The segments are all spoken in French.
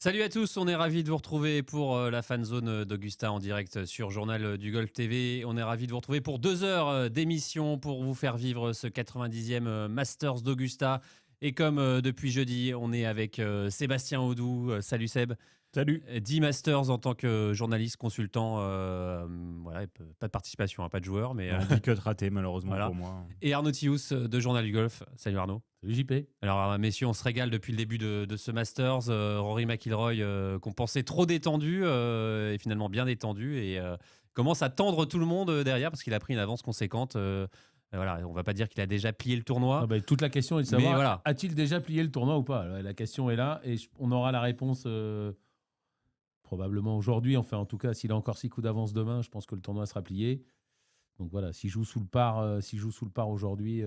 Salut à tous, on est ravis de vous retrouver pour la fan zone d'Augusta en direct sur Journal du Golf TV. On est ravis de vous retrouver pour 2 heures d'émission pour vous faire vivre ce 90e Masters d'Augusta. Et comme depuis jeudi, on est avec Sébastien Audou. Salut Seb. Salut. 10 Masters en tant que journaliste, consultant. Voilà, pas de participation, hein, pas de joueur. Mais, Un big cut raté, malheureusement voilà. pour moi. Et Arnaud Thious de Journal du Golf. Salut Arnaud. Salut JP. Alors, messieurs, on se régale depuis le début de ce Masters. Rory McIlroy, qu'on pensait trop détendu, est finalement bien détendu et commence à tendre tout le monde derrière parce qu'il a pris une avance conséquente. Voilà, on ne va pas dire qu'il a déjà plié le tournoi. Toute la question est de savoir, voilà. A-t-il déjà plié le tournoi ou pas? La question est là et on aura la réponse probablement aujourd'hui. Enfin, en tout cas, s'il a encore 6 coups d'avance demain, je pense que le tournoi sera plié. Donc voilà, s'il joue sous le par aujourd'hui,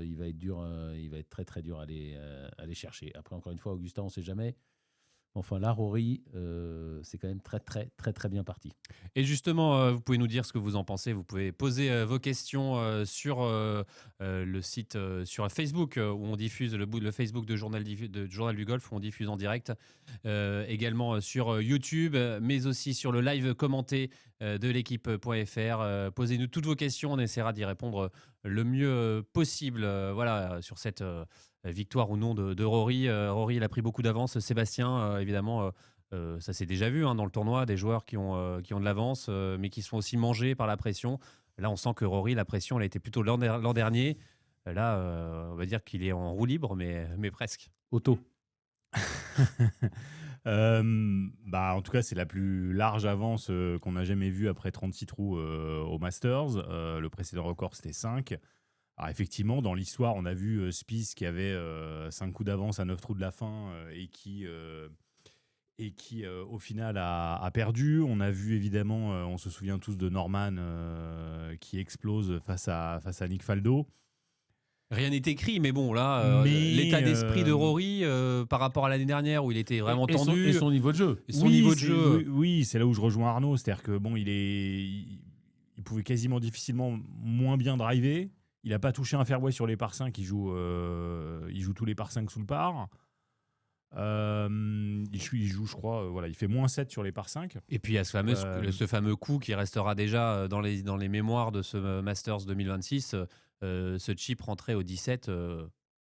il va être dur, il va être très très dur à aller chercher. Après, encore une fois, Augustin, on ne sait jamais. Enfin, là, Rory, c'est quand même très très très très bien parti. Et justement, vous pouvez nous dire ce que vous en pensez. Vous pouvez poser vos questions sur le site, sur Facebook, où on diffuse le Facebook de Journal du Golf, où on diffuse en direct. Également sur YouTube, mais aussi sur le live commenté de l'équipe.fr. Posez-nous toutes vos questions, on essaiera d'y répondre le mieux possible. Voilà, sur cette victoire ou non de Rory. Rory, il a pris beaucoup d'avance. Sébastien, évidemment, ça s'est déjà vu, hein, dans le tournoi, des joueurs qui ont de l'avance, mais qui se font aussi manger par la pression. Là, on sent que Rory, la pression, elle a été plutôt l'an dernier. Là, on va dire qu'il est en roue libre, mais presque. Auto. En tout cas, c'est la plus large avance qu'on n'a jamais vue après 36 trous au Masters. Le précédent record, c'était 5. Alors effectivement, dans l'histoire, on a vu Spieth qui avait 5 coups d'avance à 9 trous de la fin et qui au final a perdu. On a vu évidemment, on se souvient tous de Norman qui explose face à Nick Faldo. Rien n'est écrit, mais bon, là, l'état d'esprit de Rory par rapport à l'année dernière où il était vraiment tendu. Et son niveau de jeu. Niveau de jeu. Oui, c'est là où je rejoins Arnaud. C'est-à-dire que bon, il pouvait quasiment difficilement moins bien driver. Il n'a pas touché un fairway sur les par 5. Il joue tous les par 5 sous le par. Il joue, je crois, il fait -7 sur les par 5. Et puis il y a ce fameux coup qui restera déjà dans les mémoires de ce Masters 2026, ce chip rentré au 17,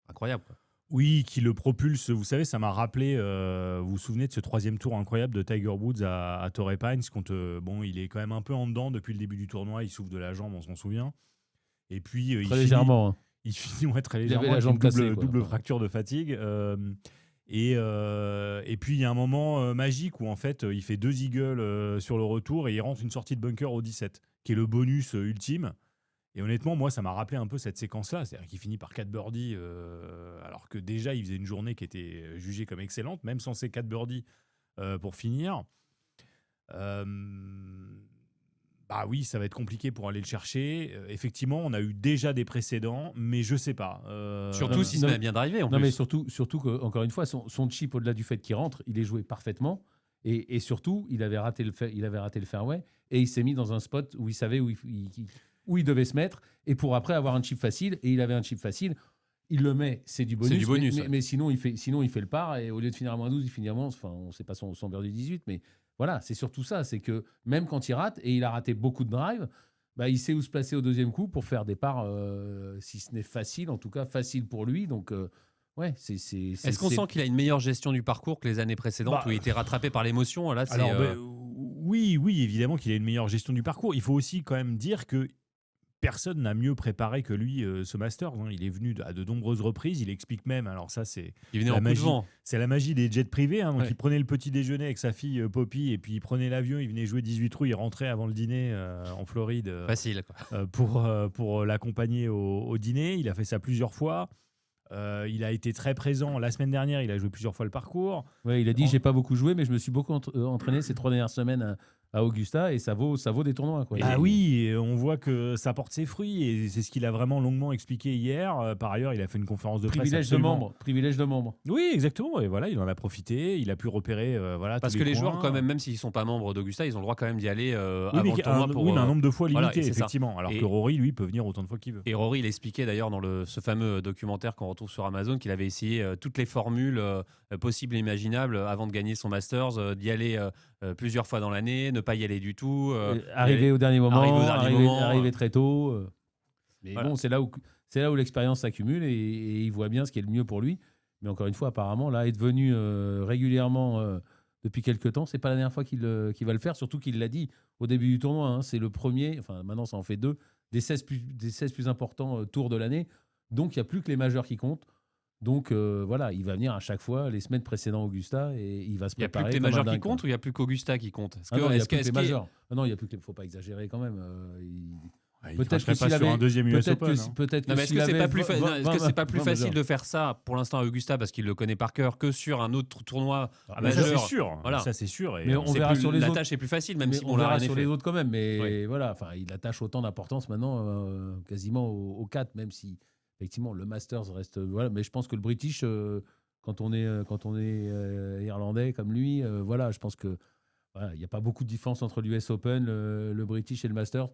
incroyable, quoi. Oui, qui le propulse. Vous savez, ça m'a rappelé, vous vous souvenez de ce 3e tour incroyable de Tiger Woods à Torrey Pines, quand il est quand même un peu en dedans depuis le début du tournoi, il souffre de la jambe, on s'en souvient. Et puis très légèrement. Il finit très légèrement il avait la jambe avec cassée, double fracture de fatigue. Et puis il y a un moment magique où en fait il fait 2 eagles sur le retour et il rentre une sortie de bunker au 17, qui est le bonus ultime. Et honnêtement, moi, ça m'a rappelé un peu cette séquence-là. C'est-à-dire qu'il finit par 4 birdies, alors que déjà, il faisait une journée qui était jugée comme excellente, même sans ces 4 birdies pour finir. Oui, ça va être compliqué pour aller le chercher. Effectivement, on a eu déjà des précédents, mais je sais pas. Surtout s'il se met à bien driver, en plus. Mais surtout qu'encore une fois, son chip, au-delà du fait qu'il rentre, il est joué parfaitement. Et surtout, il avait raté le fairway et il s'est mis dans un spot où il savait où il devait se mettre, et pour après avoir un chip facile, et il avait un chip facile, il le met, c'est du bonus, mais sinon il fait le par, et au lieu de finir à -12, il finit à -11, enfin on ne sait pas son birdie 18, mais voilà, c'est surtout ça, c'est que même quand il rate, et il a raté beaucoup de drive, il sait où se placer au deuxième coup pour faire des parts, si ce n'est facile, en tout cas facile pour lui, donc ouais, Est-ce qu'on sent qu'il a une meilleure gestion du parcours que les années précédentes où il était rattrapé par l'émotion? Là, oui, évidemment qu'il a une meilleure gestion du parcours. Il faut aussi quand même dire que personne n'a mieux préparé que lui ce Masters. Il est venu à de nombreuses reprises. Il explique même, alors ça c'est la magie des jets privés. Donc il prenait le petit déjeuner avec sa fille Poppy et puis il prenait l'avion, il venait jouer 18 trous, il rentrait avant le dîner en Floride. Facile, quoi. Pour l'accompagner au dîner. Il a fait ça plusieurs fois. Il a été très présent. La semaine dernière, il a joué plusieurs fois le parcours. Ouais, il a dit j'ai pas beaucoup joué, mais je me suis beaucoup entraîné ces 3 dernières semaines à Augusta et ça vaut des tournois. Quoi. Ah oui, et on voit que ça porte ses fruits et c'est ce qu'il a vraiment longuement expliqué hier. Par ailleurs, il a fait une conférence de presse. Privilège de membre. Oui, exactement. Et voilà, il en a profité. Il a pu repérer Parce tous que les coins. joueurs, quand même s'ils ne sont pas membres d'Augusta, ils ont le droit quand même d'y aller Oui, avant mais le tournoi. mais un nombre de fois limité, voilà, effectivement. Alors que Rory, lui, peut venir autant de fois qu'il veut. Et Rory, il expliquait d'ailleurs dans ce fameux documentaire qu'on retrouve sur Amazon qu'il avait essayé toutes les formules possibles et imaginables avant de gagner son Masters, d'y aller plusieurs fois dans l'année, ne pas y aller du tout. Arriver au dernier moment, moment, arriver très tôt. Mais voilà. bon, c'est là où l'expérience s'accumule et il voit bien ce qui est le mieux pour lui. Mais encore une fois, apparemment, là, être venu régulièrement depuis quelques temps, c'est pas la dernière fois qu'il va le faire, surtout qu'il l'a dit au début du tournoi. Hein, c'est le premier, enfin maintenant ça en fait 2, des 16 plus importants tours de l'année. Donc il n'y a plus que les majeurs qui comptent. Donc voilà, il va venir à chaque fois les semaines précédentes Augusta et il va se préparer. Il n'y a plus que les majeurs qui comptent ou il n'y a plus qu'Augusta qui compte? Non, il n'y a plus que les majeurs. Non, il n'y a plus que les... faut pas exagérer quand même. Peut-être que pas sur un deuxième US Open. Peut-être est-ce que c'est pas plus facile de faire ça pour l'instant à Augusta parce qu'il le connaît par cœur que sur un autre tournoi majeur? Ça c'est sûr. Voilà. Ça c'est sûr. Mais on verra sur les autres. La tâche est plus facile, même si on verra sur les autres quand même. Mais voilà, enfin, il attache autant d'importance maintenant, quasiment aux 4, même si effectivement le Masters reste. Voilà, mais je pense que le British, quand on est irlandais comme lui, voilà, je pense que voilà, il n'y a pas beaucoup de différence entre l'US Open, le British et le Masters.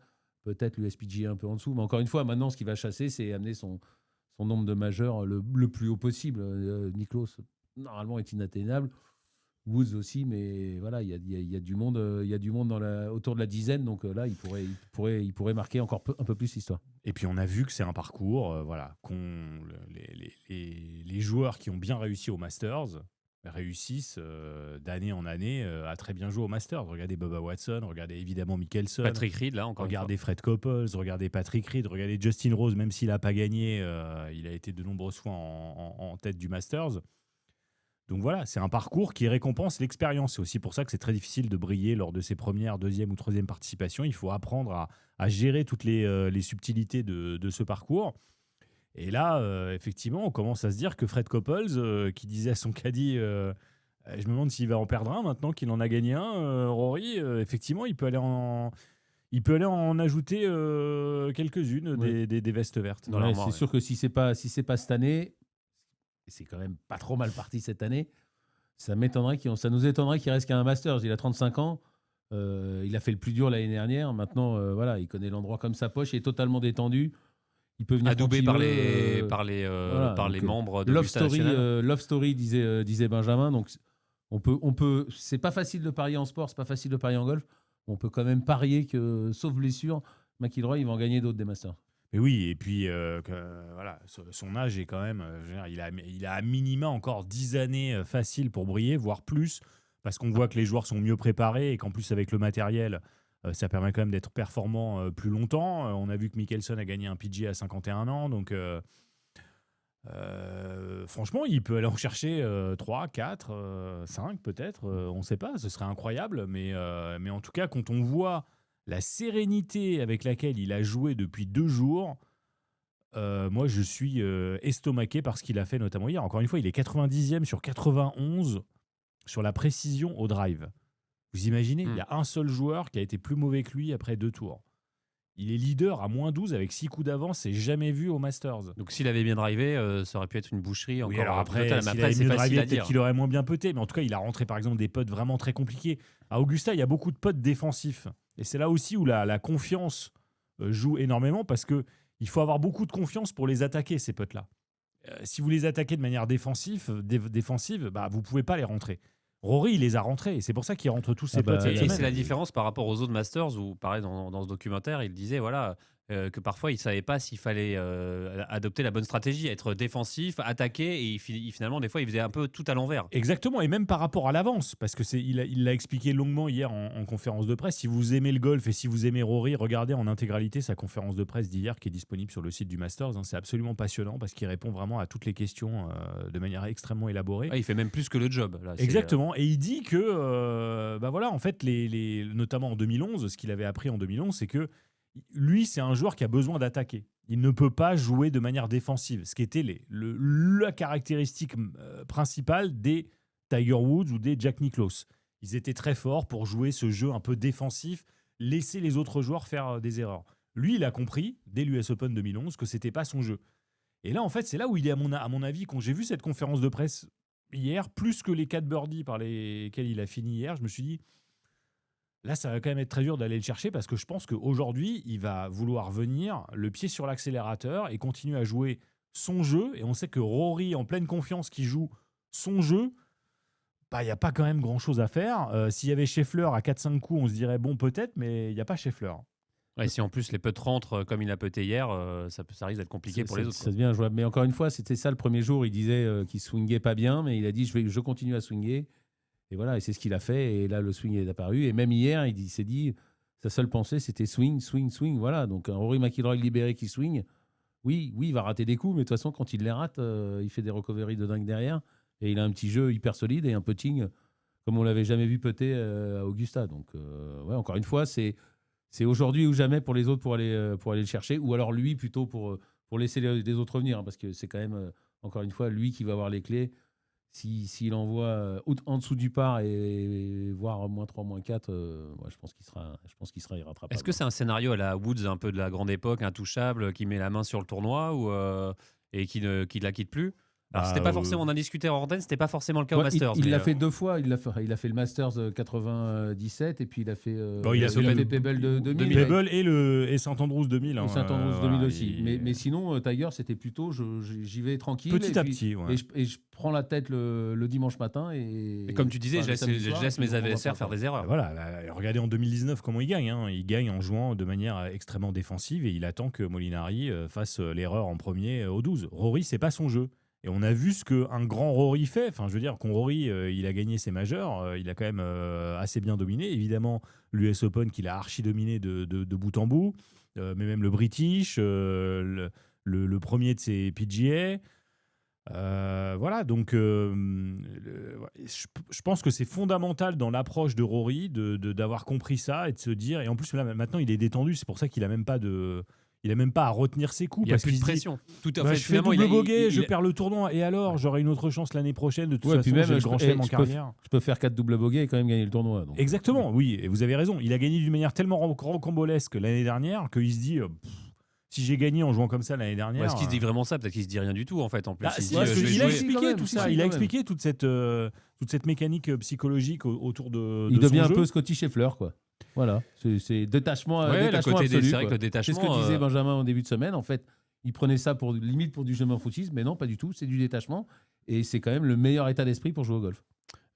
Peut-être l'USPGA un peu en dessous. Mais encore une fois, maintenant, ce qu'il va chasser, c'est amener son nombre de majeurs le plus haut possible. Niklos, normalement, est inatteignable. Woods aussi, mais voilà, il y a du monde, autour de la dizaine. Donc là, il pourrait marquer encore un peu plus l'histoire. Et puis, on a vu que c'est un parcours, les joueurs qui ont bien réussi au Masters réussissent d'année en année à très bien jouer au Masters. Regardez Bubba Watson, regardez évidemment Mickelson. Patrick Reed, là, encore regardez Fred Couples, regardez Patrick Reed, regardez Justin Rose, même s'il n'a pas gagné, il a été de nombreuses fois en tête du Masters. Donc voilà, c'est un parcours qui récompense l'expérience. C'est aussi pour ça que c'est très difficile de briller lors de ses premières, deuxième ou troisième participations. Il faut apprendre à gérer toutes les subtilités de ce parcours. Et là, effectivement, on commence à se dire que Fred Couples, qui disait à son caddie, je me demande s'il va en perdre un maintenant qu'il en a gagné un, Rory, effectivement, il peut aller en ajouter quelques-unes des vestes vertes. C'est sûr que si c'est pas cette année, c'est quand même pas trop mal parti cette année, ça nous étonnerait qu'il reste qu'à un Masters. Il a 35 ans, il a fait le plus dur l'année dernière. Maintenant, voilà, il connaît l'endroit comme sa poche, il est totalement détendu. Il peut venir adoubé par les membres de Love Story disait Benjamin. Donc on peut. C'est pas facile de parier en sport, c'est pas facile de parier en golf. On peut quand même parier que, sauf blessure, McIlroy il va en gagner d'autres des Masters. Mais oui, et puis voilà, son âge est quand même. Il a à minima encore 10 années faciles pour briller, voire plus, parce qu'on voit que les joueurs sont mieux préparés et qu'en plus avec le matériel. Ça permet quand même d'être performant plus longtemps. On a vu que Mickelson a gagné un PGA à 51 ans. Donc, franchement, il peut aller en chercher 3, 4, 5 peut-être. On ne sait pas, ce serait incroyable. Mais en tout cas, quand on voit la sérénité avec laquelle il a joué depuis 2 jours, moi, je suis estomaqué par ce qu'il a fait, notamment hier. Encore une fois, il est 90e sur 91 sur la précision au drive. Vous imaginez, il y a un seul joueur qui a été plus mauvais que lui après 2 tours. Il est leader à moins 12 avec 6 coups d'avance, c'est jamais vu au Masters. Donc s'il avait bien drivé, ça aurait pu être une boucherie encore. Oui, alors après, s'il avait mieux drivé, peut-être qu'il aurait moins bien puté. Mais en tout cas, il a rentré par exemple des putts vraiment très compliqués. À Augusta, il y a beaucoup de putts défensifs. Et c'est là aussi où la confiance joue énormément parce qu'il faut avoir beaucoup de confiance pour les attaquer, ces putts-là. Si vous les attaquez de manière défensive, bah, vous ne pouvez pas les rentrer. Rory, il les a rentrés. Et c'est pour ça qu'il rentre tous ses potes. Et c'est la différence par rapport aux autres Masters où, pareil, dans ce documentaire, il disait voilà, que parfois, il ne savait pas s'il fallait adopter la bonne stratégie, être défensif, attaquer. Et finalement, des fois, il faisait un peu tout à l'envers. Exactement. Et même par rapport à l'avance. Parce qu'il l'a expliqué longuement hier en conférence de presse. Si vous aimez le golf et si vous aimez Rory, regardez en intégralité sa conférence de presse d'hier qui est disponible sur le site du Masters. C'est absolument passionnant parce qu'il répond vraiment à toutes les questions de manière extrêmement élaborée. Il fait même plus que le job. Là, exactement. Et il dit que, bah voilà, en fait, notamment en 2011, ce qu'il avait appris en 2011, c'est que lui, c'est un joueur qui a besoin d'attaquer. Il ne peut pas jouer de manière défensive, ce qui était la caractéristique principale des Tiger Woods ou des Jack Nicklaus. Ils étaient très forts pour jouer ce jeu un peu défensif, laisser les autres joueurs faire des erreurs. Lui, il a compris, dès l'US Open 2011, que c'était pas son jeu. Et là, en fait, c'est là où il est, à mon avis, quand j'ai vu cette conférence de presse hier, plus que les 4 birdies par lesquels il a fini hier, je me suis dit, là, ça va quand même être très dur d'aller le chercher parce que je pense qu'aujourd'hui, il va vouloir venir le pied sur l'accélérateur et continuer à jouer son jeu. Et on sait que Rory, en pleine confiance, qui joue son jeu, il n'y a pas quand même grand-chose à faire. S'il y avait Scheffler à 4-5 coups, on se dirait, bon, peut-être, mais il n'y a pas Scheffler. Ouais, si en plus les putts rentrent comme il a putté hier, ça risque d'être compliqué pour les autres. Ça devient jouable. Mais encore une fois, c'était ça le premier jour. Il disait qu'il swingait pas bien, mais il a dit je continue à swinger. Et voilà, et c'est ce qu'il a fait. Et là, le swing est apparu. Et même hier, il s'est dit sa seule pensée, c'était swing, swing, swing. Voilà. Donc un Rory McIlroy libéré qui swing. Oui, il va rater des coups, mais de toute façon, quand il les rate, il fait des recoveries de dingue derrière. Et il a un petit jeu hyper solide et un putting comme on l'avait jamais vu putter à Augusta. Donc, ouais, encore une fois, c'est aujourd'hui ou jamais pour les autres pour aller le chercher, ou alors lui plutôt pour laisser les autres revenir, hein, parce que c'est quand même, encore une fois, lui qui va avoir les clés. S'il envoie en dessous du par et voire -3, -4, ouais, je pense qu'il sera irrattrapable. Est-ce que c'est un scénario à la Woods, un peu de la grande époque, intouchable, qui met la main sur le tournoi et qui ne la quitte plus? Alors, c'était pas forcément, on en discutait en antenne, c'était pas forcément le cas au Masters. Il l'a fait 2 fois. Il a fait le Masters 97 et puis il a fait Pebble 2000. Pebble et Saint-Andrews 2000. Et Saint-Andrews 2000 aussi. Mais sinon, Tiger, c'était plutôt j'y vais tranquille. Petit à petit. Ouais. Et je prends la tête le dimanche matin. Et comme tu disais, je laisse mes adversaires faire des erreurs. Voilà, regardez en 2019 comment il gagne. Hein. Il gagne en jouant de manière extrêmement défensive et il attend que Molinari fasse l'erreur en premier au 12. Rory, c'est pas son jeu. Et on a vu ce qu'un grand Rory fait. Enfin, je veux dire, quand Rory, il a gagné ses majeurs, il a quand même assez bien dominé. Évidemment, l'US Open qu'il a archi-dominé de bout en bout, mais même le British, le premier de ses PGA. Voilà, donc je pense que c'est fondamental dans l'approche de Rory d'avoir compris ça et de se dire... Et en plus, là, maintenant, il est détendu. C'est pour ça qu'il n'a même pas de... Il n'a même pas à retenir ses coups. Il n'y a plus de pression. Tout à fait. Je fais double bogey, je perds le tournoi. Et alors, j'aurai une autre chance l'année prochaine. De toute façon, puis même, j'ai le grand chelem en carrière. Je peux faire 4 double bogey et quand même gagner le tournoi. Donc. Exactement, oui. Et vous avez raison. Il a gagné d'une manière tellement rocambolesque l'année dernière qu'il se dit... si j'ai gagné en jouant comme ça l'année dernière... Est-ce qu'il se dit vraiment ça? Peut-être qu'il se dit rien du tout, en fait. En plus, il a expliqué tout ça. Il a expliqué toute cette mécanique psychologique autour de il devient son un jeu. peu Scotty Scheffler, quoi. Voilà, c'est détachement, détachement absolu. C'est vrai que le détachement. C'est ce que disait Benjamin en début de semaine. En fait, il prenait ça limite pour du chemin footisme, mais non, pas du tout. C'est du détachement et c'est quand même le meilleur état d'esprit pour jouer au golf.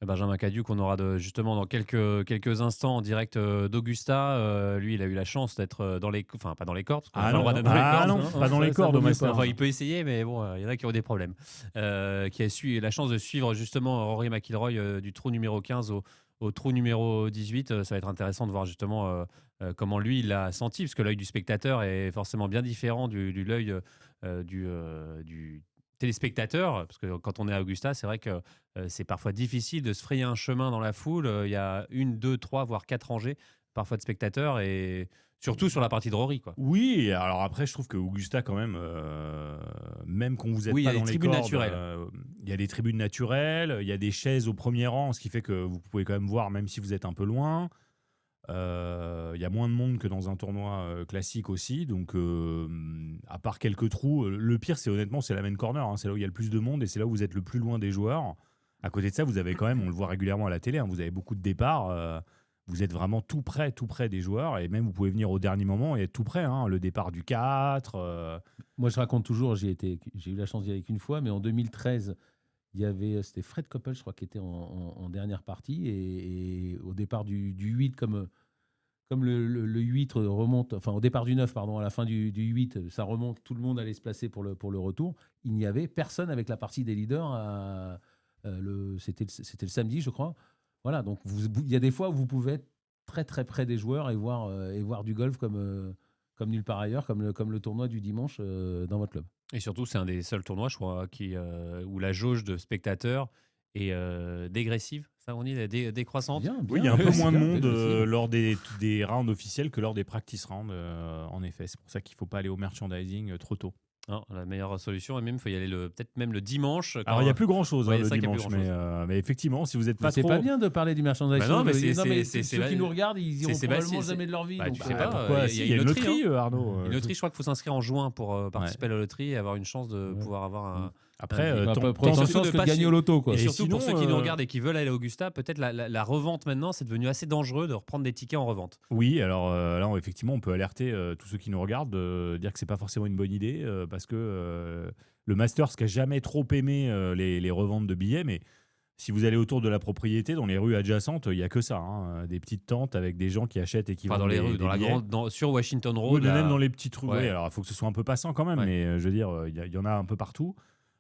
Benjamin Cadieux, qu'on aura justement dans quelques instants en direct d'Augusta. Lui, il a eu la chance d'être dans les... Enfin, pas dans les cordes. Pas dans les cordes au Masters. Enfin, il peut essayer, mais bon, il y en a qui ont des problèmes. Qui a eu la chance de suivre justement Rory McIlroy du trou numéro 15 au trou numéro 18. Ça va être intéressant de voir justement comment lui, il l'a senti, parce que l'œil du spectateur est forcément bien différent de l'œil du téléspectateur, parce que quand on est à Augusta, c'est vrai que c'est parfois difficile de se frayer un chemin dans la foule. Il y a 1, 2, 3, voire 4 rangées parfois de spectateurs, et surtout sur la partie de Rory, quoi. Oui, alors après, je trouve que Augusta, quand même, même quand vous êtes pas dans les cordes, il y a des tribunes naturelles, il y a des chaises au premier rang, ce qui fait que vous pouvez quand même voir, même si vous êtes un peu loin. Il y a moins de monde que dans un tournoi classique aussi, donc à part quelques trous, le pire, c'est la main corner, hein, c'est là où il y a le plus de monde et c'est là où vous êtes le plus loin des joueurs. À côté de ça, vous avez quand même, on le voit régulièrement à la télé, hein, vous avez beaucoup de départs, vous êtes vraiment tout près des joueurs, et même vous pouvez venir au dernier moment et être tout près, hein, le départ du 4. Moi, je raconte toujours, j'ai eu la chance d'y aller qu'une fois, mais en 2013, c'était Fred Coppel, je crois, qui était en dernière partie, et au départ du 8, comme le 8 remonte, enfin au départ du 9, pardon, à la fin du 8, ça remonte, tout le monde allait se placer pour le retour. Il n'y avait personne avec la partie des leaders. C'était le samedi, je crois. Voilà, donc il y a des fois où vous pouvez être très très près des joueurs et voir du golf comme nulle part ailleurs, comme le tournoi du dimanche dans votre club. Et surtout, c'est un des seuls tournois, je crois, où la jauge de spectateurs est dégressive. Ça, on dit décroissante. Bien, oui, il y a un peu moins de monde lors des rounds officiels que lors des practice rounds, en effet. C'est pour ça qu'il ne faut pas aller au merchandising trop tôt. Non, la meilleure solution, et même il faut y aller peut-être même le dimanche. Alors, il n'y a plus grand-chose Ouais, le c'est vrai qu'il y a plus dimanche, grand-chose. mais effectivement, si vous n'êtes Mais pas c'est trop... pas bien de parler du merchandising. Bah non, mais ceux c'est qui nous regardent, ils iront c'est probablement c'est- jamais de leur vie. bah, donc, tu sais pas, pourquoi il y a il y a une une loterie, loterie, Arnaud. Une loterie, je crois qu'il faut s'inscrire en juin pour participer à la loterie et avoir une chance de Ouais. pouvoir avoir un. Après, Pas Pas tant autant de surtout chance de que de pas gagner chez- au loto, quoi. Et Et surtout pour sinon, ceux qui nous regardent et qui veulent aller à Augusta, peut-être la revente maintenant, c'est devenu assez dangereux de reprendre des tickets en revente. oui, alors là, effectivement, on peut alerter tous ceux qui nous regardent, dire que c'est pas forcément une bonne idée, parce que le Masters qui a jamais trop aimé les reventes de billets, mais si vous allez autour de la propriété, dans les rues adjacentes, il y a que ça, hein, des petites tentes avec des gens qui achètent et qui Enfin, vendent dans les des rues, dans la billets. grande, sur Washington Oui, Road. mais là- même dans les petites rues. Ouais. Oui, alors il faut que ce soit un peu passant quand même, Ouais. mais je veux dire, il y en a un peu partout.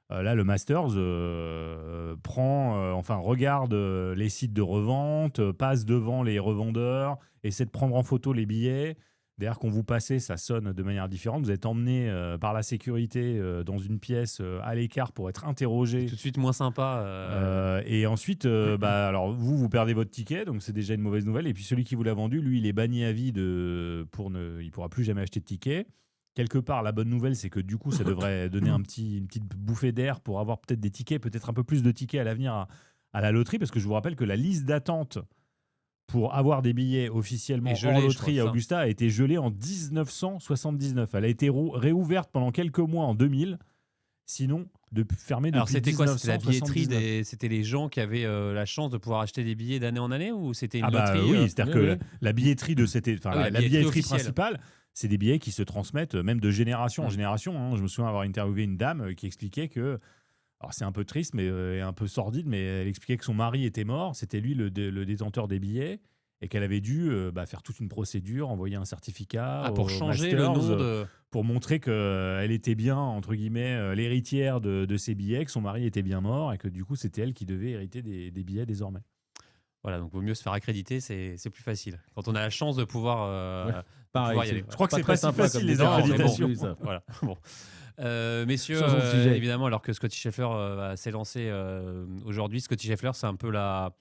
Là, le Masters regarde les sites de revente, passe devant les revendeurs, essaie de prendre en photo les billets. D'ailleurs, quand vous passez, ça sonne de manière différente. Vous êtes emmené par la sécurité dans une pièce à l'écart pour être interrogé. Tout de suite moins sympa. Et ensuite, alors vous perdez votre ticket, donc c'est déjà une mauvaise nouvelle. Et puis celui qui vous l'a vendu, lui, il est banni à vie il pourra plus jamais acheter de ticket. Quelque part, la bonne nouvelle, c'est que du coup, ça devrait donner une petite bouffée d'air pour avoir peut-être des tickets, peut-être un peu plus de tickets à l'avenir à la loterie, parce que je vous rappelle que la liste d'attente pour avoir des billets officiellement Et gelée, en je loterie crois, à ça. Augusta a été gelée en 1979. Elle a été réouverte pendant quelques mois en 2000, sinon fermée depuis Alors c'était quoi? 1979. C'était la billetterie c'était les gens qui avaient la chance de pouvoir acheter des billets d'année en année, ou c'était une Ah bah loterie oui, euh, c'est-à-dire oui, que oui. la billetterie de Ah oui, la la billetterie billetterie officielle. principale, c'est des billets qui se transmettent même de génération en Mm. génération, hein. Je me souviens avoir interviewé une dame qui expliquait que, alors c'est un peu triste mais et un peu sordide, mais elle expliquait que son mari était mort, c'était lui le détenteur des billets, et qu'elle avait dû faire toute une procédure, envoyer un certificat pour au changer le Masters, nom de. pour montrer qu'elle était bien, entre guillemets, l'héritière de ses billets, que son mari était bien mort, et que du coup c'était elle qui devait hériter des billets désormais. Voilà, donc vaut mieux se faire accréditer, c'est plus facile. Quand on a la chance de pouvoir. Ouais, pareil, pouvoir y aller. Je crois que c'est très pas si sympa facile comme les déclaration accréditations. non plus, ça. Voilà. Bon. Messieurs, Changeons de sujet. évidemment, alors que Scotty Scheffler s'est lancé aujourd'hui, Scotty Scheffler, c'est un peu la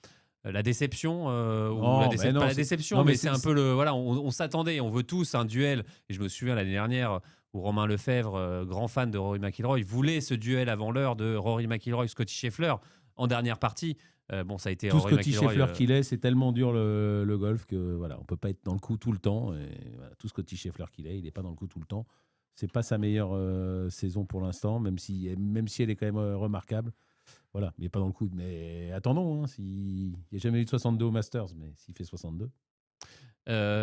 déception, Non, mais non, pas la c'est- déception, non, mais mais c'est un peu le. Voilà, on s'attendait, on veut tous un duel. Et je me souviens l'année dernière où Romain Lefebvre, grand fan de Rory McIlroy, voulait ce duel avant l'heure de Rory McIlroy, Scotty Scheffler en dernière partie. Bon, ça a été Tout Rory Scotty McIlroy, Scheffler qu'il est, c'est tellement dur le golf que voilà, on peut pas être dans le coup tout le temps. Et voilà, tout Scotty Scheffler qu'il est, il n'est pas dans le coup tout le temps. C'est pas sa meilleure saison pour l'instant, même si elle est quand même remarquable. Voilà, mais il n'est pas dans le coup. Mais attendons, hein, il n'y a jamais eu de 62 au Masters, mais s'il fait 62.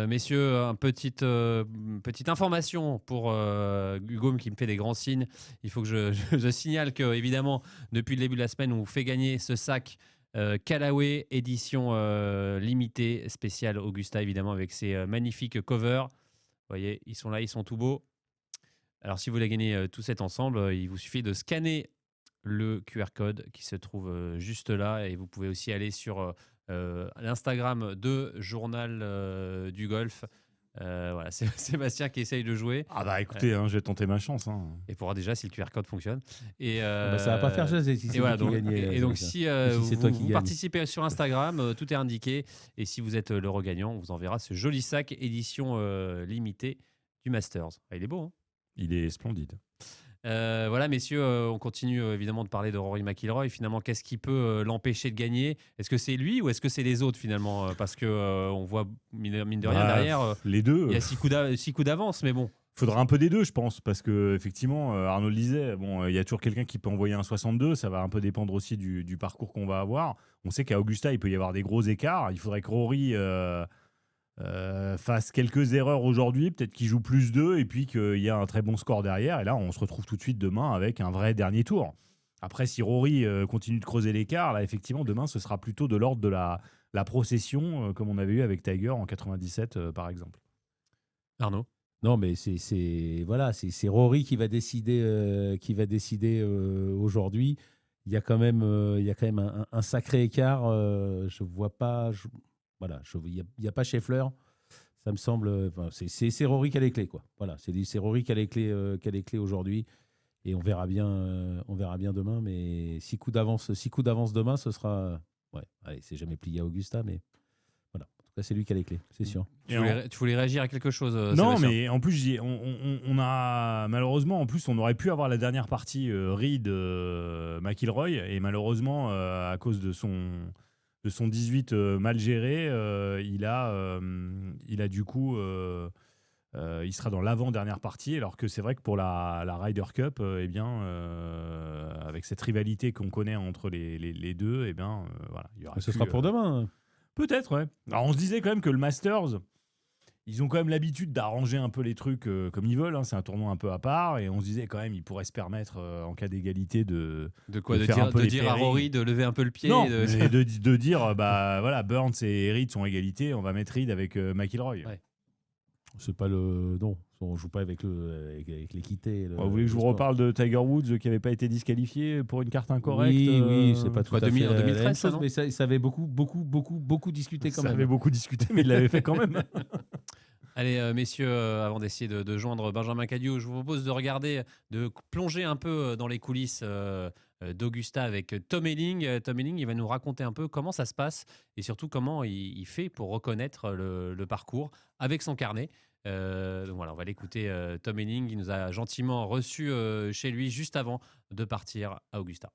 Messieurs, petite information pour Hugo qui me fait des grands signes. Il faut que je signale que, évidemment, depuis le début de la semaine, on vous fait gagner ce sac Callaway édition limitée spéciale Augusta, évidemment, avec ses magnifiques covers. Vous voyez, ils sont là, ils sont tout beaux. Alors, si vous voulez gagner tout cet ensemble, il vous suffit de scanner le QR code qui se trouve juste là, et vous pouvez aussi aller sur l'Instagram de Journal du Golf. Voilà, c'est Sébastien qui essaye de jouer Ah bah écoutez, je vais tenter ma chance. et pourra déjà si le QR code fonctionne. Et Bah, ça va pas faire jaser si c'est et voilà, toi qui donc, gagnais, et donc Sébastien. si Si c'est toi qui vous gagne. participez sur Instagram, tout est indiqué. Et si vous êtes le regagnant, on vous enverra ce joli sac édition limitée du Masters. Ah, il est beau, hein? Il est splendide. Voilà, messieurs, on continue évidemment de parler de Rory McIlroy. Finalement, qu'est-ce qui peut l'empêcher de gagner? Est-ce que c'est lui ou est-ce que c'est les autres finalement? Parce que on voit, mine de rien, Bah, derrière, Les deux. il y a 6 coups d'avance, mais bon. Il faudra un peu des deux, je pense, parce que effectivement, Arnaud le disait, bon, il y a toujours quelqu'un qui peut envoyer un 62. Ça va un peu dépendre aussi du parcours qu'on va avoir. On sait qu'à Augusta, il peut y avoir des gros écarts. Il faudrait que Rory fasse quelques erreurs aujourd'hui, peut-être qu'il joue plus d'eux, et puis qu'il y a un très bon score derrière. Et là, on se retrouve tout de suite demain avec un vrai dernier tour. Après, si Rory continue de creuser l'écart, là, effectivement, demain, ce sera plutôt de l'ordre de la procession, comme on avait eu avec Tiger en 97, par exemple. Arnaud? Non, mais voilà, c'est Rory qui va décider, aujourd'hui. Il y a quand même un sacré écart. Je vois pas. Voilà, il y a pas Scheffler. Ça me semble. C'est Rory qui a les clés, quoi. Voilà, c'est Rory qui a les clés aujourd'hui. Et on verra bien demain. Mais 6 coups d'avance demain, ce sera. Ouais, allez, c'est jamais plié à Augusta, mais voilà. En tout cas, c'est lui qui a les clés, c'est sûr. Tu voulais réagir à quelque chose, Non, Sébastien? mais en plus, on a malheureusement, en plus, on aurait pu avoir la dernière partie Reed McIlroy et malheureusement, à cause de son 18 mal géré, il a du coup, il sera dans l'avant-dernière partie, alors que c'est vrai que pour la Ryder Cup, eh bien, avec cette rivalité qu'on connaît entre les deux, eh bien, voilà, il y aura Mais ce plus, sera pour demain. peut-être, ouais. Alors, on se disait quand même que le Masters, ils ont quand même l'habitude d'arranger un peu les trucs comme ils veulent. Hein. C'est un tournoi un peu à part. Et on se disait quand même, ils pourraient se permettre, en cas d'égalité, de quoi, de faire un peu de les dire à pairings. Rory de lever un peu le pied Non, de- mais de dire, bah voilà, Burns et Reed sont à égalité. On va mettre Reed avec McIlroy. Ouais. C'est pas le. Non, on joue pas avec l'équité. Vous voulez que je vous reparle de Tiger Woods qui n'avait pas été disqualifié pour une carte incorrecte Oui, c'est pas tout Quoi, à fait en la 2013, même ça, chose, non mais ça avait beaucoup discuté quand Ça même. avait beaucoup discuté, mais il l'avait fait quand même. Allez, messieurs, avant d'essayer de joindre Benjamin Cadieux, je vous propose de regarder, de plonger un peu dans les coulisses d'Augusta avec Tom Elling. Tom Elling, il va nous raconter un peu comment ça se passe et surtout comment il fait pour reconnaître le parcours avec son carnet. Donc voilà, on va l'écouter. Tom Elling, il nous a gentiment reçus chez lui juste avant de partir à Augusta.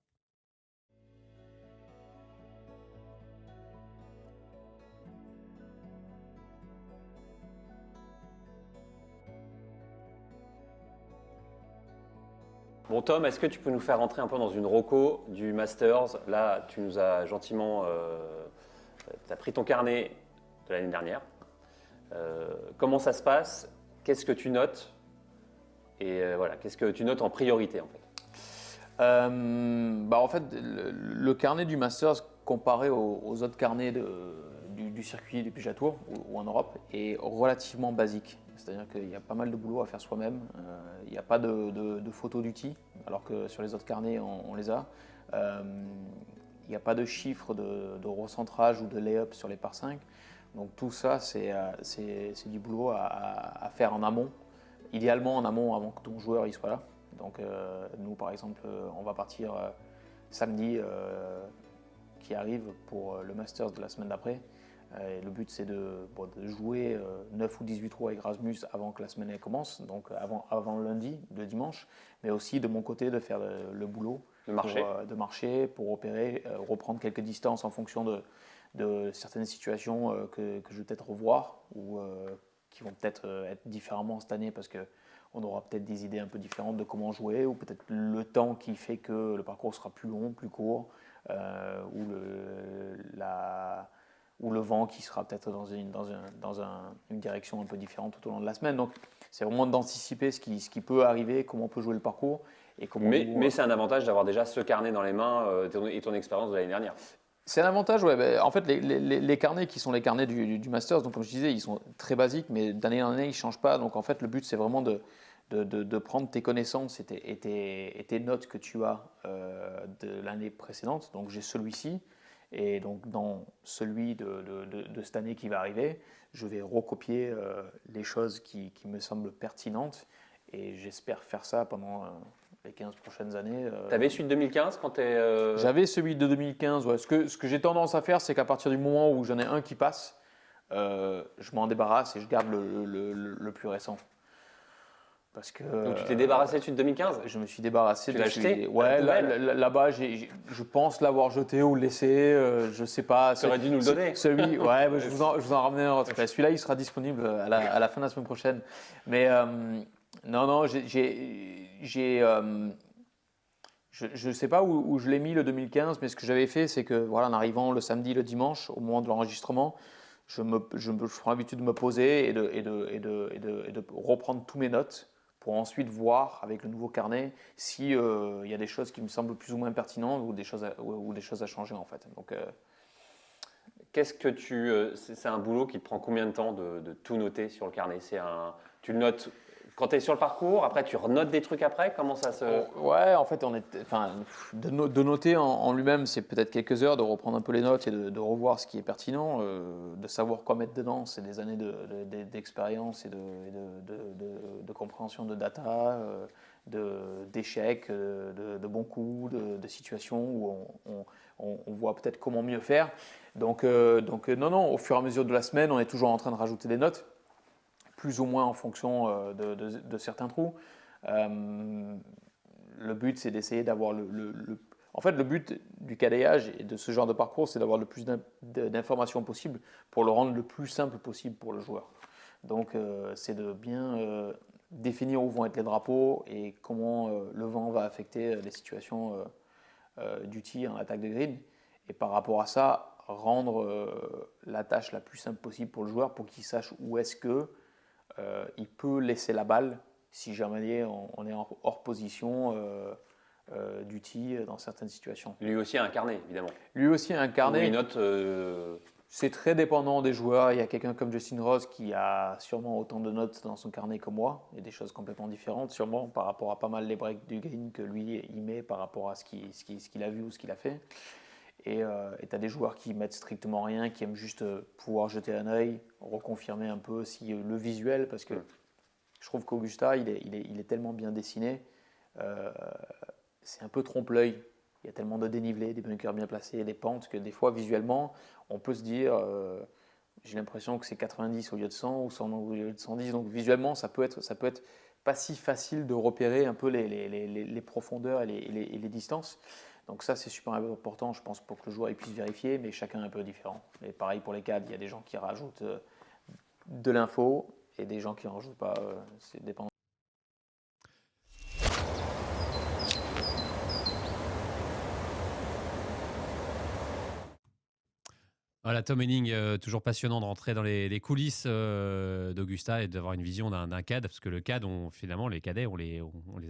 Bon Tom, est-ce que tu peux nous faire rentrer un peu dans une roco du Masters? Là, tu nous as gentiment, t'as pris ton carnet de l'année dernière. Comment ça se passe? Qu'est-ce que tu notes? Et voilà, qu'est-ce que tu notes en priorité en fait? En fait, le carnet du Masters comparé aux autres carnets du circuit du PGA Tour ou en Europe est relativement basique. C'est-à-dire qu'il y a pas mal de boulot à faire soi-même. Il n'y a pas de photos du tee, alors que sur les autres carnets, on les a. Il n'y a pas de chiffres de recentrage ou de lay-up sur les par 5. Donc tout ça, c'est du boulot à faire en amont. Idéalement en amont avant que ton joueur y soit là. Donc nous, par exemple, on va partir samedi qui arrive pour le Masters de la semaine d'après. Et le but, c'est de jouer 9 ou 18 trous avec Rasmus avant que la semaine elle commence, donc avant lundi, le dimanche, mais aussi de mon côté de faire le boulot, de marcher, pour opérer, reprendre quelques distances en fonction de certaines situations que je vais peut-être revoir ou qui vont peut-être être différemment cette année parce qu'on aura peut-être des idées un peu différentes de comment jouer ou peut-être le temps qui fait que le parcours sera plus long, plus court ou le vent qui sera peut-être dans une direction un peu différente tout au long de la semaine. Donc, c'est vraiment d'anticiper ce qui peut arriver, comment on peut jouer le parcours. Mais c'est un avantage d'avoir déjà ce carnet dans les mains et ton expérience de l'année dernière. C'est un avantage, ouais. En fait, les carnets qui sont les carnets du Masters, donc comme je disais, ils sont très basiques, mais d'année en année, ils ne changent pas. Donc, en fait, le but, c'est vraiment de prendre tes connaissances et tes notes que tu as de l'année précédente. Donc, j'ai celui-ci. Et donc, dans celui de cette année qui va arriver, je vais recopier les choses qui me semblent pertinentes et j'espère faire ça pendant les 15 prochaines années. Tu avais celui de 2015 quand tu es… J'avais celui de 2015, ouais. Ce que j'ai tendance à faire, c'est qu'à partir du moment où j'en ai un qui passe, je m'en débarrasse et je garde le plus récent. Parce que, Donc tu t'es débarrassé de celui de 2015? Je me suis débarrassé de celui. Tu l'as acheté? Ouais, là-bas, je pense l'avoir jeté ou laissé, je sais pas. Tu aurais dû nous le donner. Celui, ouais, je vous en ramenais un autre. Celui-là, il sera disponible à la fin de la semaine prochaine. Mais non, je ne sais pas où je l'ai mis le 2015, mais ce que j'avais fait, c'est que voilà, en arrivant le samedi, le dimanche, au moment de l'enregistrement, je prends l'habitude de me poser et de reprendre tous mes notes pour ensuite voir avec le nouveau carnet s'il y a des choses qui me semblent plus ou moins pertinentes ou des choses à changer en fait. Donc, qu'est-ce que c'est un boulot qui te prend combien de temps de tout noter sur le carnet? Tu le notes quand tu es sur le parcours, après tu renotes des trucs après? Comment ça se… Ouais, en fait, de noter en lui-même, c'est peut-être quelques heures, de reprendre un peu les notes et de revoir ce qui est pertinent, de savoir quoi mettre dedans. C'est des années d'expérience et de compréhension de data, d'échecs, de bons coups, de situations où on voit peut-être comment mieux faire. Donc, non, au fur et à mesure de la semaine, on est toujours en train de rajouter des notes, plus ou moins en fonction de certains trous. Le but, c'est d'essayer d'avoir En fait, le but du quadrillage et de ce genre de parcours, c'est d'avoir le plus d'informations possible pour le rendre le plus simple possible pour le joueur. Donc, c'est de bien définir où vont être les drapeaux et comment le vent va affecter les situations du tir en attaque de green. Et par rapport à ça, rendre la tâche la plus simple possible pour le joueur pour qu'il sache où est-ce qu'il peut laisser la balle si jamais on est hors position du tee dans certaines situations. Lui aussi a un carnet, évidemment. Lui aussi a un carnet. Il note. C'est très dépendant des joueurs. Il y a quelqu'un comme Justin Rose qui a sûrement autant de notes dans son carnet que moi, et des choses complètement différentes, sûrement par rapport à pas mal les breaks du green que lui il met par rapport à ce qu'il a vu ou ce qu'il a fait. Et tu as des joueurs qui mettent strictement rien, qui aiment juste pouvoir jeter un œil, reconfirmer un peu aussi le visuel, parce que je trouve qu'Augusta, il est tellement bien dessiné, c'est un peu trompe-l'œil. Il y a tellement de dénivelé, des bunkers bien placés, des pentes, que des fois, visuellement, on peut se dire, j'ai l'impression que c'est 90 au lieu de 100 ou 100 au lieu de 110. Donc visuellement, ça peut être pas si facile de repérer un peu les profondeurs et les distances. Donc ça, c'est super important, je pense, pour que le joueur puisse vérifier, mais chacun est un peu différent. Et pareil pour les cadres, il y a des gens qui rajoutent de l'info et des gens qui n'en rajoutent pas. C'est dépendant. Voilà, Tom Henning, toujours passionnant de rentrer dans les coulisses d'Augusta et d'avoir une vision d'un CAD, parce que le CAD, finalement, les cadets, on les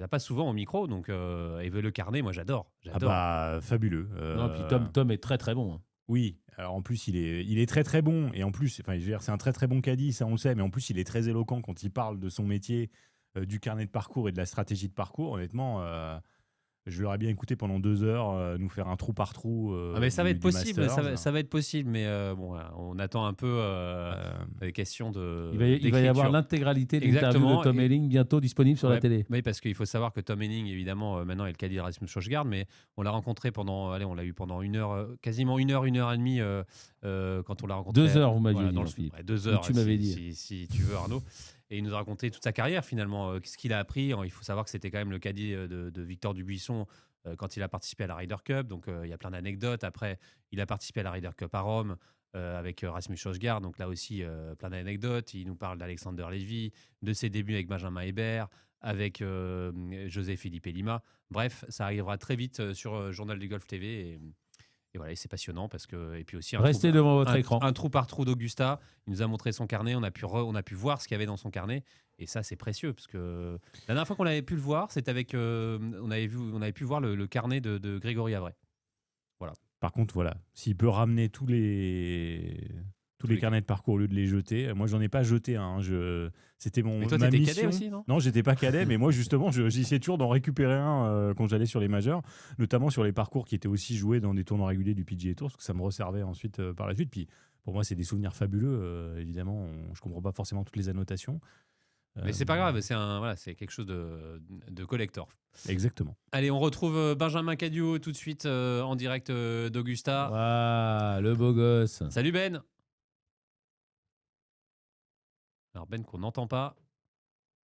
a pas souvent au micro, donc et le carnet, moi j'adore. Ah bah, fabuleux. Non, puis Tom est très très bon. Hein. Oui, alors en plus il est très très bon, et en plus, enfin, je veux dire, c'est un très très bon caddie, ça on le sait, mais en plus il est très éloquent quand il parle de son métier, du carnet de parcours et de la stratégie de parcours. Honnêtement, je l'aurais bien écouté pendant 2 heures, nous faire un trou par trou. Mais ça va être possible, Masters. ça va être possible, mais bon, on attend un peu les questions de. Il va y avoir l'intégralité de l'interview de Tom Henning bientôt disponible sur la télé. Oui, parce qu'il faut savoir que Tom Henning, évidemment, maintenant est le caddie de Rasmus Højgaard, mais on l'a rencontré pendant, on l'a eu pendant 1 heure, quasiment 1 heure et demie quand on l'a rencontré. 2 heures, vous m'aviez dit, Philippe. 2 heures, tu m'avais dit. Si tu veux, Arnaud. Et il nous a raconté toute sa carrière finalement, ce qu'il a appris. Il faut savoir que c'était quand même le caddie de Victor Dubuisson quand il a participé à la Ryder Cup. Donc il y a plein d'anecdotes. Après, il a participé à la Ryder Cup à Rome avec Rasmus Højgaard. Donc là aussi, plein d'anecdotes. Il nous parle d'Alexander Levy, de ses débuts avec Benjamin Hébert, avec José Philippe Lima. Bref, ça arrivera très vite sur Journal du Golf TV. Et voilà, c'est passionnant parce que. Et puis aussi, restez devant votre écran. Un trou par trou d'Augusta. Il nous a montré son carnet. On a pu voir ce qu'il y avait dans son carnet. Et ça, c'est précieux parce que la dernière fois qu'on avait pu le voir, c'était avec. On avait pu voir le carnet de Grégory Avray. Voilà. Par contre, voilà, s'il peut ramener tous les carnets de parcours au lieu de les jeter. Moi, j'en ai pas jeté un. C'était mais toi, ma t'étais mission. cadet aussi, non ? Non, j'étais pas cadet, mais moi, justement, j'essayais toujours d'en récupérer un quand j'allais sur les majeurs, notamment sur les parcours qui étaient aussi joués dans des tournois réguliers du PGA Tour, parce que ça me resservait ensuite par la suite. Puis, pour moi, c'est des souvenirs fabuleux. Évidemment, je comprends pas forcément toutes les annotations. Mais c'est pas grave, c'est quelque chose de collector. Exactement. Allez, on retrouve Benjamin Cadio tout de suite en direct d'Augusta. Ah, le beau gosse. Salut Ben. Alors Ben qu'on n'entend pas.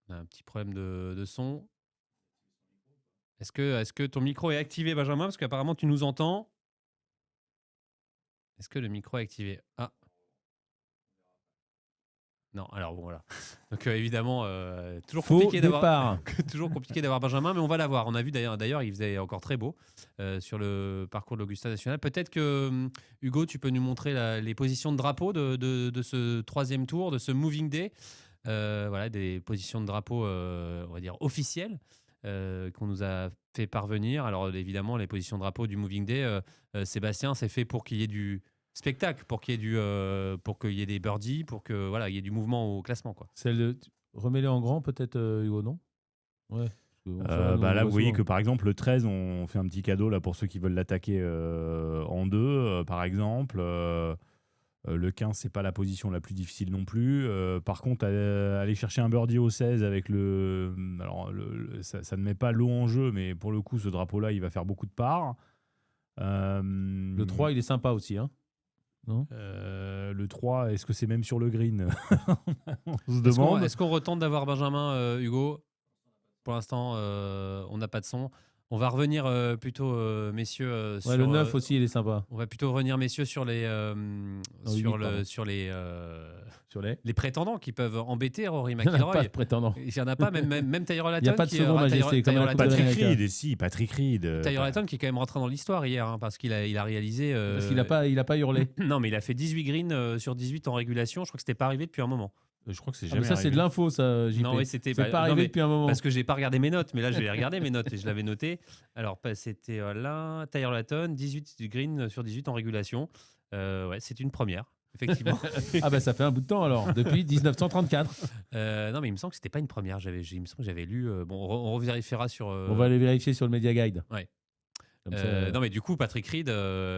On a un petit problème de son. Est-ce que ton micro est activé, Benjamin ? Parce qu'apparemment tu nous entends. Est-ce que le micro est activé ? Ah. Non, alors bon, voilà. Donc évidemment, toujours compliqué d'avoir Benjamin, mais on va l'avoir. On a vu d'ailleurs, il faisait encore très beau sur le parcours de l'Augusta National. Peut-être que Hugo, tu peux nous montrer les positions de drapeau de ce 3e tour, de ce Moving Day. Voilà, des positions de drapeau, on va dire, officielles qu'on nous a fait parvenir. Alors évidemment, les positions de drapeau du Moving Day, Sébastien, c'est fait pour qu'il y ait du spectacle, pour qu'il y ait des birdies, pour que voilà, il y ait du mouvement au classement, quoi. Remets-le en grand peut-être, Hugo, non ? Ouais. Là, vous voyez que par exemple le 13, on fait un petit cadeau là pour ceux qui veulent l'attaquer en 2, par exemple. Le 15, c'est pas la position la plus difficile non plus. Par contre, aller chercher un birdie au 16 avec ça ne met pas l'eau en jeu, mais pour le coup, ce drapeau-là, il va faire beaucoup de parts. Le 3, il est sympa aussi, hein. Non. Le 3, est-ce que c'est même sur le green? On se demande. Est-ce qu'on retente d'avoir Benjamin, Hugo? Pour l'instant, on n'a pas de son. On va revenir plutôt, messieurs, Ouais, sur le 9 aussi, il est sympa. on va plutôt revenir, messieurs, sur les huit, pardon. sur Sur les. les prétendants qui peuvent embêter Rory Il n'y en a pas McIlroy. de prétendant. Il n'y en a pas, même Tyler Hatton. Il y a pas de qui, second majesté, comme la Coupe de Patrick l'Amérique. Reed, si, Patrick Reed. Tyler Hatton qui est quand même rentré dans l'histoire hier, hein, parce qu'il a réalisé. Parce qu'il n'a pas hurlé. Non, mais il a fait 18 greens sur 18 en régulation. Je crois que c'était pas arrivé depuis un moment. Je crois que c'est Ah, mais jamais ça, c'est arrivé. de l'info, ça, JP. Non, oui, c'était C'est pas non, arrivé mais depuis un moment. parce que j'ai pas regardé mes notes, mais là je vais regarder mes notes et je l'avais noté. Alors c'était là, Tyler Hatton, 18 green sur 18 en régulation. Ouais, c'est une première, effectivement. Ah bah ça fait un bout de temps alors, depuis 1934. Non, mais il me semble que c'était pas une première. Il me semble que j'avais lu. Bon, on revérifiera sur. On va aller vérifier sur le Media Guide. Ouais. Comme ça, Non, mais du coup, Patrick Reed,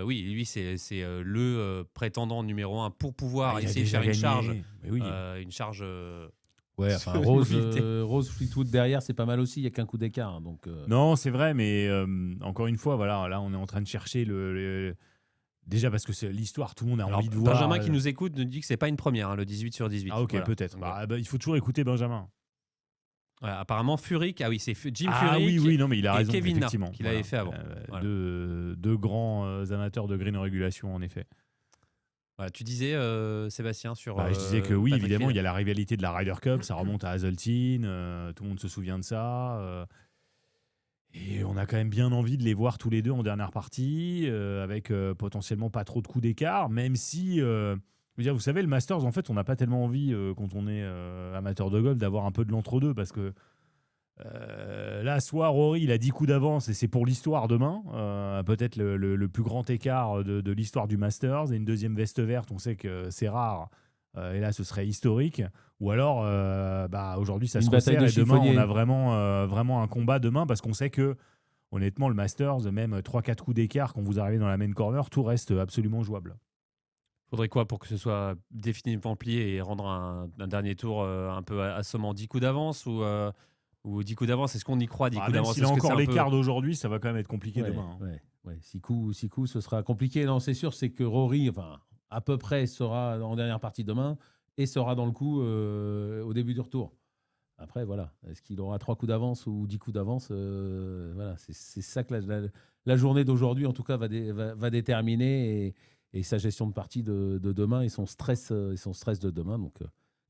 oui, lui, c'est le prétendant numéro 1 pour pouvoir Ah, il a essayer de déjà faire une charge. gagné. Mais oui. Une charge. ouais, enfin, sur Rose, l'humilité. Rose Fleetwood derrière, c'est pas mal aussi, il n'y a qu'un coup d'écart. Hein, donc, Non, c'est vrai, mais encore une fois, voilà, là, on est en train de chercher déjà parce que c'est l'histoire, tout le monde a Alors, envie de voir. Benjamin qui nous écoute nous dit que c'est pas une première, hein, le 18 sur 18. Ah ok, Voilà. peut-être. Donc, Bah, il faut toujours écouter Benjamin. ouais, apparemment, Furyk, ah oui, c'est Jim Ah Furyk. oui, non, mais il a et raison, Kevin Na, effectivement. qu'il avait fait avant. Voilà. Deux grands amateurs de green en régulation, en effet. Voilà, tu disais, Sébastien, sur. Je disais que oui, Patrick évidemment, Reed. il y a la rivalité de la Ryder Cup, ça remonte à Hazeltine, tout le monde se souvient de ça. Et on a quand même bien envie de les voir tous les deux en dernière partie, avec potentiellement pas trop de coups d'écart, même si, je veux dire, vous savez, le Masters, en fait, on n'a pas tellement envie, quand on est amateur de golf, d'avoir un peu de l'entre-deux, parce que là, soit Rory, il a 10 coups d'avance et c'est pour l'histoire demain, peut-être le plus grand écart de l'histoire du Masters, et une deuxième veste verte, on sait que c'est rare, et là, ce serait historique. Ou alors, aujourd'hui, ça Une se bataille resserre de et demain, chiffonniers. on a vraiment un combat demain, parce qu'on sait que, honnêtement, le Masters, même 3-4 coups d'écart, quand vous arrivez dans la main corner, tout reste absolument jouable. Faudrait quoi pour que ce soit définitivement plié et rendre un dernier tour un peu assommant? 10 coups d'avance ou 10 coups d'avance? Est-ce qu'on y croit, 10 coups Même d'avance? s'il a Est-ce que encore c'est un peu- l'écart d'aujourd'hui, ça va quand même être compliqué ouais, demain. Hein. ouais. 6 coups, ce sera compliqué. Non, c'est sûr, c'est que Rory, enfin, à peu près, sera en dernière partie demain et sera dans le coup au début du retour. Après, voilà. Est-ce qu'il aura 3 coups d'avance ou 10 coups d'avance voilà, c'est ça que la journée d'aujourd'hui, en tout cas, va déterminer et sa gestion de partie de demain et son stress de demain. Donc,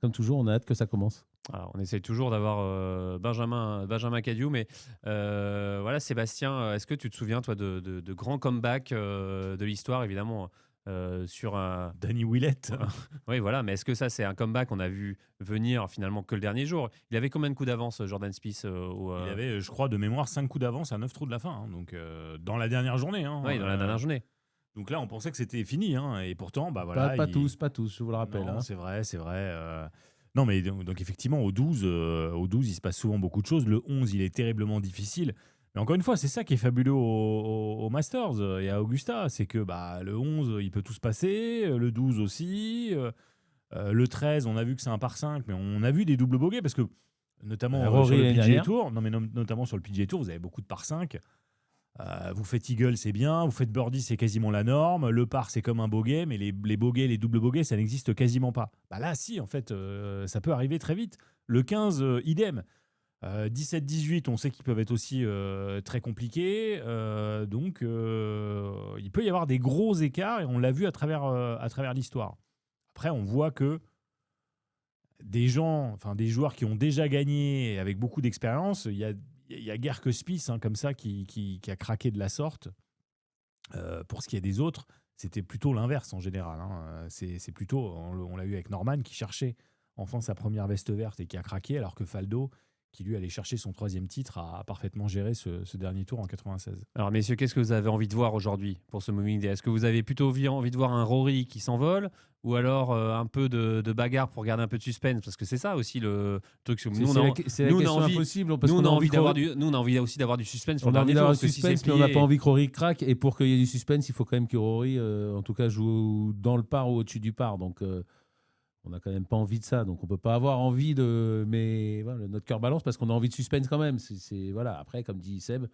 comme toujours, on a hâte que ça commence. Alors, on essaie toujours d'avoir Benjamin Cadieux, mais voilà, Sébastien, est-ce que tu te souviens, toi, de grands comebacks de l'histoire, évidemment, sur un. Danny Willett. Oui, voilà, mais est-ce que ça, c'est un comeback qu'on a vu venir finalement que le dernier jour? Il avait combien de coups d'avance, Jordan Spieth Il avait, je crois, de mémoire, 5 coups d'avance à 9 trous de la fin. Hein, donc, dans la dernière journée. Hein, Oui, dans la dernière journée. Donc là, on pensait que c'était fini. Hein, et pourtant, bah voilà. Pas tous, je vous le rappelle. Non, hein. c'est vrai. Non, mais donc effectivement, au 12, il se passe souvent beaucoup de choses. Le 11, il est terriblement difficile. Mais encore une fois, c'est ça qui est fabuleux au Masters et à Augusta. C'est que le 11, il peut tout se passer. Le 12 aussi. Le 13, on a vu que c'est un par 5. Mais on a vu des doubles bogeys parce que, notamment Rory sur le l'année PGA dernière. Tour, non, mais notamment sur le PGA Tour, vous avez beaucoup de par 5. Vous faites eagle, c'est bien. Vous faites birdie, c'est quasiment la norme. Le par, c'est comme un bogey, mais les bogeys, les doubles bogeys, ça n'existe quasiment pas. Là, si, en fait, ça peut arriver très vite. Le 15, idem. 17-18, on sait qu'ils peuvent être aussi très compliqués. Donc, il peut y avoir des gros écarts, et on l'a vu à travers l'histoire. Après, on voit que des joueurs qui ont déjà gagné avec beaucoup d'expérience, il y a guère que Spieth, hein, comme ça, qui a craqué de la sorte. Pour ce qui est des autres, c'était plutôt l'inverse en général. Hein. C'est plutôt, on l'a eu avec Norman, qui cherchait enfin sa première veste verte et qui a craqué, alors que Faldo, qui lui allait chercher son 3e titre, a parfaitement géré ce dernier tour en 96. Alors, messieurs, qu'est-ce que vous avez envie de voir aujourd'hui pour ce Moving Day? Est-ce que vous avez plutôt envie de voir un Rory qui s'envole, ou alors un peu de bagarre pour garder un peu de suspense? Parce que c'est ça aussi le truc. Nous, on a question envie, impossible. Parce nous, on qu'on a envie d'avoir que nous, on a envie aussi d'avoir du suspense pour on le a envie dernier d'avoir tour. du Parce que si c'est suspense, mais on n'a plié- pas envie que Rory craque. Et pour qu'il y ait du suspense, il faut quand même que Rory, en tout cas, joue dans le par ou au-dessus du par. Donc, on n'a quand même pas envie de ça. Donc, on peut pas avoir envie de. Mais voilà, notre cœur balance parce qu'on a envie de suspense quand même. Voilà. Après, comme dit Seb,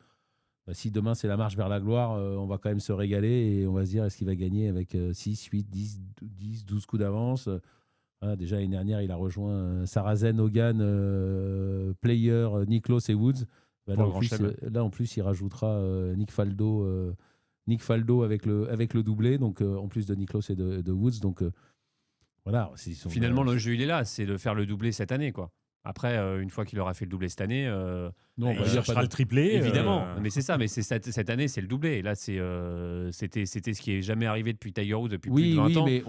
Si demain c'est la marche vers la gloire, on va quand même se régaler et on va se dire est-ce qu'il va gagner avec 6, 8, 10, 12 coups d'avance. Voilà, déjà l'année dernière, il a rejoint Sarazen, Hogan, Player, Niklos et Woods. Là, en plus, il rajoutera Nick Faldo avec le doublé, donc en plus de Niklos et de Woods. Donc voilà. Finalement, le jeu, il est là, c'est de faire le doublé cette année, quoi. Après, une fois qu'il aura fait le doublé cette année, il cherchera le triplé. Évidemment, mais c'est ça. Mais cette année, c'est le doublé. Et là, c'était ce qui est jamais arrivé depuis Tiger Woods depuis plus de 20 ans. Mais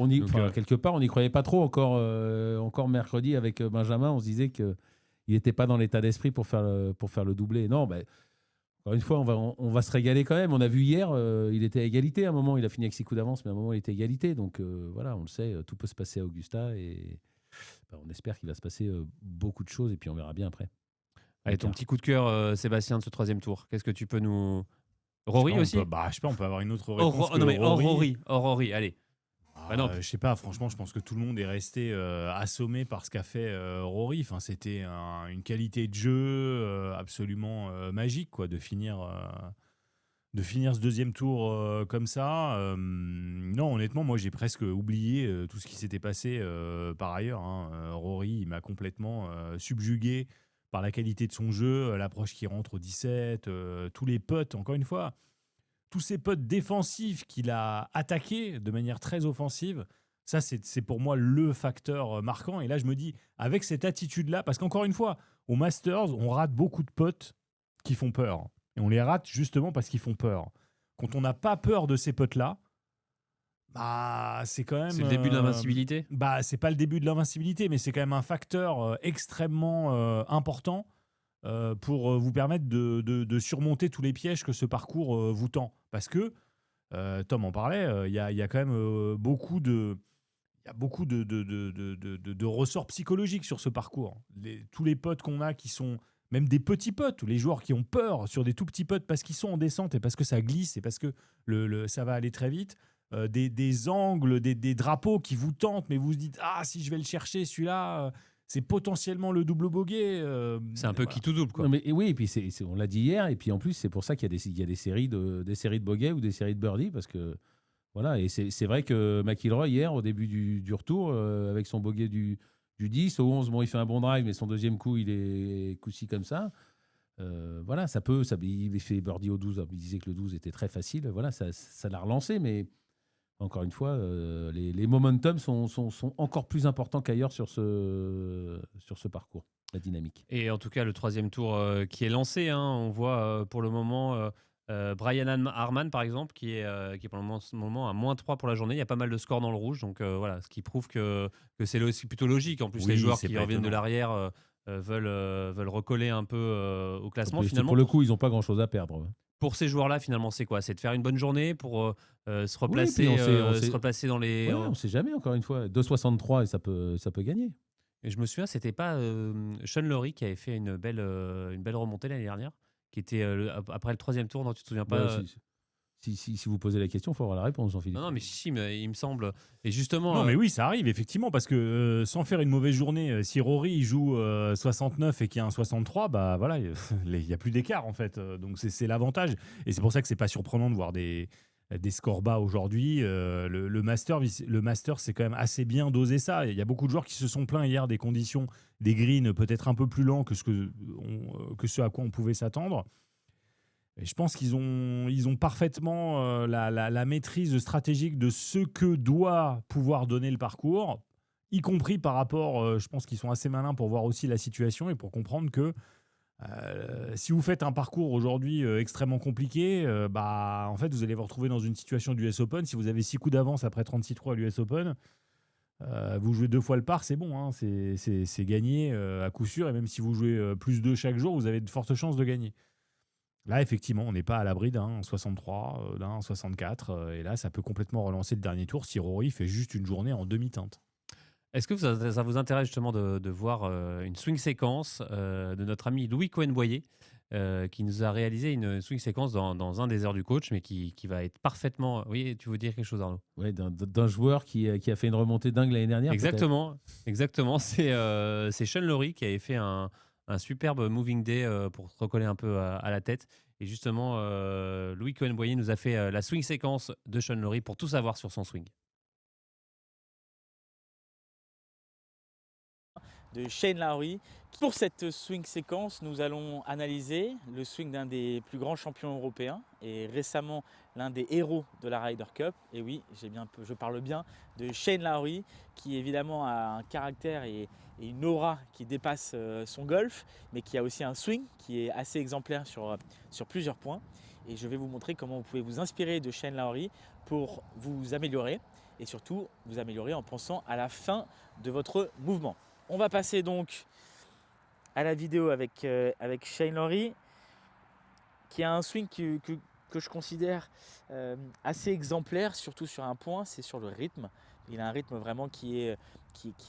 quelque part, on n'y croyait pas trop encore mercredi avec Benjamin. On se disait qu'il n'était pas dans l'état d'esprit pour faire le doublé. Non, encore une fois, on va se régaler quand même. On a vu hier, il était à égalité à un moment. Il a fini avec 6 coups d'avance, mais à un moment, il était à égalité. Donc voilà, on le sait, tout peut se passer à Augusta et on espère qu'il va se passer beaucoup de choses et puis on verra bien après. Allez, ton petit coup de cœur, Sébastien, de ce 3e tour. Qu'est-ce que tu peux nous... Rory aussi je sais pas, on peut avoir une autre réponse Rory, allez. Non. Je sais pas, franchement, je pense que tout le monde est resté assommé par ce qu'a fait Rory. Enfin, c'était une qualité de jeu absolument magique, quoi, de finir ce 2e tour comme ça. Non, honnêtement, moi, j'ai presque oublié tout ce qui s'était passé par ailleurs. Rory, il m'a complètement subjugué par la qualité de son jeu, l'approche qui rentre au 17, tous les potes, encore une fois, tous ces potes défensifs qu'il a attaqués de manière très offensive. Ça, c'est pour moi le facteur marquant. Et là, je me dis, avec cette attitude-là, parce qu'encore une fois, au Masters, on rate beaucoup de potes qui font peur. Et on les rate justement parce qu'ils font peur. Quand on n'a pas peur de ces potes-là, c'est quand même... C'est le début de l'invincibilité. C'est pas le début de l'invincibilité, mais c'est quand même un facteur extrêmement important pour vous permettre de surmonter tous les pièges que ce parcours vous tend. Parce que, Tom en parlait, il y a quand même beaucoup de ressorts psychologiques sur ce parcours. Tous les potes qu'on a qui sont... Même des petits potes, ou les joueurs qui ont peur sur des tout petits potes parce qu'ils sont en descente et parce que ça glisse et parce que ça va aller très vite. Des angles, des drapeaux qui vous tentent, mais vous vous dites « Ah, si je vais le chercher, celui-là, c'est potentiellement le double bogey. » C'est un peu qui tout double, quoi. Non, mais, oui, et puis on l'a dit hier, et puis en plus, c'est pour ça qu'il y a des séries de bogey ou des séries de birdie, parce que voilà, et c'est vrai que McIlroy, hier, au début du retour, avec son bogey du 10, au 11, il fait un bon drive, mais son 2e coup, il est coup-ci comme ça. Voilà, il fait birdie au 12, il disait que le 12 était très facile, voilà, ça l'a relancé, mais encore une fois, les momentum sont encore plus importants qu'ailleurs sur ce parcours, la dynamique. Et en tout cas, le 3e tour qui est lancé, on voit pour le moment Brian Harman, par exemple, qui est pour le moment à -3 pour la journée. Il y a pas mal de scores dans le rouge, donc voilà, ce qui prouve que c'est plutôt logique. En plus, les joueurs qui reviennent de l'arrière veulent recoller un peu au classement. Finalement, pour le coup, ils n'ont pas grand-chose à perdre. Pour ces joueurs-là, finalement, c'est quoi? C'est de faire une bonne journée pour se replacer, se replacer dans les... on ne sait jamais, encore une fois. 2,63 et ça peut gagner. Et je me souviens, c'était pas Sean Lowry qui avait fait une belle remontée l'année dernière, qui était après le 3e tour, non, tu te souviens pas? Si vous posez la question, il faut avoir la réponse, Jean-Philippe. Non, mais si, mais il me semble. Et justement. Non, mais oui, ça arrive, effectivement, parce que sans faire une mauvaise journée, si Rory il joue 69 et qu'il y a un 63, voilà, il n'y a plus d'écart, en fait. Donc, c'est l'avantage. Et c'est pour ça que c'est pas surprenant de voir des scores bas aujourd'hui. Le Master, c'est quand même assez bien dosé ça. Il y a beaucoup de joueurs qui se sont plaints hier des conditions des greens peut-être un peu plus lents que ce à quoi on pouvait s'attendre. Et je pense qu'ils ont parfaitement la maîtrise stratégique de ce que doit pouvoir donner le parcours, y compris par rapport, je pense qu'ils sont assez malins pour voir aussi la situation et pour comprendre que si vous faites un parcours aujourd'hui extrêmement compliqué, en fait, vous allez vous retrouver dans une situation du US Open. Si vous avez 6 coups d'avance après 36 trous à l'US Open, vous jouez 2 fois le par, c'est bon, c'est gagné à coup sûr. Et même si vous jouez plus 2 chaque jour, vous avez de fortes chances de gagner. Là, effectivement, on n'est pas à l'abri d'un 63, d'un 64. Et là, ça peut complètement relancer le dernier tour si Rory fait juste une journée en demi-teinte. Est-ce que ça vous intéresse justement de voir une swing séquence de notre ami Louis Cohen-Boyer qui nous a réalisé une swing séquence dans un des heures du coach, mais qui va être parfaitement... Oui, tu veux dire quelque chose, Arnaud? Oui, d'un joueur qui a fait une remontée dingue l'année dernière. Exactement. C'est Sean Lowry qui avait fait un un superbe moving day pour se recoller un peu à la tête. Et justement, Louis Cohen-Boyer nous a fait la swing séquence de Sean Lowry pour tout savoir sur son swing. De Shane Lowry. Pour cette swing séquence, nous allons analyser le swing d'un des plus grands champions européens et récemment l'un des héros de la Ryder Cup. Et oui, je parle bien de Shane Lowry, qui évidemment a un caractère et une aura qui dépasse son golf, mais qui a aussi un swing qui est assez exemplaire sur plusieurs points. Et je vais vous montrer comment vous pouvez vous inspirer de Shane Lowry pour vous améliorer et surtout vous améliorer en pensant à la fin de votre mouvement. On va passer donc à la vidéo avec Shane Lowry, qui a un swing que je considère assez exemplaire, surtout sur un point, c'est sur le rythme. Il a un rythme vraiment qui est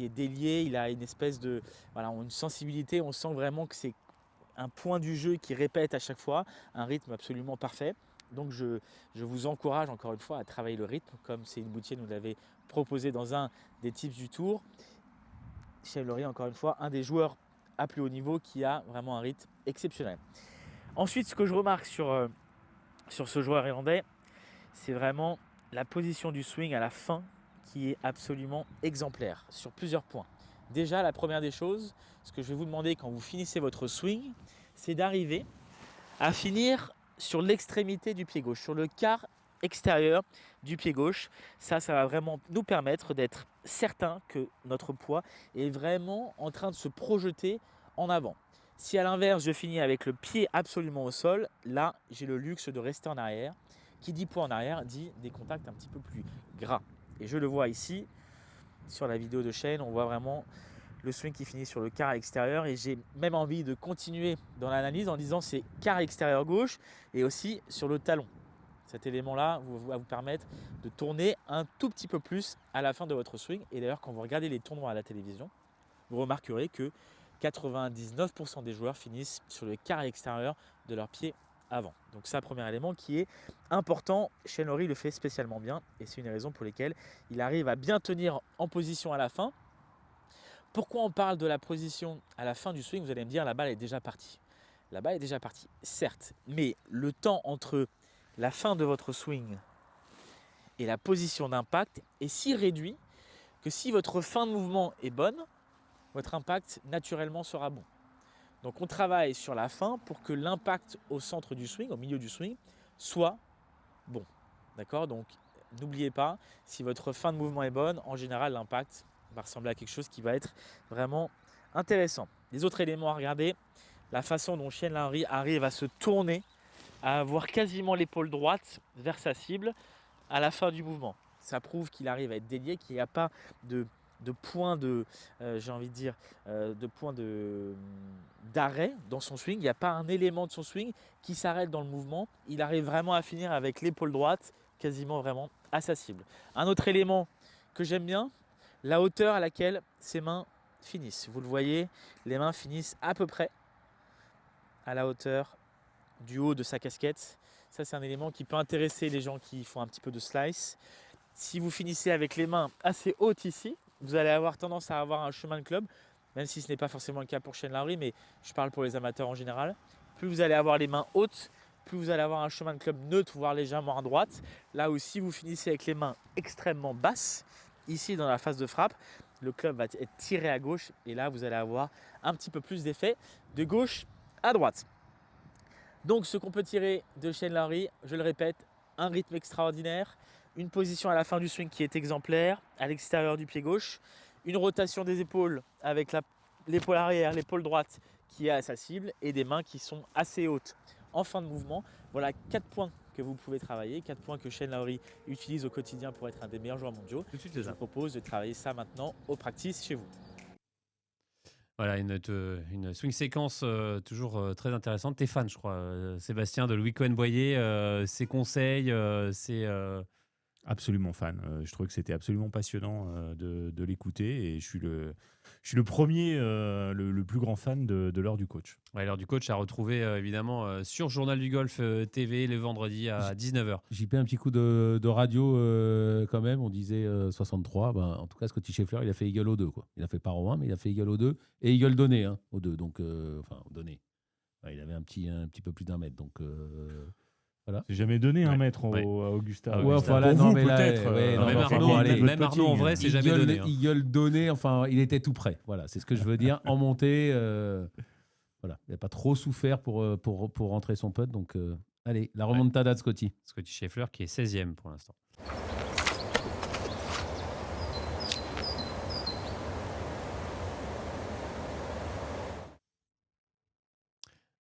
délié, il a une espèce de une sensibilité, on sent vraiment que c'est un point du jeu qui répète à chaque fois, un rythme absolument parfait. Donc je vous encourage encore une fois à travailler le rythme, comme Céline Boutier nous l'avait proposé dans un des tips du tour. Shane Lowry, encore une fois, un des joueurs à plus haut niveau qui a vraiment un rythme exceptionnel. Ensuite, ce que je remarque sur ce joueur irlandais, c'est vraiment la position du swing à la fin qui est absolument exemplaire sur plusieurs points. Déjà, la première des choses, ce que je vais vous demander quand vous finissez votre swing, c'est d'arriver à finir sur l'extrémité du pied gauche, sur le quart extérieur du pied gauche. Ça va vraiment nous permettre d'être certain que notre poids est vraiment en train de se projeter en avant. Si à l'inverse, je finis avec le pied absolument au sol, là, j'ai le luxe de rester en arrière. Qui dit poids en arrière, dit des contacts un petit peu plus gras. Et je le vois ici, sur la vidéo de Shane, on voit vraiment le swing qui finit sur le quart extérieur. Et j'ai même envie de continuer dans l'analyse en disant c'est quart extérieur gauche et aussi sur le talon. Cet élément-là va vous permettre de tourner un tout petit peu plus à la fin de votre swing. Et d'ailleurs, quand vous regardez les tournois à la télévision, vous remarquerez que 99% des joueurs finissent sur le quart extérieur de leur pied avant. Donc ça, premier élément qui est important. Shane Lowry le fait spécialement bien et c'est une des raisons pour lesquelles il arrive à bien tenir en position à la fin. Pourquoi on parle de la position à la fin du swing? Vous allez me dire, la balle est déjà partie. La balle est déjà partie, certes, mais le temps entre la fin de votre swing et la position d'impact est si réduit que si votre fin de mouvement est bonne, votre impact naturellement sera bon. Donc on travaille sur la fin pour que l'impact au centre du swing, au milieu du swing, soit bon. D'accord? Donc n'oubliez pas, si votre fin de mouvement est bonne, en général l'impact va ressembler à quelque chose qui va être vraiment intéressant. Les autres éléments à regarder, la façon dont Shane Lowry arrive à se tourner, à avoir quasiment l'épaule droite vers sa cible à la fin du mouvement. Ça prouve qu'il arrive à être délié, qu'il n'y a pas de point d'arrêt dans son swing. Il n'y a pas un élément de son swing qui s'arrête dans le mouvement. Il arrive vraiment à finir avec l'épaule droite quasiment vraiment à sa cible. Un autre élément que j'aime bien, la hauteur à laquelle ses mains finissent. Vous le voyez, les mains finissent à peu près à la hauteur du haut de sa casquette. Ça, c'est un élément qui peut intéresser les gens qui font un petit peu de slice. Si vous finissez avec les mains assez hautes ici, vous allez avoir tendance à avoir un chemin de club, même si ce n'est pas forcément le cas pour Shane Lowry, mais je parle pour les amateurs en général. Plus vous allez avoir les mains hautes, plus vous allez avoir un chemin de club neutre, voire légèrement à droite. Là aussi, vous finissez avec les mains extrêmement basses. Ici, dans la phase de frappe, le club va être tiré à gauche et là, vous allez avoir un petit peu plus d'effet de gauche à droite. Donc, ce qu'on peut tirer de Shane Lowry, je le répète, un rythme extraordinaire, une position à la fin du swing qui est exemplaire, à l'extérieur du pied gauche, une rotation des épaules avec l'épaule arrière, l'épaule droite qui est à sa cible et des mains qui sont assez hautes en fin de mouvement. Voilà 4 points que vous pouvez travailler, 4 points que Shane Lowry utilise au quotidien pour être un des meilleurs joueurs mondiaux. Tout de suite, Je vous propose de travailler ça maintenant au practice chez vous. Voilà, une swing séquence toujours très intéressante. T'es fan, je crois, Sébastien, de Louis Cohen-Boyer, ses conseils, Absolument fan. Je trouvais que c'était absolument passionnant de l'écouter et je suis le premier, le plus grand fan de l'heure du coach. Ouais, l'heure du coach à retrouver évidemment sur Journal du Golf TV le vendredi à 19h. J'ai pris un petit coup de radio quand même. On disait 63. Ben, en tout cas, Scotty Scheffler, il a fait eagle au 2. Quoi. Il a fait par au 1, mais il a fait eagle au 2 et eagle donné au 2. Donc, enfin, donné. Ouais, il avait un petit peu plus d'1 mètre. Donc, voilà. C'est jamais donné Ouais. 1 mètre Ouais. à Augusta. Ouais, Pour voilà, vous, non, mais là, peut-être. ouais, non, même mais Arnaud, bon, allez, même Arnaud, en vrai, c'est jamais Eagle, donné. Hein. Eagle donné, enfin, il était tout prêt. Voilà, c'est ce que je veux dire. En montée, voilà, il n'a pas trop souffert pour rentrer son putt. Donc, allez, la remontada de Scotty. Scotty Scheffler qui est 16e pour l'instant.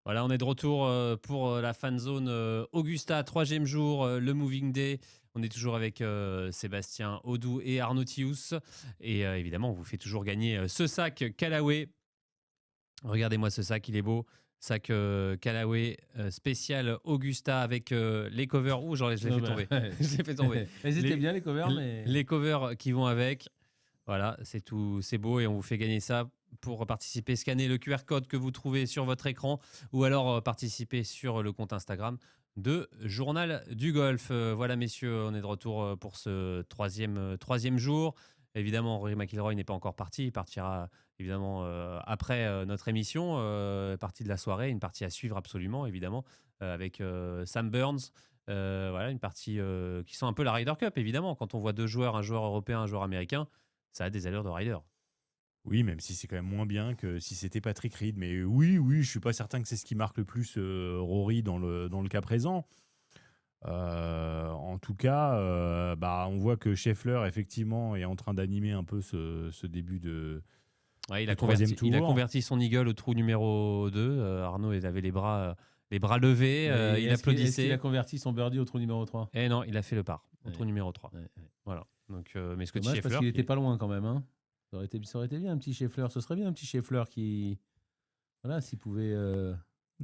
Voilà, on est de retour pour la fan zone Augusta, 3e jour, le Moving Day. On est toujours avec Sébastien Audou et Arnaud Thious. Et évidemment, on vous fait toujours gagner ce sac Callaway. Regardez-moi ce sac, il est beau. Sac Callaway spécial Augusta avec les covers. Ouh, je l'ai fait tomber. Je l'ai fait tomber. Ils étaient Les- bien les covers, mais Les covers qui vont avec. Voilà, c'est tout, c'est beau et on vous fait gagner ça. Pour participer, scannez le QR code que vous trouvez sur votre écran ou alors participer sur le compte Instagram de Journal du Golf. Voilà, messieurs, on est de retour pour ce troisième jour. Évidemment, Rory McIlroy n'est pas encore parti. Il partira évidemment après notre émission, partie de la soirée, une partie à suivre absolument, évidemment, avec Sam Burns. Voilà, une partie qui sent un peu la Ryder Cup, évidemment. Quand on voit deux joueurs, un joueur européen, un joueur américain, ça a des allures de Ryder. Oui, même si c'est quand même moins bien que si c'était Patrick Reed. Mais oui, je suis pas certain que c'est ce qui marque le plus Rory dans le cas présent. En tout cas, on voit que Scheffler, effectivement, est en train d'animer un peu ce début de Ouais, il le a troisième tour. converti son eagle au trou numéro 2. Arnaud, il avait les bras levés, il est-ce applaudissait. qu'il a converti son birdie au trou numéro 3. Et non, il a fait le par au Ouais. trou numéro 3. Ouais. Voilà. Donc, mais Scotty Dommage parce Scheffler, qu'il qui- était pas loin quand même. Hein. Ça aurait été bien un petit Scheffler. Ce serait bien un petit Scheffler qui, voilà, s'il pouvait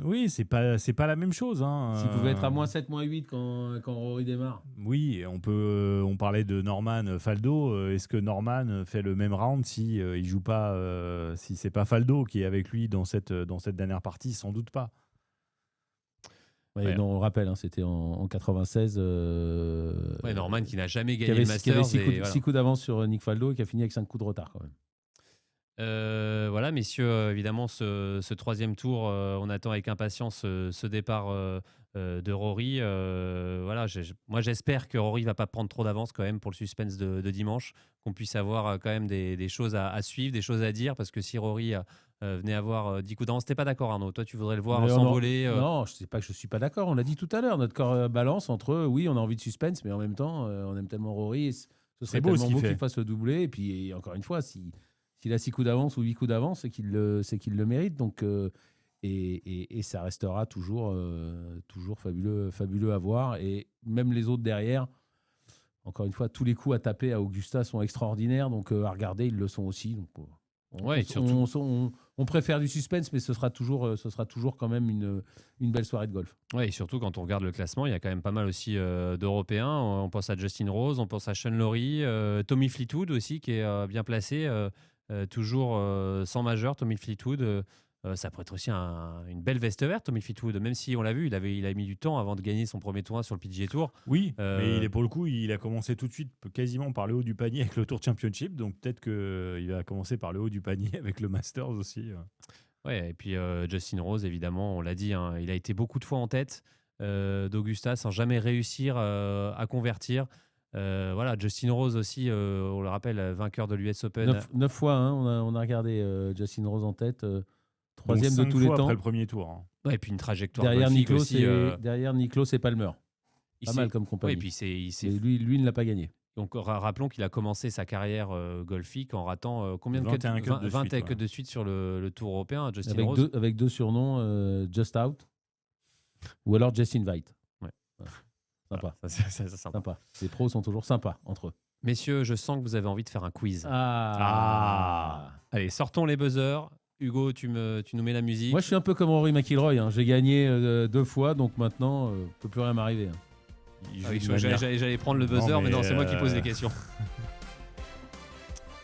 Oui, c'est pas la même chose. Hein. être à -7, -8 quand Rory démarre. Oui, on parlait de Norman Faldo. Est-ce que Norman fait le même round si il joue pas, si c'est pas Faldo qui est avec lui dans cette dernière partie? Sans doute pas. Ouais, Ouais. non, on le rappelle, hein, c'était en 96. Ouais, Norman qui n'a jamais qui gagné avait, le qui avait Masters. 6 coups, Et voilà. 6 coups d'avance sur Nick Faldo et qui a fini avec 5 coups de retard quand même. Voilà, messieurs, évidemment, ce troisième tour, on attend avec impatience ce départ de Rory. Voilà, moi, j'espère que Rory va pas prendre trop d'avance quand même pour le suspense de dimanche, qu'on puisse avoir quand même des choses à suivre, des choses à dire, parce que si Rory venait avoir 10 coups d'avance, t'es pas d'accord, Arnaud? Toi, tu voudrais le voir Mais s'envoler Non, je sais pas que je suis pas d'accord. On l'a dit tout à l'heure. Notre corps balance entre oui, on a envie de suspense, mais en même temps, on aime tellement Rory. Et ce serait beau ce tellement qu'il beau fait. qu'il fasse le doublé. Et puis, encore une fois, s'il a 6 coups d'avance ou 8 coups d'avance, c'est qu'il le mérite. Donc, et ça restera toujours fabuleux à voir. Et même les autres derrière, encore une fois, tous les coups à taper à Augusta sont extraordinaires. Donc, à regarder, ils le sont aussi. Donc, Ouais, surtout. on préfère du suspense, mais ce sera toujours quand même une belle soirée de golf. Ouais, et surtout quand on regarde le classement, il y a quand même pas mal aussi d'Européens. On pense à Justin Rose, on pense à Sean Lowry, Tommy Fleetwood aussi qui est bien placé, toujours sans majeur. Tommy Fleetwood, ça pourrait être aussi une belle veste verte. Tommy Fleetwood, même si on l'a vu, il a mis du temps avant de gagner son premier tournoi sur le PGA Tour. Oui, mais pour le coup, il a commencé tout de suite quasiment par le haut du panier avec le Tour Championship. Donc peut-être qu'il va commencer par le haut du panier avec le Masters aussi. Ouais, et puis Justin Rose, évidemment, on l'a dit, hein, il a été beaucoup de fois en tête d'Augusta sans jamais réussir à convertir. Voilà, Justin Rose aussi, on le rappelle, vainqueur de l'US Open. 9 fois, hein, on a regardé Justin Rose en tête, troisième Donc, de 5 tous les fois temps. après le premier tour. Hein. Ouais, et puis une trajectoire Derrière golfique Nicklaus, aussi. derrière Nicklaus et Palmer. Il Pas s'est- mal comme Ouais, compagnie. et puis il s'est Mais lui ne l'a pas gagné. Donc rappelons qu'il a commencé sa carrière golfique en ratant combien de 21 cuts de 20 suite, cuts de suite sur le Tour européen, Justin Avec Rose. avec deux surnoms, Just Out ou alors Just Invite. Ouais. Voilà. Sympa. Voilà, ça, sympa. Sympa. Les pros sont toujours sympas entre eux. Messieurs, je sens que vous avez envie de faire un quiz. Ah. Allez, sortons les buzzers. Hugo, tu nous mets la musique. Moi, je suis un peu comme Rory McIlroy. Hein. J'ai gagné 2 fois, donc maintenant, peut plus rien m'arriver. Hein. Il Ah oui, joue de manière- j'allais prendre le buzzer, Non, mais non, c'est moi qui pose les euh, questions.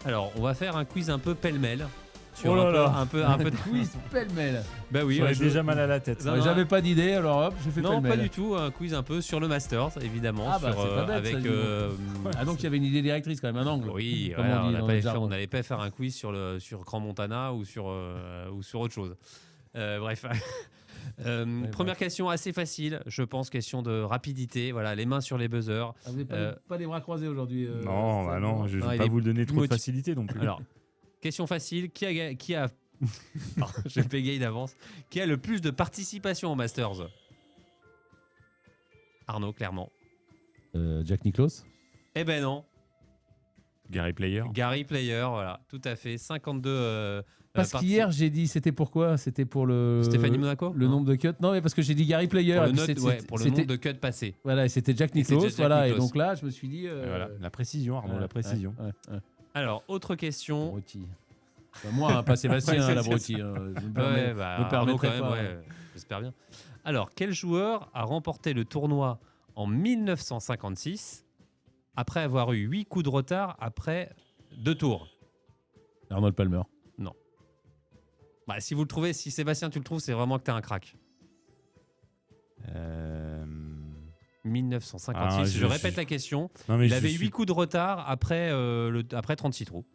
Alors, on va faire un quiz un peu pêle-mêle. Sur Oh là là. un peu de Quiz pêle-mêle. Bah oui, J'aurais je- déjà mal à la tête. Non, non, J'avais pas d'idée, alors hop, je fais Non, pêle-mêle. pas du tout. Un quiz un peu sur le Masters, évidemment. Ah bah, sur, c'est pas bête, ça, avec. dis donc. Ah, donc il y avait une idée directrice quand même, un angle. Oui, Comme voilà, on dit dans les jargons. on n'allait pas faire un quiz sur Grand Montana ou sur autre chose. Bref. Première question assez facile, je pense, question de rapidité. Voilà, les mains sur les buzzers. Ah, vous n'avez pas les bras croisés aujourd'hui Non, bah non, je Non, vais il pas est vous donner trop de motiv- facilité non plus. Alors, question facile, qui a Pardon, je bégaye d'avance. Qui a le plus de participation au Masters? Arnaud, clairement. Jack Nicklaus. Eh ben non, Gary Player. Gary Player, voilà, tout à fait, 52. Parce qu'hier j'ai dit, c'était pourquoi? C'était pour le Stéphanie Monaco. le nombre de cuts. Non, mais parce que j'ai dit Gary Player. Pour et le, puis pour le c'était- nombre de cuts passés. Voilà, et c'était Jack Et c'était Nicklaus. Jack Voilà, et Nicklaus. donc là, je me suis dit. Et voilà, la précision, Arnaud, ouais, la précision. ouais. Alors, autre question. Abruti. Enfin, moi, hein, pas Sébastien, Ouais, c'est l'abruti. hein, je me permets- Ouais, bah, me Arnaud, permettrai quand même, pas. ouais, j'espère bien. Alors, quel joueur a remporté le tournoi en 1956 après avoir eu 8 coups de retard après 2 tours? Arnold Palmer. Bah, si vous le trouvez, si Sébastien tu le trouves, c'est vraiment que t'es un crack. 1956, Ah, je répète la question. Non, mais Il je avait suis- 8 coups de retard après, après 36 trous.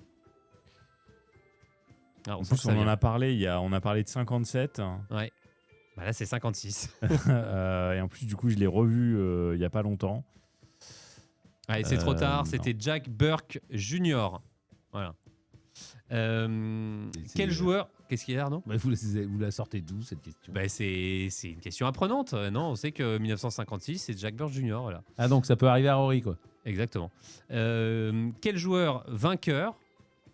Ah, En sent plus, que ça on en vient. a parlé. On a parlé de 57. Ouais. Bah là, c'est 56. Et en plus, du coup, je l'ai revu il y a pas longtemps. Ouais, c'est trop tard. non. C'était Jack Burke Jr. Voilà. Quel joueur... Qu'est-ce qu'il y a, Arnaud? Bah, vous la sortez d'où cette question? Bah, c'est une question apprenante. Non, on sait que 1956, c'est Jack Burke Jr. Voilà. Ah, donc ça peut arriver à Rory, quoi. Exactement. Quel joueur vainqueur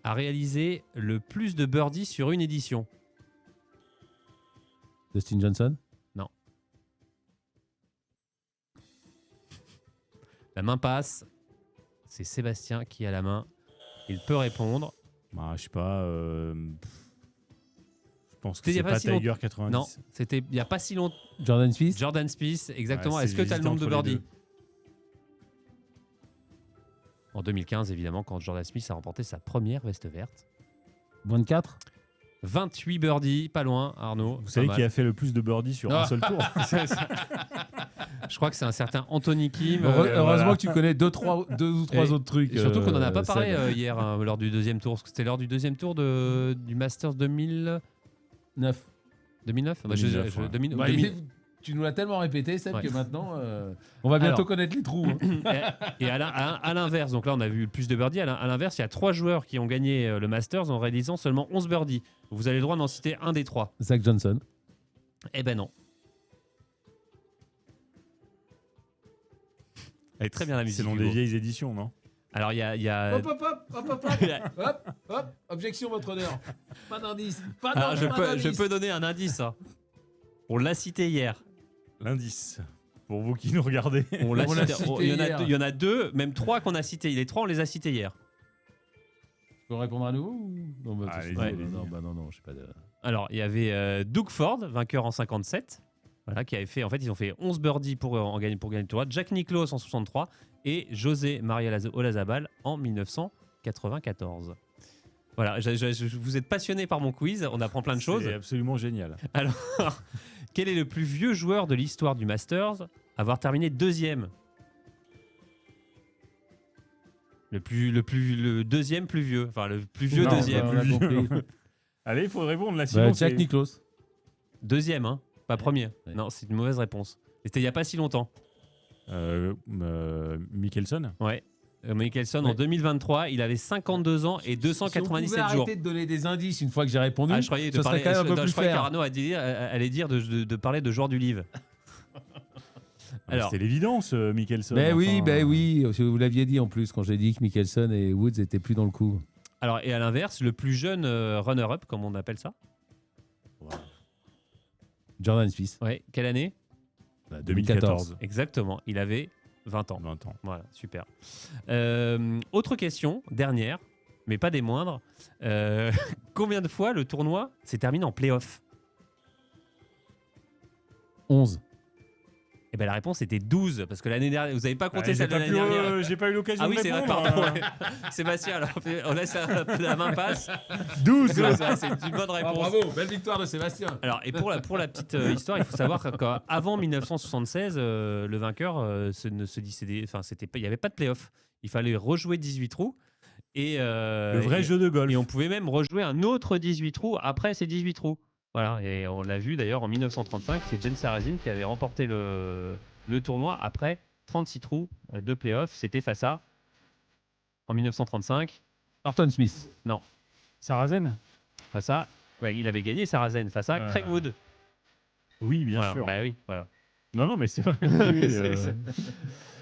a réalisé le plus de birdies sur une édition? Dustin Johnson. La main passe. C'est Sébastien qui a la main. Il peut répondre. Bah, je sais pas. Je pense que C'était il y c'est a pas pas si long- Tiger 90. Non, c'était il n'y a pas si longtemps. Jordan Spieth. Jordan Spieth, exactement. Ouais, Est-ce que tu as le j'hésitais nombre de entre les birdies? deux. En 2015, évidemment, quand Jordan Spieth a remporté sa première veste verte. 24. 28 birdies, pas loin, Arnaud. Vous savez qui a fait le plus de birdies sur un Ah. seul tour? Je crois que c'est un certain Anthony Kim. Heureusement voilà. que tu connais deux ou trois Et- autres trucs. Et surtout qu'on n'en a pas Seb. parlé hier lors du deuxième tour. Parce que c'était lors du deuxième tour du Masters 2000... 9. 2009 2009, ouais. 2000, Bah, 2000. tu nous l'as tellement répété, Seb, Ouais. que maintenant, on va bientôt Alors. connaître les trous. hein. Et à l'inverse, donc là on a vu le plus de birdies. À l'inverse, il y a 3 joueurs qui ont gagné le Masters en réalisant seulement 11 birdies. Vous avez le droit d'en citer un des 3. Zach Johnson. Eh ben non. Elle est très bien la musique. C'est dans Hugo. des vieilles éditions, non? Alors il y a... Hop, hop, hop, hop, hop, hop, hop, hop. Objection, votre honneur. Pas d'indice. Pas Alors, d'indice. je peux donner un indice. Hein. On l'a cité hier. L'indice. Pour vous qui nous regardez. On l'a On l'a cité. cité hier. Il y en a 2, même 3 qu'on a cités. Les 3, on les a cités hier. Je peux répondre à nouveau non, bah, Allez-y, non, allez-y. non, je sais pas. Alors, il y avait Doug Ford, vainqueur en 57. Voilà, qui avait fait, en fait, ils ont fait 11 birdies pour gagner le tournoi. Jack Nicklaus en 63 et José María Olazabal en 1994. Voilà, vous êtes passionné par mon quiz, on apprend plein de choses. C'est absolument génial. Alors, quel est le plus vieux joueur de l'histoire du Masters à avoir terminé deuxième? Le deuxième plus vieux, enfin le plus vieux Non, deuxième. on a compris. Allez, il faut répondre là. Sinon, Jack c'est- Nicklaus. Deuxième, hein, pas premier. Ouais. Non, c'est une mauvaise réponse. C'était il n'y a pas si longtemps. Mickelson. Ouais. Mickelson en Ouais. 2023, il avait 52 ans et 297 si on pouvait jours. arrêter de donner des indices une fois que j'ai répondu, Ah, je croyais ça serait quand même un peu plus je croyais fair. qu'Arnaud allait dire de parler de joueur du livre. Alors, C'est l'évidence, Mickelson. Ben oui, enfin, vous l'aviez dit en plus quand j'ai dit que Mickelson et Woods étaient plus dans le coup. alors, et à l'inverse, le plus jeune runner-up, comme on appelle ça. Jordan Spieth. Ouais. Quelle année? 2014. Exactement. Il avait 20 ans. 20 ans. Voilà, super. Autre question, dernière, mais pas des moindres. Combien de fois le tournoi s'est terminé en play-off? 11. Et ben la réponse était 12, parce que l'année dernière, vous n'avez pas compté celle de l'année dernière. J'ai pas eu l'occasion Ah oui, de c'est vrai, répondre. pardon. Ouais. Sébastien, alors on laisse la main passe. 12. C'est une bonne Ah, réponse. bravo, belle victoire de Sébastien. Alors, et pour la petite histoire, il faut savoir qu'avant 1976, le vainqueur ne se disait, enfin, il n'y avait pas de play-off. Il fallait rejouer 18 trous. Et, Le vrai jeu de golf. Et on pouvait même rejouer un autre 18 trous après ces 18 trous. Voilà, et on l'a vu d'ailleurs en 1935, c'est Jen Sarrazin qui avait remporté le tournoi après 36 trous de play-off. C'était face à, en 1935, Thornton Smith. non, Sarrazin. face à, ouais, il avait gagné Sarrazin face à Craig Wood. Oui, bien Voilà, sûr. bah oui, voilà. Non, mais c'est vrai.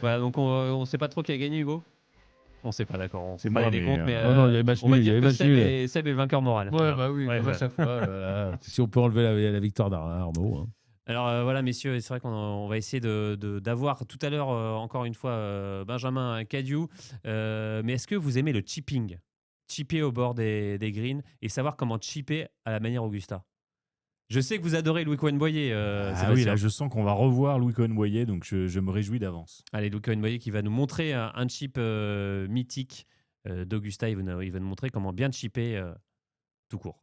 Voilà, donc on ne sait pas trop qui a gagné, Hugo. On ne sait pas, d'accord. On C'est fera moi, les mais, comptes, mais non, il y avait match on va nul, il y dire avait que match nul. Seb est le vainqueur moral. Ouais, Voilà. bah oui, Ouais, comme à ouais. chaque fois. Si on peut enlever la victoire d'Arnaud. Hein. Alors voilà, messieurs, c'est vrai qu'on va essayer d'avoir tout à l'heure, encore une fois, Benjamin Cadieux. Mais est-ce que vous aimez le chipping? Chipper au bord des greens et savoir comment chipper à la manière Augusta. Je sais que vous adorez Louis Cohen-Boyer, Ah Sébastien. oui, là, je sens qu'on va revoir Louis Cohen-Boyer, donc je me réjouis d'avance. Allez, Louis Cohen-Boyer qui va nous montrer un chip mythique d'Augusta. Il va nous montrer comment bien chipper tout court.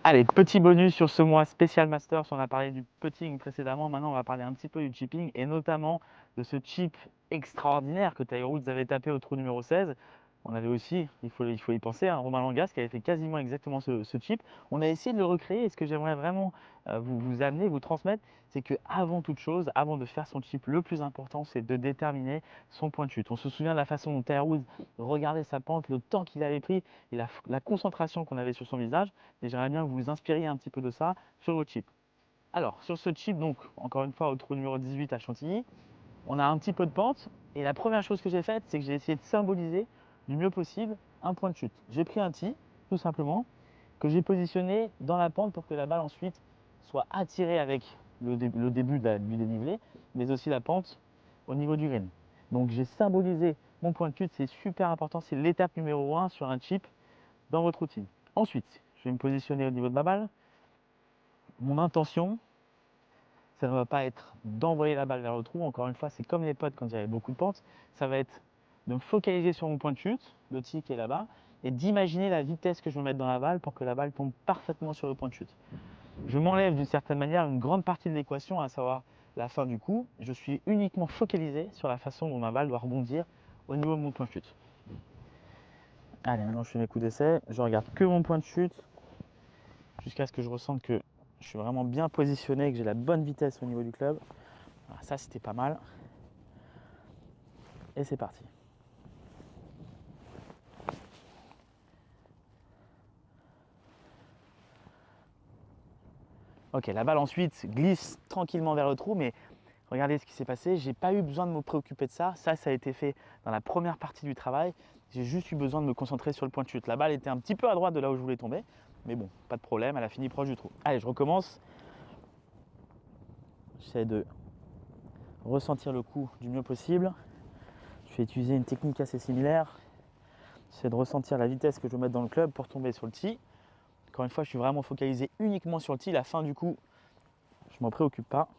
Allez, petit bonus sur ce mois spécial Masters. On a parlé du putting précédemment. Maintenant, on va parler un petit peu du chipping et notamment de ce chip extraordinaire que Tiger Woods avait tapé au trou numéro 16. On avait aussi, il faut y penser, Romain Langas qui avait fait quasiment exactement ce chip. On a essayé de le recréer et ce que j'aimerais vraiment vous amener, vous transmettre, c'est qu'avant toute chose, avant de faire son chip, le plus important, c'est de déterminer son point de chute. On se souvient de la façon dont Tiger Woods regardait sa pente, le temps qu'il avait pris et la concentration qu'on avait sur son visage. Et j'aimerais bien que vous vous inspiriez un petit peu de ça sur votre chip. Alors, sur ce chip, donc, encore une fois, au trou numéro 18 à Chantilly, on a un petit peu de pente. Et la première chose que j'ai faite, c'est que j'ai essayé de symboliser du mieux possible un point de chute. J'ai pris un tee, tout simplement, que j'ai positionné dans la pente pour que la balle ensuite soit attirée avec le début du dénivelé, mais aussi la pente au niveau du green. Donc j'ai symbolisé mon point de chute, c'est super important, c'est l'étape numéro 1 sur un chip dans votre routine. Ensuite, je vais me positionner au niveau de ma balle. Mon intention, ça ne va pas être d'envoyer la balle vers le trou. Encore une fois, c'est comme les potes quand il y avait beaucoup de pente. Ça va être de me focaliser sur mon point de chute, le tee qui est là-bas, et d'imaginer la vitesse que je vais mettre dans la balle pour que la balle tombe parfaitement sur le point de chute. Je m'enlève d'une certaine manière une grande partie de l'équation, à savoir la fin du coup. Je suis uniquement focalisé sur la façon dont ma balle doit rebondir au niveau de mon point de chute. Allez, maintenant je fais mes coups d'essai. Je regarde que mon point de chute jusqu'à ce que je ressente que je suis vraiment bien positionné, que j'ai la bonne vitesse au niveau du club. Voilà, ça c'était pas mal. Et c'est parti. Ok, la balle ensuite glisse tranquillement vers le trou, mais regardez ce qui s'est passé. J'ai pas eu besoin de me préoccuper de ça. Ça a été fait dans la première partie du travail. J'ai juste eu besoin de me concentrer sur le point de chute. La balle était un petit peu à droite de là où je voulais tomber, mais bon, pas de problème, elle a fini proche du trou. Allez, je recommence. J'essaie de ressentir le coup du mieux possible. Je vais utiliser une technique assez similaire. C'est de ressentir la vitesse que je veux mettre dans le club pour tomber sur le tee. Encore une fois, je suis vraiment focalisé uniquement sur le tee. La fin du coup, je m'en préoccupe pas.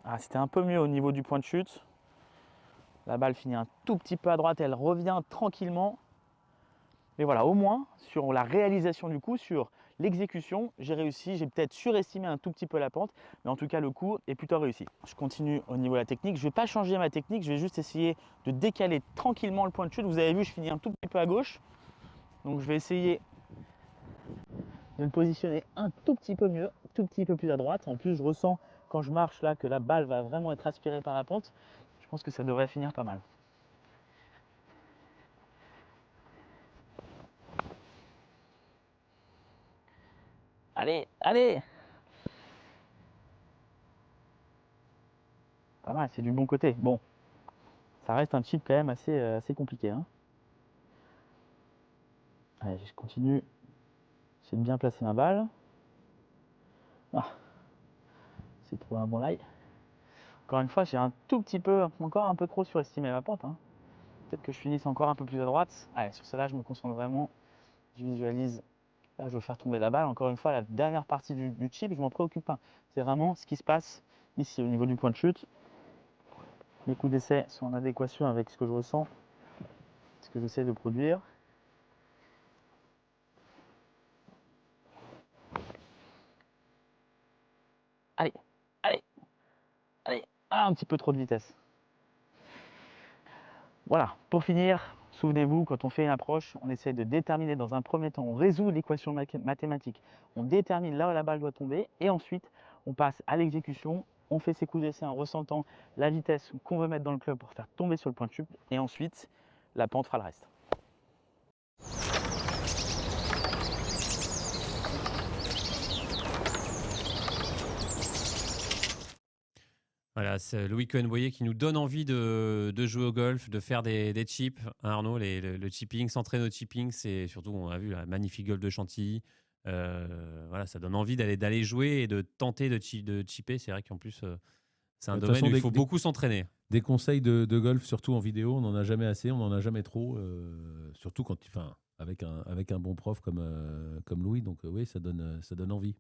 Ah, c'était un peu mieux au niveau du point de chute. La balle finit un tout petit peu à droite, elle revient tranquillement. Mais voilà, au moins, sur la réalisation du coup, sur l'exécution, j'ai réussi. J'ai peut-être surestimé un tout petit peu la pente, mais en tout cas, le coup est plutôt réussi. Je continue au niveau de la technique. Je ne vais pas changer ma technique, je vais juste essayer de décaler tranquillement le point de chute. Vous avez vu, je finis un tout petit peu à gauche. Donc, je vais essayer de me positionner un tout petit peu mieux, tout petit peu plus à droite. En plus, je ressens quand je marche là que la balle va vraiment être aspirée par la pente. Je pense que ça devrait finir pas mal. Allez, allez! Pas mal, c'est du bon côté. Bon, ça reste un chip quand même assez compliqué. Hein. Allez, je continue. J'essaie de bien placer ma balle. Ah, c'est trouvé un bon lie. Encore une fois, j'ai encore un peu trop surestimé ma pente. Hein. Peut-être que je finisse encore un peu plus à droite. Allez, sur celle-là, je me concentre vraiment. Je visualise. Là, je veux faire tomber la balle. Encore une fois, la dernière partie du chip, je m'en préoccupe pas. C'est vraiment ce qui se passe ici, au niveau du point de chute. Les coups d'essai sont en adéquation avec ce que je ressens, ce que j'essaie de produire. Allez, allez, allez. Ah, un petit peu trop de vitesse. Voilà, pour finir, souvenez-vous, quand on fait une approche, on essaie de déterminer dans un premier temps, on résout l'équation mathématique, on détermine là où la balle doit tomber, et ensuite, on passe à l'exécution, on fait ses coups d'essai en ressentant la vitesse qu'on veut mettre dans le club pour faire tomber sur le point de chute, et ensuite, la pente fera le reste. Voilà, c'est Loïc Cohen-Boyer qui nous donne envie de jouer au golf, de faire des chips. Hein, Arnaud, le chipping, s'entraîner au chipping, c'est surtout, on a vu la magnifique golf de Chantilly. Voilà, ça donne envie d'aller jouer et de tenter de chipper. C'est vrai qu'en plus, c'est un De toute domaine façon, où il faut beaucoup s'entraîner. Des conseils de golf, surtout en vidéo, on n'en a jamais assez, on n'en a jamais trop. Surtout avec un bon prof comme Louis. Donc oui, ça donne envie.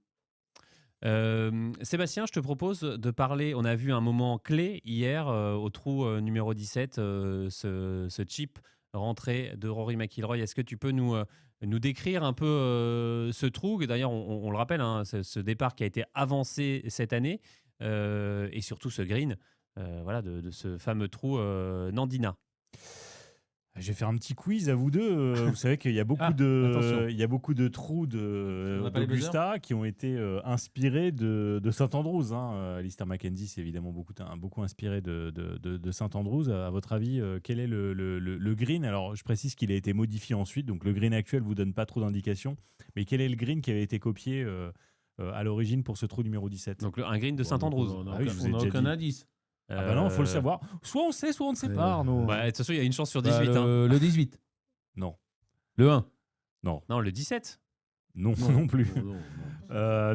Sébastien, je te propose de parler. On a vu un moment clé hier au trou numéro 17, ce chip rentré de Rory McIlroy. Est-ce que tu peux nous décrire un peu ce trou? D'ailleurs, on le rappelle, hein, ce départ qui a été avancé cette année et surtout ce green voilà, de ce fameux trou Nandina. Je vais faire un petit quiz à vous deux. Vous savez qu'il y a beaucoup attention. il y a beaucoup de trous On n'a pas les d'Augusta qui ont été inspirés de St Andrews. Hein. Alistair McKenzie s'est évidemment beaucoup inspiré de St Andrews. À votre avis, quel est le green? Alors, je précise qu'il a été modifié ensuite, donc le green actuel vous donne pas trop d'indications. Mais quel est le green qui avait été copié à l'origine pour ce trou numéro 17? Donc un green de St Andrews. On Ah oui, je vous ai n'a déjà aucun dit. indice. Ah bah non, il faut le savoir. Soit on sait, soit on ne sait pas, Arnaud. Bah, de toute façon, il y a une chance sur 18. Bah, Hein. le 18. Non, Le 1. non, Non, le 17. non, non plus.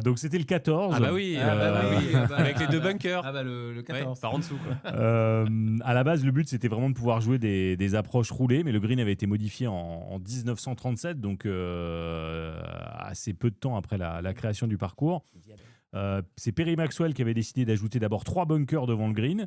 Donc c'était le 14. Ah bah oui, avec les deux bunkers. Ah bah le Ouais, 14. par en dessous. Quoi. À la base, le but c'était vraiment de pouvoir jouer des approches roulées, mais le green avait été modifié en 1937, donc assez peu de temps après la création du parcours. C'est Perry Maxwell qui avait décidé d'ajouter d'abord 3 bunkers devant le green.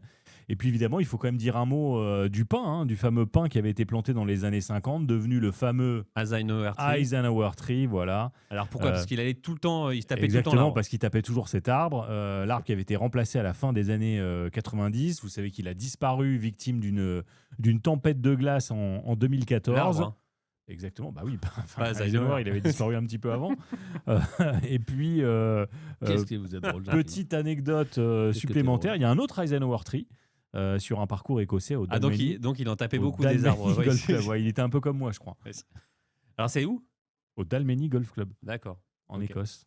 Et puis évidemment, il faut quand même dire un mot du pin, hein, du fameux pin qui avait été planté dans les années 50, devenu le fameux Eisenhower Tree. Voilà. Alors pourquoi? Parce qu'il allait tout le temps, il se tapait Exactement, tout le temps là. parce qu'il tapait toujours cet arbre. L'arbre qui avait été remplacé à la fin des années 90. Vous savez qu'il a disparu victime d'une tempête de glace en 2014. L'arbre, hein. Exactement, bah oui, Eisenhower. il avait disparu un petit peu avant. Et puis, Qu'est-ce que vous êtes drôle, petite anecdote supplémentaire, il y a un autre Eisenhower Tree sur un parcours écossais au Dalmeny. Donc il en tapait au beaucoup des Dalmeny arbres. Ouais, Golf Club. Ouais, il était un peu comme moi, je crois. Alors c'est où? Au Dalmeny Golf Club, D'accord. en Ok. Écosse.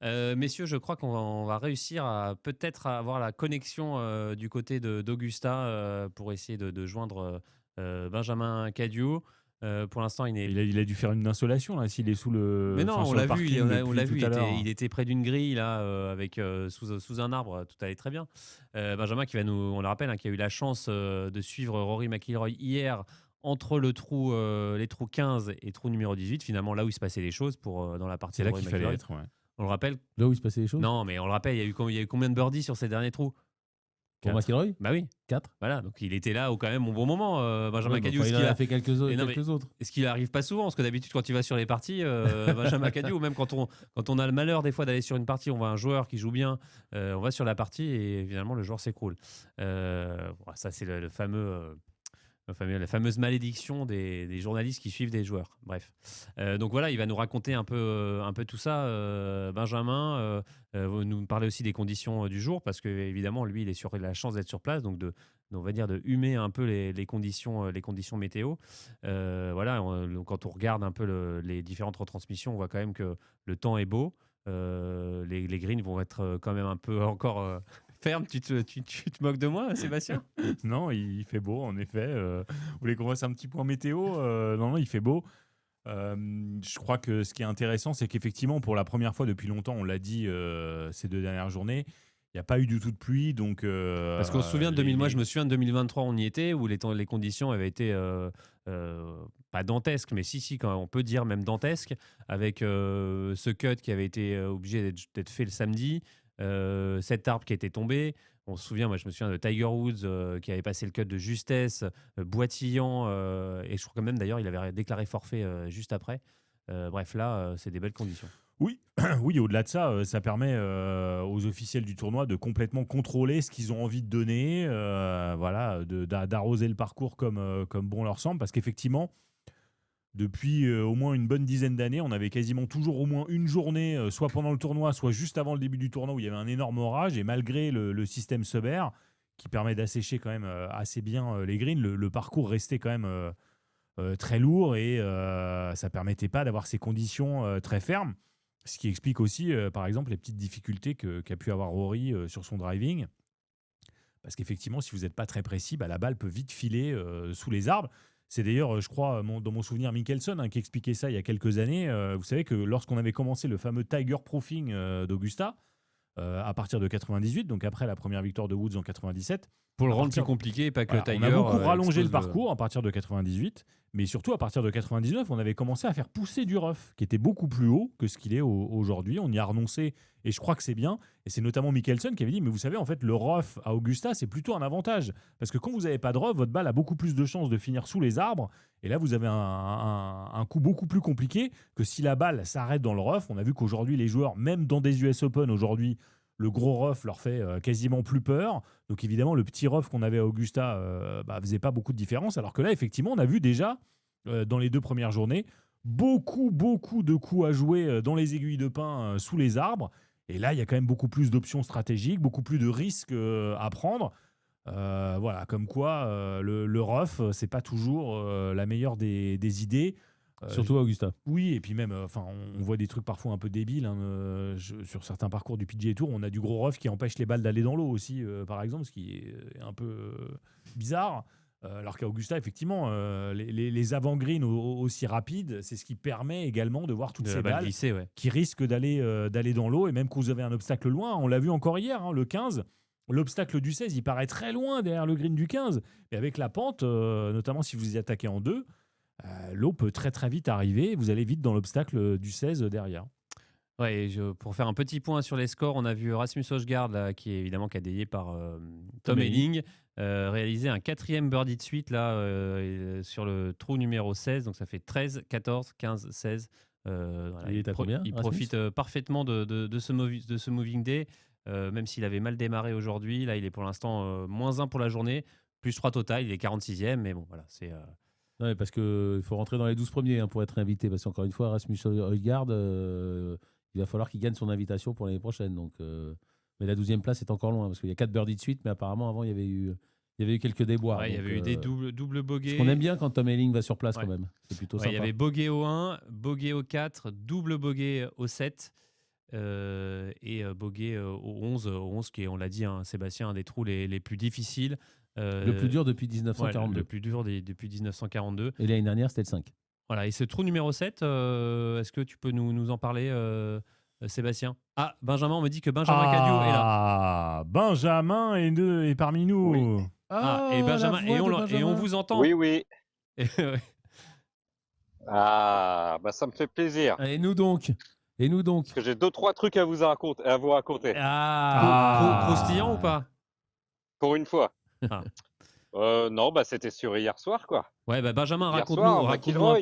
Messieurs, je crois qu'on va réussir à peut-être avoir la connexion du côté d'Augusta pour essayer de joindre Benjamin Cadieux. Pour l'instant, Il a dû faire une insolation là, s'il est sous le. Mais non, enfin, on sur le l'a vu, parking on l'a depuis vu, tout à l'heure. il était près d'une grille là, avec sous un arbre, tout allait très bien. Benjamin qui va on le rappelle, hein, qui a eu la chance de suivre Rory McIlroy hier entre les trous 15 et trou numéro 18, finalement là où il se passait les choses dans la partie C'est de là Rory qu'il fallait McIlroy. être. Ouais. On le rappelle? Là où il se passait les choses. Non, mais on le rappelle, il y a eu combien de birdies sur ces derniers trous? Pour 4. McIlroy Bah oui, 4. voilà, donc il était là au quand même au bon moment, Benjamin Cadieux. Il en a fait quelques Et non, mais- autres. Ce qui n'arrive pas souvent, parce que d'habitude, quand tu vas sur les parties, Benjamin Cadieux, ou même quand on a le malheur des fois d'aller sur une partie, on voit un joueur qui joue bien, on va sur la partie et finalement le joueur s'écroule. Ça, c'est la fameuse malédiction des journalistes qui suivent des joueurs. Bref. Donc voilà, il va nous raconter un peu tout ça, Benjamin. Nous parler aussi des conditions du jour, parce que évidemment, lui, il a la chance d'être sur place, donc on va dire de humer un peu les conditions météo. Voilà, quand on regarde un peu les différentes retransmissions, on voit quand même que le temps est beau. Les greens vont être quand même un peu encore fermes. Tu te moques de moi, Sébastien? Non, il fait beau, en effet. Vous voulez qu'on fasse un petit point météo? Non, il fait beau. Je crois que ce qui est intéressant, c'est qu'effectivement, pour la première fois depuis longtemps, on l'a dit ces 2 dernières journées, Il n'y a pas eu du tout de pluie, donc Parce qu'on se souvient de 2000, moi je me souviens de 2023, on y était, où les conditions avaient été pas dantesques, mais si, quand même, on peut dire même dantesques, avec ce cut qui avait été obligé d'être fait le samedi, cet arbre qui était tombé. On se souvient, moi je me souviens de Tiger Woods qui avait passé le cut de justesse, boitillant, et je crois que même d'ailleurs il avait déclaré forfait juste après. Bref, là, c'est des belles conditions. Oui, oui, au-delà de ça, ça permet aux officiels du tournoi de complètement contrôler ce qu'ils ont envie de donner, voilà, d'arroser le parcours comme bon leur semble, parce qu'effectivement, depuis au moins une bonne dizaine d'années, on avait quasiment toujours au moins une journée, soit pendant le tournoi, soit juste avant le début du tournoi, où il y avait un énorme orage, et malgré le système Subair, qui permet d'assécher quand même assez bien les greens, le parcours restait quand même très lourd, et ça permettait pas d'avoir ces conditions très fermes. Ce qui explique aussi, par exemple, les petites difficultés qu'a pu avoir Rory sur son driving. Parce qu'effectivement, si vous n'êtes pas très précis, bah, la balle peut vite filer sous les arbres. C'est d'ailleurs, je crois, dans mon souvenir, Mickelson qui expliquait ça il y a quelques années. Vous savez que lorsqu'on avait commencé le fameux Tiger Proofing d'Augusta, à partir de 98, donc après la première victoire de Woods en 97. Pour le rendre plus compliqué, pas que Voilà, le Tiger. on a beaucoup rallongé le explose parcours à partir de 98, mais surtout à partir de 99, on avait commencé à faire pousser du rough, qui était beaucoup plus haut que ce qu'il est aujourd'hui. On y a renoncé, et je crois que c'est bien. Et c'est notamment Mickelson qui avait dit, mais vous savez, en fait, le rough à Augusta, c'est plutôt un avantage. Parce que quand vous n'avez pas de rough, votre balle a beaucoup plus de chances de finir sous les arbres. Et là, vous avez un coup beaucoup plus compliqué que si la balle s'arrête dans le rough. On a vu qu'aujourd'hui, les joueurs, même dans des US Open aujourd'hui, le gros rough leur fait quasiment plus peur. Donc évidemment, le petit rough qu'on avait à Augusta faisait pas beaucoup de différence. Alors que là, effectivement, on a vu déjà, dans les 2 premières journées, beaucoup de coups à jouer dans les aiguilles de pin sous les arbres. Et là, il y a quand même beaucoup plus d'options stratégiques, beaucoup plus de risques à prendre. Voilà, comme quoi le rough, c'est pas toujours la meilleure des idées. Surtout à Augusta. Oui, et puis même, on voit des trucs parfois un peu débiles sur certains parcours du PGA Tour. On a du gros rough qui empêche les balles d'aller dans l'eau aussi, par exemple, ce qui est un peu bizarre. Alors qu'à Augusta, effectivement, les avant-greens aussi rapides, c'est ce qui permet également de voir toutes ces balles glisser, ouais. qui risquent d'aller dans l'eau. Et même quand vous avez un obstacle loin, on l'a vu encore hier, le 15, l'obstacle du 16, il paraît très loin derrière le green du 15. Et avec la pente, notamment si vous y attaquez en deux, l'eau peut très très vite arriver et vous allez vite dans l'obstacle du 16 derrière. Ouais, pour faire un petit point sur les scores, on a vu Rasmus Højgaard, là, qui est évidemment quadrillé par Tom Elling, réaliser un 4e birdie de suite là, sur le trou numéro 16. Donc ça fait 13, 14, 15, 16. Voilà, Il est à combien, il Rasmus profite parfaitement de ce moving day, même s'il avait mal démarré aujourd'hui. Là, il est pour l'instant -1 pour la journée, +3 total. Il est 46e, mais bon, voilà, c'est... Ouais, parce qu'il faut rentrer dans les 12 premiers pour être invité. Parce qu'encore une fois, Rasmus Højgaard, il va falloir qu'il gagne son invitation pour l'année prochaine. Donc, mais la 12e place est encore loin. Parce qu'il y a 4 birdies de suite, mais apparemment, avant, il y avait eu quelques déboires. Ouais, il y avait eu des doubles bogeys. Ce qu'on aime bien quand Tom Elling va sur place, Ouais. quand même. C'est plutôt Ouais, sympa. il y avait bogey au 1, bogey au 4, double bogey au 7 et bogey au 11. Au 11 qui est, on l'a dit, Sébastien, un des trous les plus difficiles. Le plus dur depuis 1942. Ouais, le plus dur depuis 1942. Et l'année dernière, c'était le 5. Voilà, et ce trou numéro 7, est-ce que tu peux nous en parler, Sébastien? Ah, Benjamin, on me dit que Benjamin Cadio est là. Ah, Benjamin est parmi nous. Oui. Et Benjamin, et on vous entend. Oui, oui. Ouais. Ah, bah ça me fait plaisir. Et nous donc Parce que j'ai 2-3 trucs à vous raconter. Croustillant ou pas? Pour une fois. Ah. Non, bah c'était sur hier soir, quoi. Ouais, bah Benjamin, Hier raconte-nous soir, McIlroy,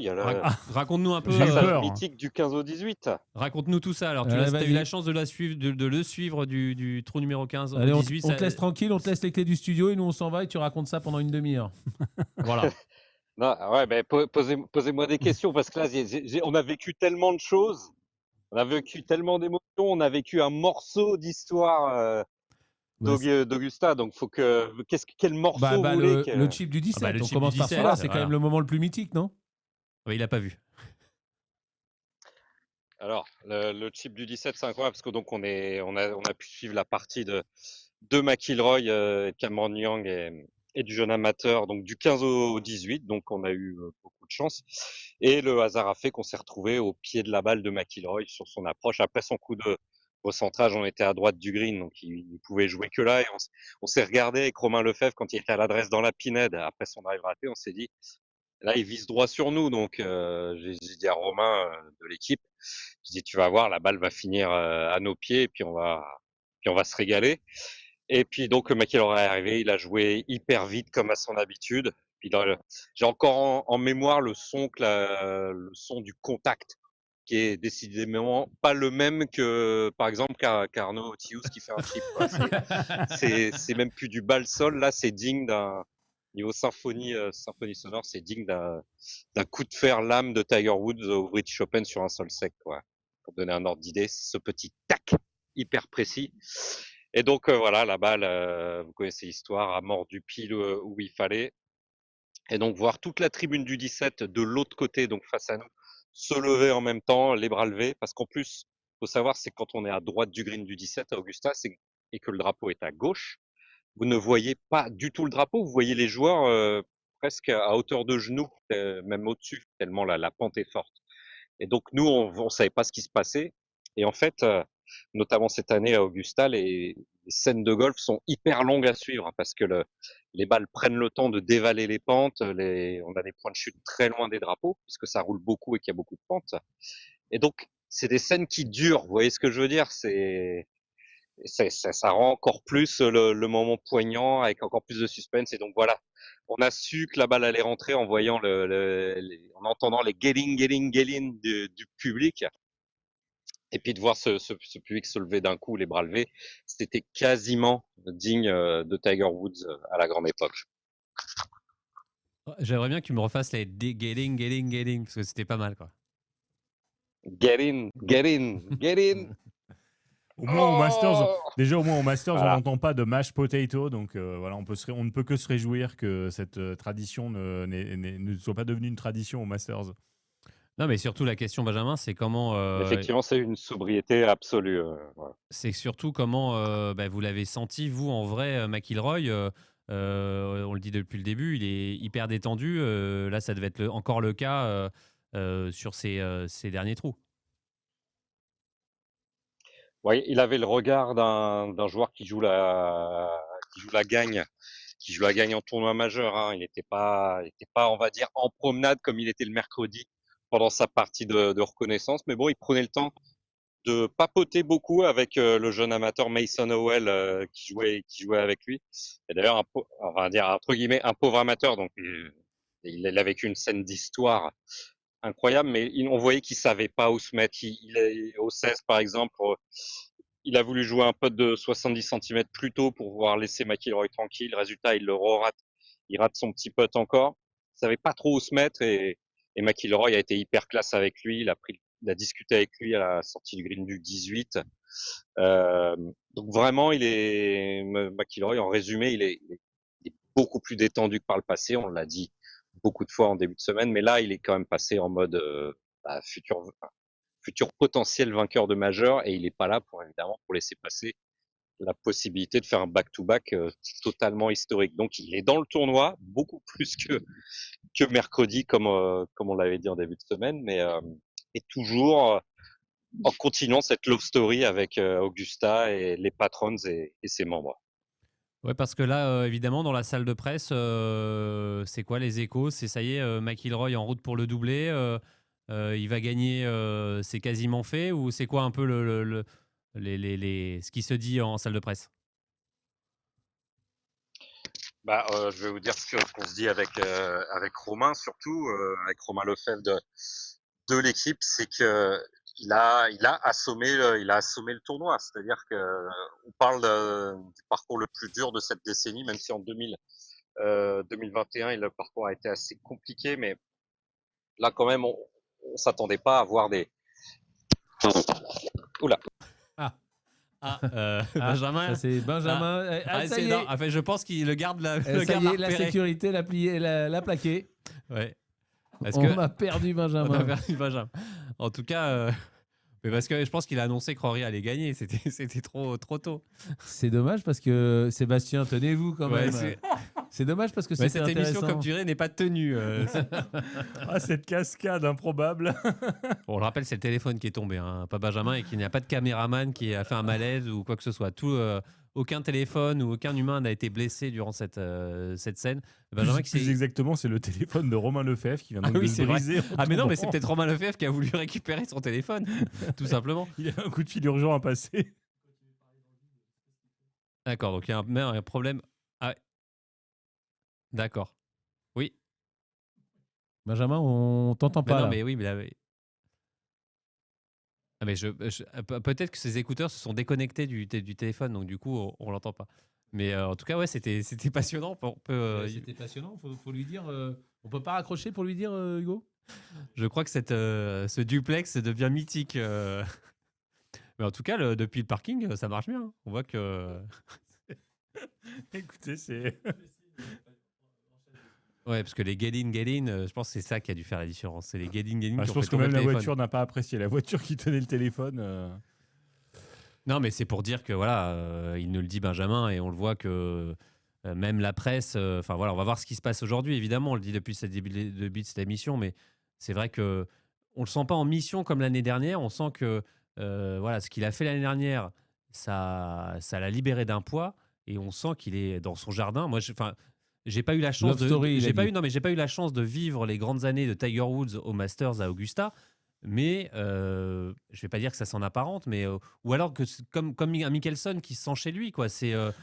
raconte-nous un peu. J'ai eu Passage peur. mythique du 15 au 18. Raconte-nous tout ça. Alors, tu as eu la chance de le suivre du trou numéro 15 Allez, au on 18. te laisse tranquille, on te laisse les clés du studio et nous on s'en va et tu racontes ça pendant une demi-heure. Voilà. Non, ouais, ben posez-moi des questions parce que là, on a vécu tellement de choses, on a vécu tellement d'émotions, on a vécu un morceau d'histoire d'Augusta. Donc, quel morceau vous voulez le chip du 17. le On chip commence du par 17, ça. C'est voilà. quand même le moment le plus mythique, non? Ouais, il n'a pas vu. Alors, le chip du 17, c'est incroyable parce que donc on a pu suivre la partie de McIlroy, de Cameron Young et du jeune amateur, donc du 15 au 18. Donc, on a eu beaucoup de chance. Et le hasard a fait qu'on s'est retrouvé au pied de la balle de McIlroy sur son approche après son coup Au centrage, on était à droite du green, donc il pouvait jouer que là. Et on s'est regardé avec Romain Lefebvre quand il était à l'adresse dans la pinède. Après son drive raté, on s'est dit, là, il vise droit sur nous. Donc, j'ai dit à Romain de l'équipe, je dis, tu vas voir, la balle va finir à nos pieds, et puis on va se régaler. Et puis donc McIlroy est arrivé, il a joué hyper vite comme à son habitude. J'ai encore en mémoire le son du contact, qui est décidément pas le même que par exemple qu'Arnaud Thius qui fait un chip. C'est même plus du bas sol, là c'est digne d'un niveau symphonie sonore, c'est digne d'un coup de fer lame de Tiger Woods au British Open sur un sol sec, quoi. Pour donner un ordre d'idée, ce petit tac hyper précis. Et donc voilà, la balle, vous connaissez l'histoire, a mordu pile où il fallait. Et donc voir toute la tribune du 17 de l'autre côté, donc face à nous, se lever en même temps, les bras levés, parce qu'en plus, faut savoir, c'est quand on est à droite du green du 17 à Augusta, et que le drapeau est à gauche, vous ne voyez pas du tout le drapeau, vous voyez les joueurs presque à hauteur de genoux, même au-dessus, tellement la pente est forte. Et donc nous, on savait pas ce qui se passait. Et en fait, notamment cette année à Augusta, les scènes de golf sont hyper longues à suivre parce que les balles prennent le temps de dévaler les pentes. On a des points de chute très loin des drapeaux puisque ça roule beaucoup et qu'il y a beaucoup de pentes. Et donc, c'est des scènes qui durent. Vous voyez ce que je veux dire? Ça rend encore plus le moment poignant avec encore plus de suspense. Et donc voilà, on a su que la balle allait rentrer en voyant en entendant les getting du public. Et puis de voir ce public se lever d'un coup, les bras levés, c'était quasiment digne de Tiger Woods à la grande époque. J'aimerais bien que tu me refasses les getting, parce que c'était pas mal, quoi. Get in. Au moins au Masters, déjà au Masters, Voilà. on n'entend pas de mashed potato, donc voilà, on ne peut que se réjouir que cette tradition ne soit pas devenue une tradition au Masters. Non, mais surtout la question, Benjamin, c'est comment. Effectivement, c'est une sobriété absolue. Voilà. C'est surtout comment vous l'avez senti, vous, en vrai, McIlroy. On le dit depuis le début, il est hyper détendu. Là, ça devait être encore le cas sur ces derniers trous. Oui, il avait le regard d'un joueur qui joue la gagne, en tournoi majeur. Hein. Il n'était pas, on va dire, en promenade comme il était le mercredi pendant sa partie de reconnaissance. Mais bon, il prenait le temps de papoter beaucoup avec le jeune amateur Mason Howell qui jouait avec lui. Et d'ailleurs, on va dire entre guillemets un pauvre amateur. Donc, il a vécu une scène d'histoire incroyable, mais on voyait qu'il savait pas où se mettre. Il est au 16, par exemple. Il a voulu jouer un putt de 70 cm plus tôt pour pouvoir laisser McIlroy tranquille. Résultat, il le rate. Il rate son petit putt encore. Il savait pas trop où se mettre et McIlroy a été hyper classe avec lui. Il a discuté avec lui à la sortie du green du 18. Donc vraiment, McIlroy, en résumé, il est beaucoup plus détendu que par le passé. On l'a dit beaucoup de fois en début de semaine, mais là, il est quand même passé en mode futur potentiel vainqueur de majeur et il n'est pas là pour laisser passer la possibilité de faire un back-to-back totalement historique. Donc il est dans le tournoi beaucoup plus que mercredi comme on l'avait dit en début de semaine, mais et toujours en continuant cette love story avec Augusta et les patrons et ses membres. Ouais, parce que là, évidemment, dans la salle de presse, c'est quoi les échos? C'est ça y est, McIlroy en route pour le doublé. Il va gagner, c'est quasiment fait, ou c'est quoi un peu ce qui se dit en salle de presse? Je vais vous dire ce qu'on se dit avec Romain, surtout avec Romain Lefebvre de l'équipe, c'est que il a assommé le tournoi. C'est-à-dire que on parle du parcours le plus dur de cette décennie, même si en 2021 le parcours a été assez compliqué, mais là quand même on s'attendait pas à voir des. Oula. Benjamin. Ça c'est Benjamin. Ça y est. Je pense qu'il le garde Ça y est, la sécurité l'a plaqué. Ouais. On a perdu Benjamin. En tout cas, mais parce que je pense qu'il a annoncé que Rory allait gagner. C'était trop tôt. C'est dommage parce que Sébastien, tenez-vous quand même. C'est dommage parce que Ouais, c'était cette émission, intéressant. comme tu dirais, n'est pas tenue. Ah, cette cascade improbable. On le rappelle, c'est le téléphone qui est tombé, hein, pas Benjamin, et qu'il n'y a pas de caméraman qui a fait un malaise ou quoi que ce soit. Aucun téléphone ou aucun humain n'a été blessé durant cette scène. Benjamin qui Plus s'est... exactement, c'est le téléphone de Romain Lefebvre qui vient donc Ah oui, de se c'est vrai. briser. en Ah mais non, mais tombant. c'est peut-être Romain Lefebvre qui a voulu récupérer son téléphone, tout simplement. Il a un coup de fil urgent à passer. D'accord, donc il y a un problème. Ah, d'accord. Oui. Benjamin, on t'entend Mais pas. non, là. mais oui, mais là, ah, mais peut-être que ses écouteurs se sont déconnectés du téléphone, donc du coup, on l'entend pas. Mais en tout cas, ouais, c'était passionnant. C'était passionnant. Faut lui dire. On peut pas raccrocher pour lui dire, Hugo. Je crois que ce duplex devient mythique. Mais en tout cas, depuis le parking, ça marche bien, hein. On voit que. Écoutez, c'est. Ouais, parce que les get-in, je pense que c'est ça qui a dû faire la différence. C'est les get-in Ah, qui je ont pense fait que tomber même le la téléphone. voiture n'a pas apprécié. La voiture qui tenait le téléphone. Non, mais c'est pour dire que voilà, il nous le dit Benjamin et on le voit que même la presse. Enfin voilà, on va voir ce qui se passe aujourd'hui. Évidemment, on le dit depuis le début de cette émission, mais c'est vrai que on le sent pas en mission comme l'année dernière. On sent que voilà, ce qu'il a fait l'année dernière, ça l'a libéré d'un poids et on sent qu'il est dans son jardin. Moi, enfin. J'ai pas eu la chance Love story, il a dit. non, mais j'ai pas eu la chance de vivre les grandes années de Tiger Woods au Masters à Augusta. Mais je vais pas dire que ça s'en apparente, mais ou alors que comme un Mickelson qui se sent chez lui, quoi.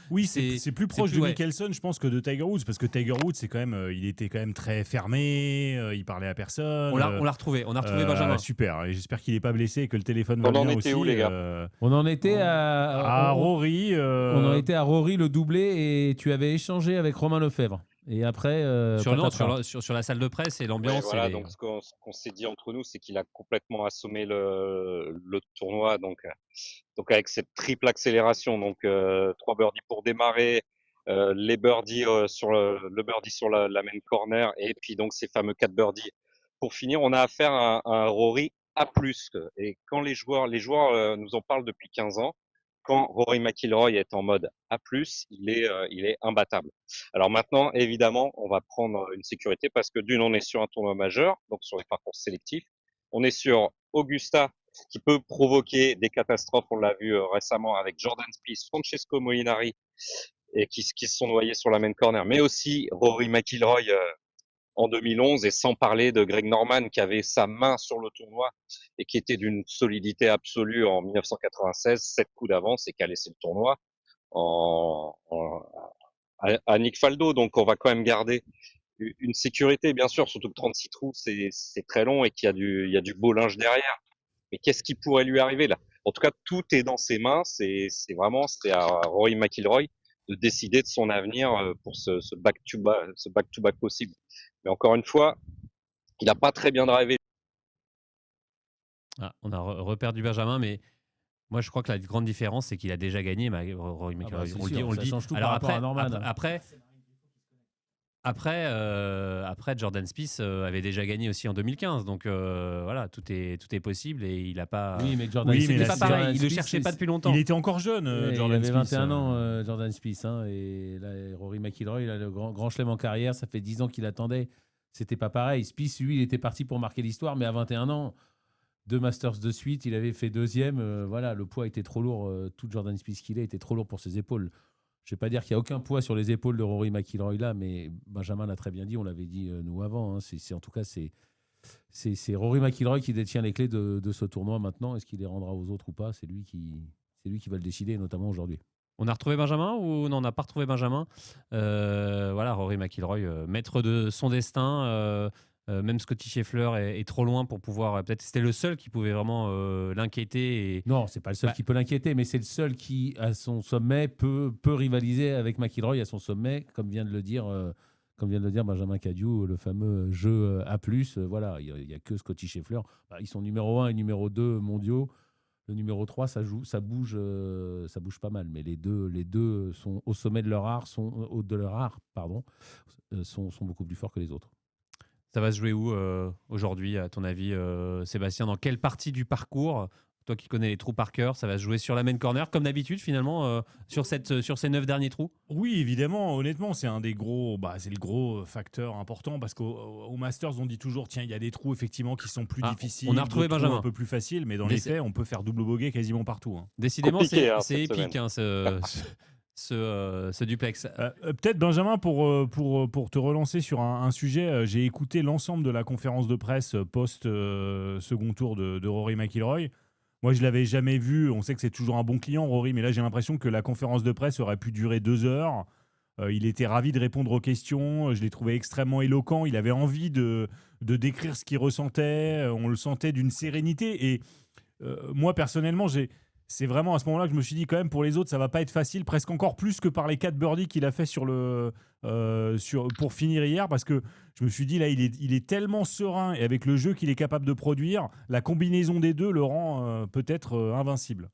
Oui, c'est plus proche plus, de ouais. Mickelson, je pense, que de Tiger Woods, parce que Tiger Woods, c'est quand même, il était quand même très fermé, il parlait à personne. On l'a retrouvé, Benjamin. Super, et j'espère qu'il n'est pas blessé et que le téléphone va On en bien était aussi. où, les gars On en était à Rory. On en était à Rory le doublé et tu avais échangé avec Romain Lefebvre. Et après, sur la salle de presse et l'ambiance. Ouais, voilà, et les- donc ce qu'on s'est dit entre nous, c'est qu'il a complètement assommé le tournoi, donc avec cette triple accélération, donc 3 birdies pour démarrer, les birdies le birdie sur la main corner, et puis donc ces fameux 4 birdies pour finir. On a affaire à un Rory A+. Et quand les joueurs nous en parlent depuis 15 ans, quand Rory McIlroy est en mode A+, il est imbattable. Alors maintenant, évidemment, on va prendre une sécurité parce que d'une, on est sur un tournoi majeur, donc sur les parcours sélectifs. On est sur Augusta, qui peut provoquer des catastrophes. On l'a vu récemment avec Jordan Spieth, Francesco Molinari, et qui se sont noyés sur la main corner, mais aussi Rory McIlroy en 2011, et sans parler de Greg Norman qui avait sa main sur le tournoi et qui était d'une solidité absolue en 1996, 7 coups d'avance, et qui a laissé le tournoi à Nick Faldo. Donc on va quand même garder une sécurité, bien sûr, surtout que 36 trous, c'est très long et qu'il y a du beau linge derrière. Mais qu'est-ce qui pourrait lui arriver là? En tout cas, tout est dans ses mains. C'est à Rory McIlroy de décider de son avenir pour ce back-to-back possible. Mais encore une fois, il n'a pas très bien drivé. Ah, on a reperdu Benjamin, mais moi je crois que la grande différence c'est qu'il a déjà gagné. Rory McIlroy. c'est on le dit, sûr, on le ça dit. change tout Alors par rapport à Norman. Après, Jordan Spieth avait déjà gagné aussi en 2015, donc voilà, tout est possible et il a pas. Oui, mais Jordan Oui, Spieth, mais c'est là, pas pareil. Jordan Il le Spieth, cherchait pas depuis longtemps. Il était encore jeune, Jordan il Spieth. avait 21 ans, Jordan Spieth. Hein, et là, Rory McIlroy, il a le grand chelem en carrière. Ça fait 10 ans qu'il attendait. C'était pas pareil. Spieth, lui, il était parti pour marquer l'histoire, mais à 21 ans, 2 Masters de suite, il avait fait deuxième. Voilà, le poids était trop lourd. Tout Jordan Spieth qu'il est était trop lourd pour ses épaules. Je ne vais pas dire qu'il n'y a aucun poids sur les épaules de Rory McIlroy là, mais Benjamin l'a très bien dit, on l'avait dit nous avant. Hein, en tout cas, c'est Rory McIlroy qui détient les clés de ce tournoi maintenant. Est-ce qu'il les rendra aux autres ou pas? C'est lui qui va le décider, notamment aujourd'hui. On a retrouvé Benjamin ou non, on n'a pas retrouvé Benjamin? Voilà, Rory McIlroy, maître de son destin. Même Scotty Scheffler est trop loin pour pouvoir. Peut-être c'était le seul qui pouvait vraiment l'inquiéter. Et... Non, c'est pas le seul qui peut l'inquiéter, mais c'est le seul qui, à son sommet, peut rivaliser avec McIlroy à son sommet, comme vient de le dire Benjamin Cadieux, le fameux jeu A+. Voilà, il n'y a que Scotty Scheffler. Ils sont numéro 1 et numéro 2 mondiaux. Le numéro 3, ça bouge pas mal. Mais les deux sont au sommet de leur art, sont beaucoup plus forts que les autres. Ça va se jouer où aujourd'hui, à ton avis, Sébastien? Dans quelle partie du parcours Toi qui connais les trous par cœur, ça va se jouer sur la main corner, comme d'habitude finalement, sur ces 9 derniers trous. Oui, évidemment, honnêtement, c'est un des gros, c'est le gros facteur important parce qu'au Masters, on dit toujours, tiens, il y a des trous effectivement qui sont plus difficiles, on a retrouvé d'autres trous Benjamin. un peu plus faciles, mais dans Mais les faits, on peut faire double bogey quasiment partout. Hein. Décidément, Compliqué, c'est hein, c'est cette épique ce duplex. Peut-être, Benjamin, pour te relancer sur un sujet, j'ai écouté l'ensemble de la conférence de presse post-second tour de Rory McIlroy. Moi, je l'avais jamais vu. On sait que c'est toujours un bon client, Rory, mais là, j'ai l'impression que la conférence de presse aurait pu durer 2 heures. Il était ravi de répondre aux questions. Je l'ai trouvé extrêmement éloquent. Il avait envie de décrire ce qu'il ressentait. On le sentait d'une sérénité. Et moi, personnellement, c'est vraiment à ce moment-là que je me suis dit, quand même, pour les autres, ça va pas être facile, presque encore plus que par les 4 birdies qu'il a fait pour finir hier, parce que je me suis dit, là, il est tellement serein, et avec le jeu qu'il est capable de produire, la combinaison des deux le rend peut-être invincible.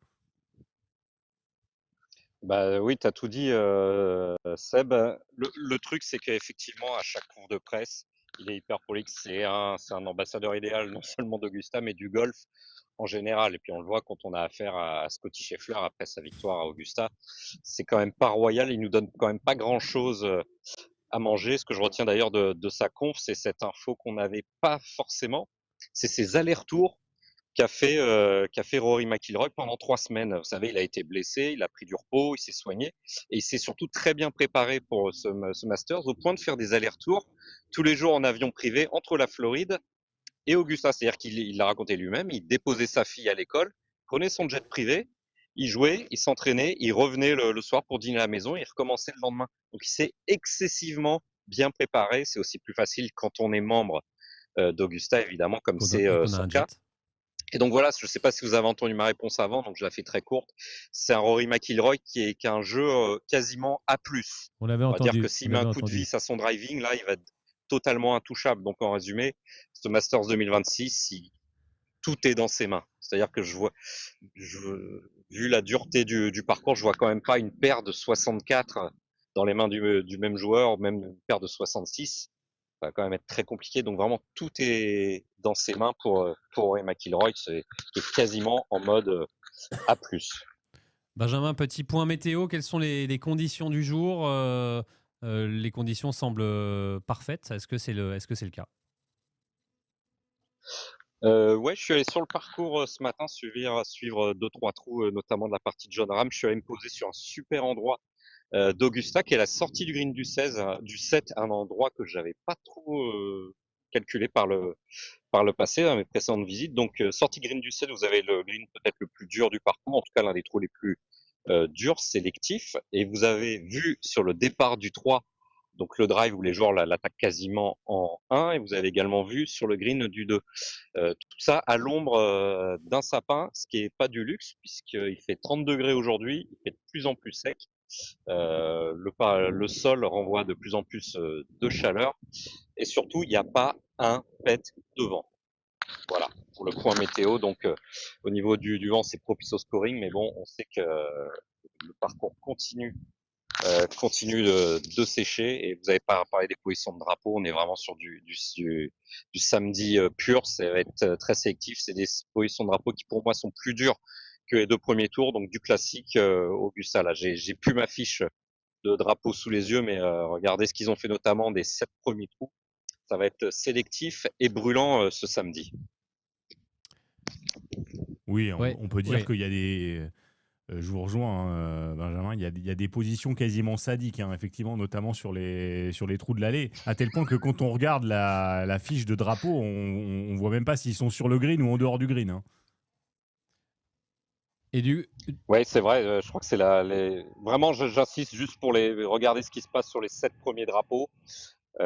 Bah oui, tu as tout dit, Seb. Le truc, c'est qu'effectivement, à chaque cours de presse, il est hyper prolixe. C'est un ambassadeur idéal, non seulement d'Augusta, mais du golf en général. Et puis on le voit quand on a affaire à Scotty Scheffler après sa victoire à Augusta. C'est quand même pas royal. Il nous donne quand même pas grand-chose à manger. Ce que je retiens d'ailleurs de sa conf, c'est cette info qu'on n'avait pas forcément. C'est ses allers-retours qu'a fait Rory McIlroy pendant 3 semaines. Vous savez, il a été blessé, il a pris du repos, il s'est soigné et il s'est surtout très bien préparé pour ce Masters au point de faire des allers-retours tous les jours en avion privé entre la Floride et Augusta. C'est-à-dire qu'il l'a raconté lui-même, il déposait sa fille à l'école, prenait son jet privé, il jouait, il s'entraînait, il revenait le soir pour dîner à la maison et il recommençait le lendemain. Donc il s'est excessivement bien préparé. C'est aussi plus facile quand on est membre d'Augusta, évidemment, comme c'est son cas. Et donc voilà, je ne sais pas si vous avez entendu ma réponse avant, donc je la fais très courte. C'est un Rory McIlroy qui est un jeu quasiment A+. On l'avait On va entendu. dire que s'il met un coup de vis à son driving, là, il va être totalement intouchable. Donc en résumé, ce Masters 2026, tout est dans ses mains. C'est-à-dire que vu la dureté du parcours, je vois quand même pas une paire de 64 dans les mains du même joueur, même une paire de 66. Ça va quand même être très compliqué. Donc vraiment, tout est dans ses mains pour Rory McIlroy, qui est quasiment en mode A+. Benjamin, petit point météo. Quelles sont les conditions du jour? Les conditions semblent parfaites. Est-ce que c'est le cas? Ouais, je suis allé sur le parcours ce matin, suivre 2-3 trous, notamment de la partie de John Ram. Je suis allé me poser sur un super endroit d'Augusta, qui est la sortie du green du 7, un endroit que j'avais pas trop calculé par le passé, dans mes précédentes visites. Donc, sortie green du 7, vous avez le green peut-être le plus dur du parcours, en tout cas l'un des trous les plus durs, sélectifs. Et vous avez vu sur le départ du 3, donc le drive où les joueurs l'attaquent quasiment en 1, et vous avez également vu sur le green du 2. Tout ça à l'ombre d'un sapin, ce qui est pas du luxe, puisqu'il fait 30 degrés aujourd'hui, il fait de plus en plus sec. Le sol renvoie de plus en plus de chaleur et surtout il n'y a pas un pet de vent. Voilà pour le point météo. Donc au niveau du vent, c'est propice au scoring, mais bon, on sait que le parcours continue de sécher. Et vous avez pas parlé des positions de drapeau, on est vraiment sur du samedi pur. Ça va être très sélectif. C'est des positions de drapeau qui pour moi sont plus dures que les 2 premiers tours, donc du classique Augusta. Là, j'ai plus ma fiche de drapeau sous les yeux, mais regardez ce qu'ils ont fait notamment des 7 premiers trous. Ça va être sélectif et brûlant ce samedi. Oui, Ouais, on peut dire qu'il y a des... je vous rejoins, Benjamin. Il y a des positions quasiment sadiques, hein, effectivement, notamment sur les trous de l'allée, à tel point que quand on regarde la fiche de drapeau, on voit même pas s'ils sont sur le green ou en dehors du green. Hein. Ouais, c'est vrai. Je crois que c'est vraiment, j'insiste juste pour regarder ce qui se passe sur les 7 premiers drapeaux. Il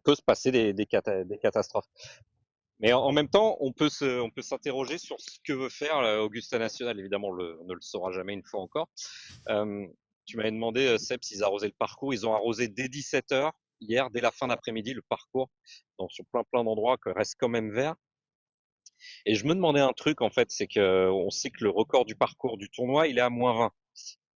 peut se passer des catastrophes. Mais en même temps, on peut s'interroger sur ce que veut faire Augusta National. Évidemment, on ne le saura jamais une fois encore. Tu m'avais demandé, Seb, s'ils arrosaient le parcours. Ils ont arrosé dès 17h hier, dès la fin d'après-midi, le parcours, donc sur plein d'endroits, qui reste quand même vert. Et je me demandais un truc, en fait, c'est qu'on sait que le record du parcours du tournoi, il est à -20.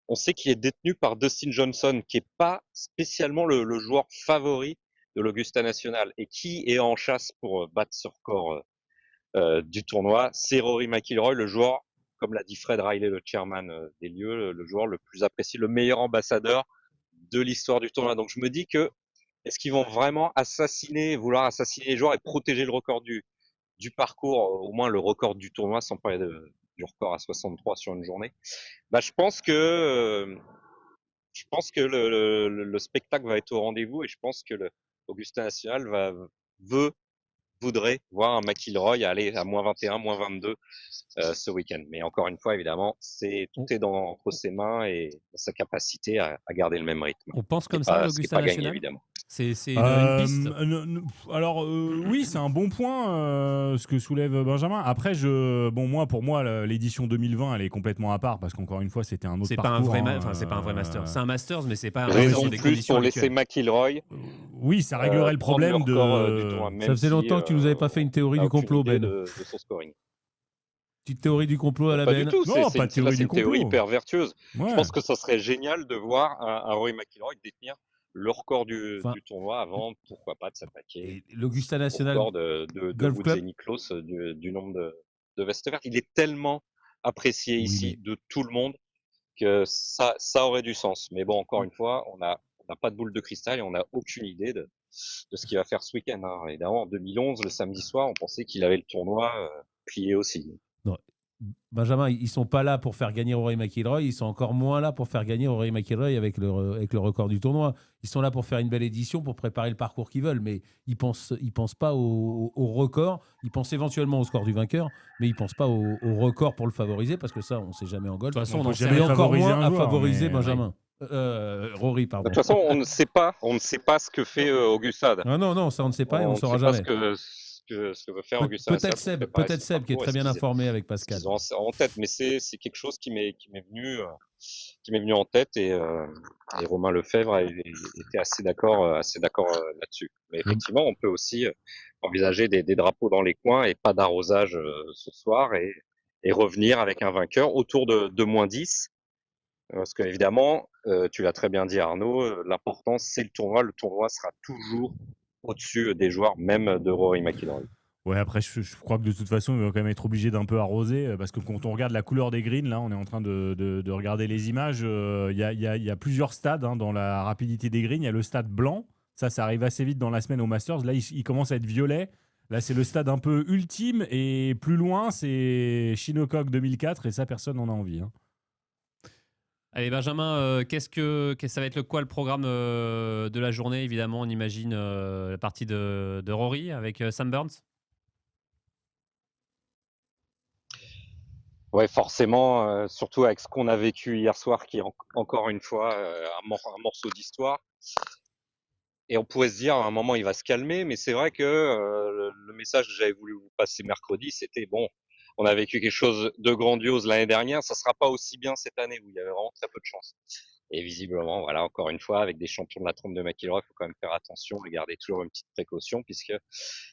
On sait qu'il est détenu par Dustin Johnson, qui est pas spécialement le joueur favori de l'Augusta National et qui est en chasse pour battre ce record du tournoi. C'est Rory McIlroy, le joueur, comme l'a dit Fred Riley, le chairman des lieux, le joueur le plus apprécié, le meilleur ambassadeur de l'histoire du tournoi. Donc je me dis que est-ce qu'ils vont vraiment vouloir assassiner les joueurs et protéger le record du parcours, au moins le record du tournoi, sans parler du record à 63 sur une journée. Bah, je pense que le spectacle va être au rendez-vous et je pense que le Augusta National voudrait voir un McIlroy aller à moins 21, moins 22 ce week-end. Mais encore une fois, évidemment, tout est entre ses mains et sa capacité à garder le même rythme. On pense comme ça à Ce qui n'est l'Augusta pas gagné, National. évidemment. C'est une piste. Alors oui, c'est un bon point ce que soulève Benjamin. Après, pour moi, l'édition 2020, elle est complètement à part parce qu'encore une fois, c'était un autre C'est pas parcours. c'est pas un vrai Master. C'est un Masters, mais c'est pas un Raison Master de des plus conditions pour laisser actuelles. McIlroy. Oui, ça réglerait le prendre problème le record du tournoi, Ça faisait longtemps que tu nous avais pas fait une théorie du complot, Ben. de son scoring. Petite théorie du complot à la Pas Ben. du tout, Non, c'est pas de théorie du une théorie complot. hyper vertueuse. Ouais. Je pense que ça serait génial de voir un Rory McIlroy détenir le record du tournoi avant, pourquoi pas, de s'attaquer L'Augusta au National record de Golf Woods Club. et Nicklaus du nombre de vestes vertes. Il est tellement apprécié ici de tout le monde que ça aurait du sens. Mais bon, encore une fois, on n'a pas de boule de cristal et on n'a aucune idée de ce qu'il va faire ce week-end. Hein. Évidemment, en 2011, le samedi soir, on pensait qu'il avait le tournoi plié aussi. Non. Benjamin, ils sont pas là pour faire gagner Rory McIlroy, ils sont encore moins là pour faire gagner Rory McIlroy avec le record du tournoi. Ils sont là pour faire une belle édition, pour préparer le parcours qu'ils veulent, mais ils pensent pas au record. Ils pensent éventuellement au score du vainqueur, mais ils pensent pas au record pour le favoriser, parce que ça, on sait jamais en golf. De toute façon, on on peut sait jamais Et encore favoriser moins un à joueur, favoriser mais- Benjamin. Rory, De pardon. toute façon, on ne sait pas ce que fait Augusta. Ah non, ça on ne sait pas et on ne ne saura sait pas jamais. ce que veut faire Augusta. Peut-être Seb qui est très bien informé avec Pascal. Ils ont en tête, mais c'est quelque chose qui m'est venu en tête et Romain Lefebvre était assez d'accord là-dessus. Mais effectivement, on peut aussi envisager des drapeaux dans les coins et pas d'arrosage ce soir et revenir avec un vainqueur autour de moins 10. Parce qu'évidemment, tu l'as très bien dit Arnaud, l'important c'est le tournoi. Le tournoi sera toujours au-dessus des joueurs, même de Rory McIlroy. Ouais, après, je crois que de toute façon, il va quand même être obligé d'un peu arroser parce que quand on regarde la couleur des greens, là, on est en train de regarder les images. Il y a plusieurs stades dans la rapidité des greens. Il y a le stade blanc, ça arrive assez vite dans la semaine au Masters. Là, il commence à être violet. Là, c'est le stade un peu ultime et plus loin, c'est Shinnecock 2004 et ça, personne n'en a envie. Hein. Allez Benjamin, ça va être quoi le programme de la journée? Évidemment, on imagine la partie de Rory avec Sam Burns. Ouais, forcément, surtout avec ce qu'on a vécu hier soir, qui est encore une fois un morceau d'histoire. Et on pourrait se dire, à un moment, il va se calmer, mais c'est vrai que le message que j'avais voulu vous passer mercredi, c'était bon, on a vécu quelque chose de grandiose l'année dernière, ça sera pas aussi bien cette année où il y avait vraiment très peu de chance. Et visiblement, voilà, encore une fois, avec des champions de la trompe de McIlroy, il faut quand même faire attention et garder toujours une petite précaution, puisque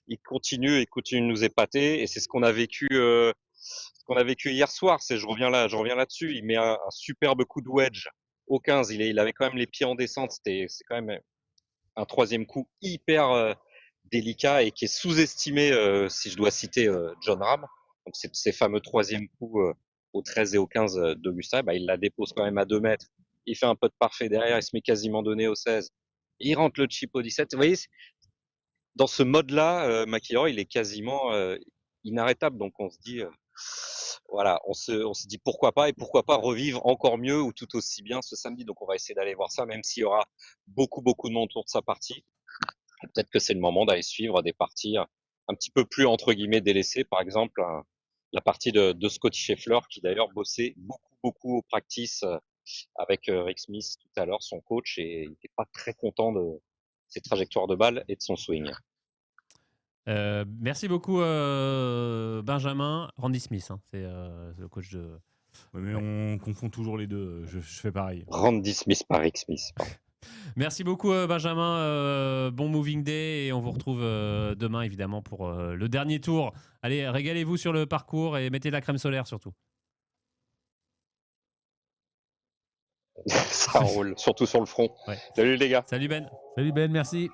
il continue de nous épater, et c'est ce qu'on a vécu. Ce qu'on a vécu hier soir, je reviens là-dessus. Il met un superbe coup de wedge au 15. Il avait quand même les pieds en descente. C'est quand même un troisième coup hyper délicat et qui est sous-estimé, si je dois citer John Ram. Donc ces fameux troisième coups au 13 et au 15 d'Augusta, il la dépose quand même à 2 mètres. Il fait un peu de parfait derrière, il se met quasiment donné au 16. Il rentre le chip au 17. Vous voyez, dans ce mode-là, McIlroy, il est quasiment inarrêtable. Donc on se dit, voilà, on se dit pourquoi pas revivre encore mieux ou tout aussi bien ce samedi. Donc on va essayer d'aller voir ça, même s'il y aura beaucoup de monde autour de sa partie. Et peut-être que c'est le moment d'aller suivre des parties un petit peu plus entre guillemets délaissées. Par exemple, la partie de Scotty Scheffler, qui d'ailleurs bossait beaucoup au practice avec Rick Smith tout à l'heure, son coach, et il n'était pas très content de ses trajectoires de balle et de son swing. Merci beaucoup Benjamin. Randy Smith, hein, c'est le coach de... Ouais, mais on confond toujours les deux, je fais pareil. Randy Smith par Rick Smith. Merci beaucoup Benjamin, bon moving day et on vous retrouve demain évidemment pour le dernier tour. Allez, régalez-vous sur le parcours et mettez de la crème solaire surtout. Ça roule, surtout sur le front. Ouais. Salut les gars. Salut Ben. Salut Ben, merci.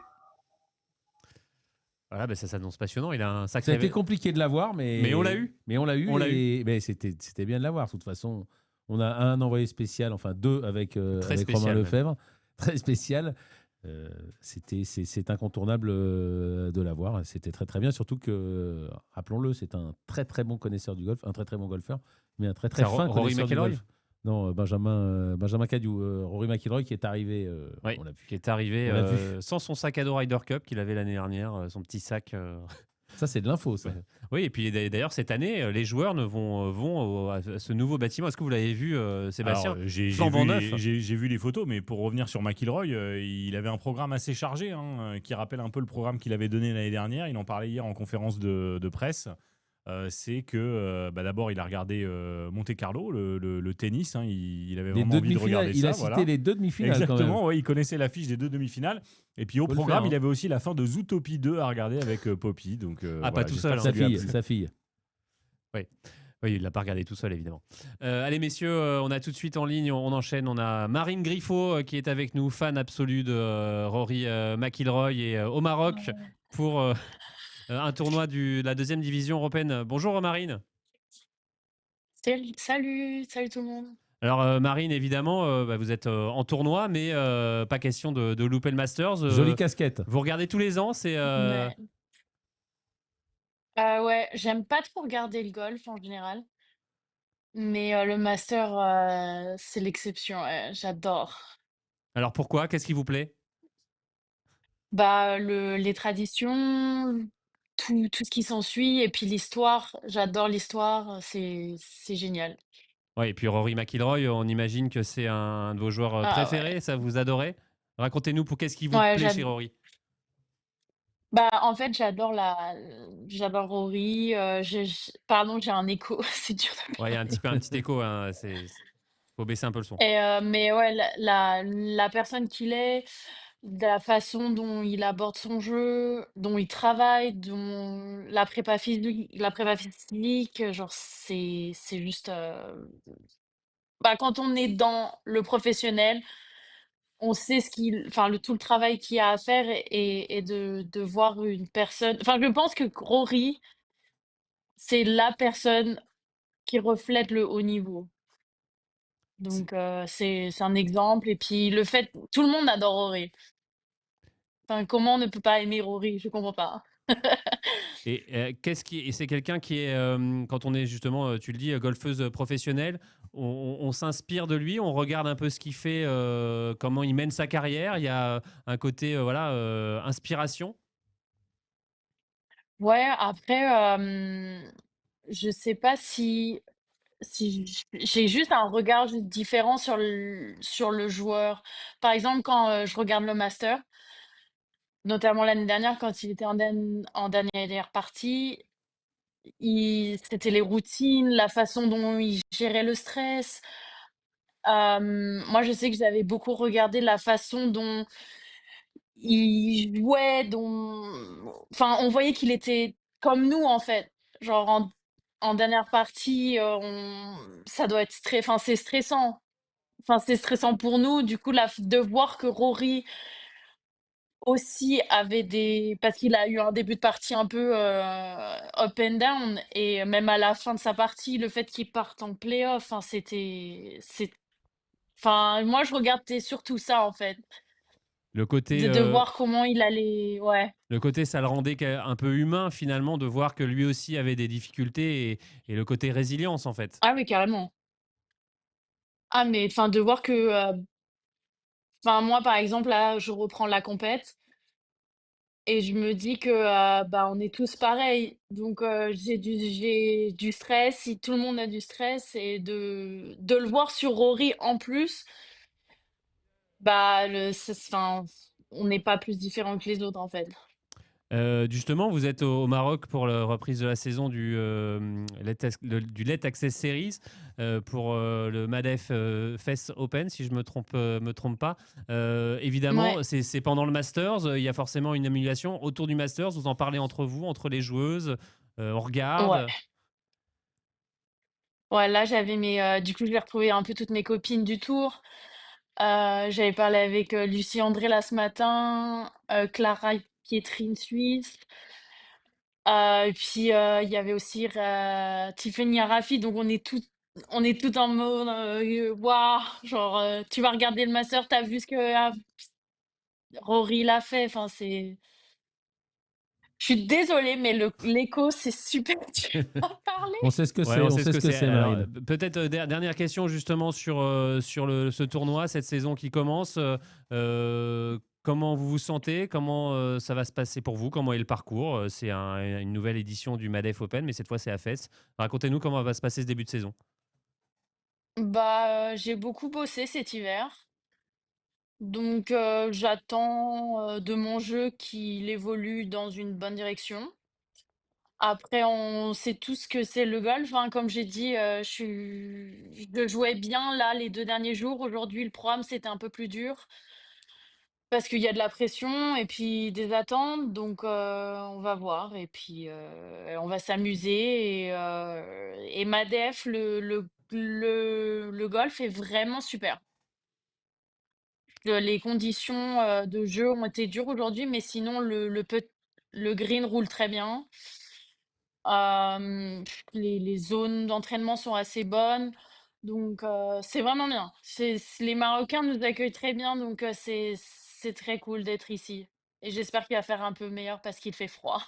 Voilà, bah, ça s'annonce passionnant. Il a un Ça a sacré. été compliqué de l'avoir, Mais on l'a eu. Mais on l'a eu. On l'a et ben, c'était bien de l'avoir. De toute façon, on a un envoyé spécial, enfin deux avec, Très avec Romain spécial, même. Lefebvre. Très spécial. C'est incontournable de l'avoir. C'était très très bien. Surtout que, rappelons-le, c'est un très très bon connaisseur du golf, un très très bon golfeur, mais un très très C'est fin Rory connaisseur du McIlroy. golf. Non, Benjamin Cadieux, Rory McIlroy qui est arrivé, Oui, on l'a vu. qui est arrivé On l'a vu. sans son sac à dos Ryder Cup qu'il avait l'année dernière, son petit sac. Ça, c'est de l'info, ça. Ouais. Oui, et puis d'ailleurs, cette année, les joueurs vont à ce nouveau bâtiment. Est-ce que vous l'avez vu, Sébastien? Alors, j'ai Flambant vu, neuf. j'ai vu les photos, mais pour revenir sur McIlroy, il avait un programme assez chargé, qui rappelle un peu le programme qu'il avait donné l'année dernière. Il en parlait hier en conférence de presse. C'est que d'abord, il a regardé Monte Carlo, le tennis. Il avait Les vraiment deux envie de demi-finales. regarder Il ça. a cité Voilà. les deux demi-finales quand même. Exactement, ouais, il connaissait l'affiche des 2 demi-finales. Et puis au Faut le programme, faire, il avait aussi la fin de Zootopie 2 à regarder avec Poppy. Donc, Pas voilà, tout j'espère seul, que hein. ça lui a plu. Sa fille. Oui, il ne l'a pas regardé tout seul, évidemment. Allez, messieurs, on a tout de suite en ligne, on enchaîne. On a Marine Griffo qui est avec nous, fan absolue de Rory McIlroy et au Maroc pour un tournoi de la 2e division européenne. Bonjour Marine. Salut tout le monde. Alors Marine, évidemment, vous êtes en tournoi, mais pas question de louper le Masters. Jolie casquette. Vous regardez tous les ans, c'est... Ouais. Ouais, j'aime pas trop regarder le golf en général, mais le master, c'est l'exception, ouais, j'adore. Alors pourquoi? Qu'est-ce qui vous plaît? Bah, les traditions, tout ce qui s'ensuit et puis l'histoire, j'adore l'histoire, c'est génial. Ouais, et puis Rory McIlroy, on imagine que c'est un de vos joueurs Ah ouais. préférés, ça vous adorez? Racontez-nous pour qu'est-ce qui vous Ouais, plaît chez Rory? bah, en fait, j'adore Rory, pardon, j'ai un écho, c'est dur de Ouais, il y a un parler. petit écho, hein, faut baisser un peu le son. Mais ouais, la personne qu'il est, de la façon dont il aborde son jeu, dont il travaille, dont la prépa physique, genre c'est juste, bah, quand on est dans le professionnel, on sait tout le travail qu'il y a à faire et de voir une personne je pense que Rory, c'est la personne qui reflète le haut niveau. C'est- Donc c'est un exemple et puis le fait tout le monde adore Rory. Enfin, comment on ne peut pas aimer Rory? Je comprends pas. Et et c'est quelqu'un qui est, quand on est justement, tu le dis, golfeuse professionnelle, on s'inspire de lui, on regarde un peu ce qu'il fait, comment il mène sa carrière. Il y a un côté, voilà, inspiration. Ouais, après, je sais pas si j'ai juste un regard juste différent sur le joueur. Par exemple, quand, je regarde le master, notamment l'année dernière quand il était en dernière partie, c'était les routines, la façon dont il gérait le stress. Moi, je sais que j'avais beaucoup regardé la façon dont il jouait, on voyait qu'il était comme nous, en fait. Genre en dernière partie, ça doit être c'est stressant. Enfin, c'est stressant pour nous, du coup, de voir que Rory aussi avait parce qu'il a eu un début de partie un peu, up and down et même à la fin de sa partie, le fait qu'il parte en play-off, moi, je regardais surtout ça, en fait, Le côté, de voir comment il allait ouais. ça le rendait un peu humain finalement de voir que lui aussi avait des difficultés et le côté résilience en fait. Ah oui, carrément. Ah mais de voir que, moi, par exemple, là, je reprends la compète et je me dis que, bah, on est tous pareils. Donc j'ai du stress, si tout le monde a du stress et de le voir sur Rory en plus, bah, on n'est pas plus différents que les autres, en fait. Justement, vous êtes au Maroc pour la reprise de la saison du Let Access Series pour le Madef FES Open, si je me trompe pas. Ouais, Évidemment, c'est pendant le Masters, il y a forcément une émulation autour du Masters. Vous en parlez entre vous, entre les joueuses, on ouais. regarde. Ouais, là, du coup, je vais retrouver un peu toutes mes copines du tour. J'avais parlé avec, Lucie André là ce matin, Clara Pietrine Suisse. Et puis, il y avait aussi Tiffany Arafi, donc on est tout en mode, waouh, genre, tu vas regarder le master, tu as vu ce que, Rory l'a fait, enfin je suis désolée, mais l'écho, c'est super dur à parler. On sait ce que Ouais, c'est, on on sait ce sait ce que que c'est. c'est, Alors, Marine. peut-être dernière question justement sur ce tournoi, cette saison qui commence. Comment vous vous sentez? Comment ça va se passer pour vous? Comment est le parcours? C'est une nouvelle édition du Madef Open, mais cette fois c'est à Fès. Racontez-nous comment va se passer ce début de saison. Bah, j'ai beaucoup bossé cet hiver, donc j'attends, de mon jeu qu'il évolue dans une bonne direction. Après, on sait tous que c'est le golf, hein, comme j'ai dit, je jouais bien là les 2 derniers jours. Aujourd'hui, le programme, c'était un peu plus dur parce qu'il y a de la pression et puis des attentes, donc on va voir et puis, on va s'amuser et Madef, le golf est vraiment super. Les conditions, de jeu ont été dures aujourd'hui, mais sinon le green roule très bien. Les zones d'entraînement sont assez bonnes, donc c'est vraiment bien. Les Marocains nous accueillent très bien, donc c'est très cool d'être ici et j'espère qu'il va faire un peu meilleur parce qu'il fait froid.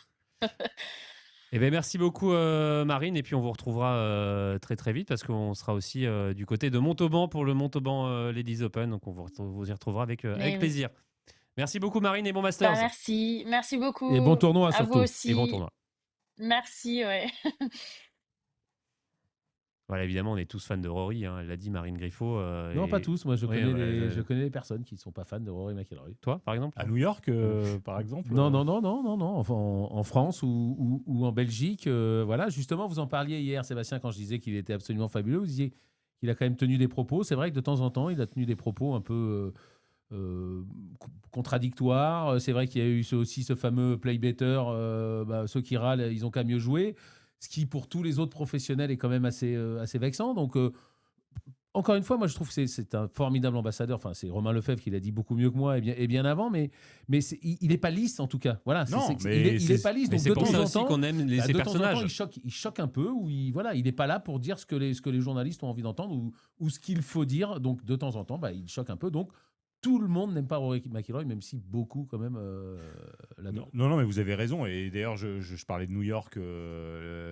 Eh ben, merci beaucoup Marine, et puis on vous retrouvera très très vite parce qu'on sera aussi du côté de Montauban pour le Montauban Ladies Open, donc vous y retrouvera avec Mais oui. plaisir. Merci beaucoup Marine et bon Bah, Masters. merci Et bon beaucoup. tournoi À vous surtout. Et bon aussi. tournoi. Merci, ouais. Voilà, évidemment, on est tous fans de Rory, hein, elle l'a dit, Marine Griffo. Non, pas tous. Moi, je Oui, connais des personnes qui ne sont pas fans de Rory McIlroy. Toi, par exemple? À New York, par exemple. Non, non, non, non, non, non. Enfin, en France ou en Belgique. Voilà, justement, vous en parliez hier, Sébastien, quand je disais qu'il était absolument fabuleux. Vous disiez qu'il a quand même tenu des propos. C'est vrai que de temps en temps, il a tenu des propos un peu contradictoires. C'est vrai qu'il y a eu aussi ce fameux play better. Ceux qui râlent, ils ont qu'à mieux jouer. Ce qui, pour tous les autres professionnels, est quand même assez vexant. Donc, encore une fois, moi, je trouve que c'est un formidable ambassadeur. Enfin, c'est Romain Lefebvre qui l'a dit beaucoup mieux que moi et bien avant, mais il n'est pas lisse, en tout cas. Voilà, Non, il est pas lisse. Mais Donc, c'est de pour temps ça en aussi temps, qu'on aime ces de temps en personnages. temps, il choque un peu, ou il n'est pas là pour dire ce que les journalistes ont envie d'entendre ou ce qu'il faut dire. Donc, de temps en temps, il choque un peu. Donc, tout le monde n'aime pas Rory McIlroy, même si beaucoup, quand même, l'adorent. Non, non, mais vous avez raison. Et d'ailleurs, je parlais de New York,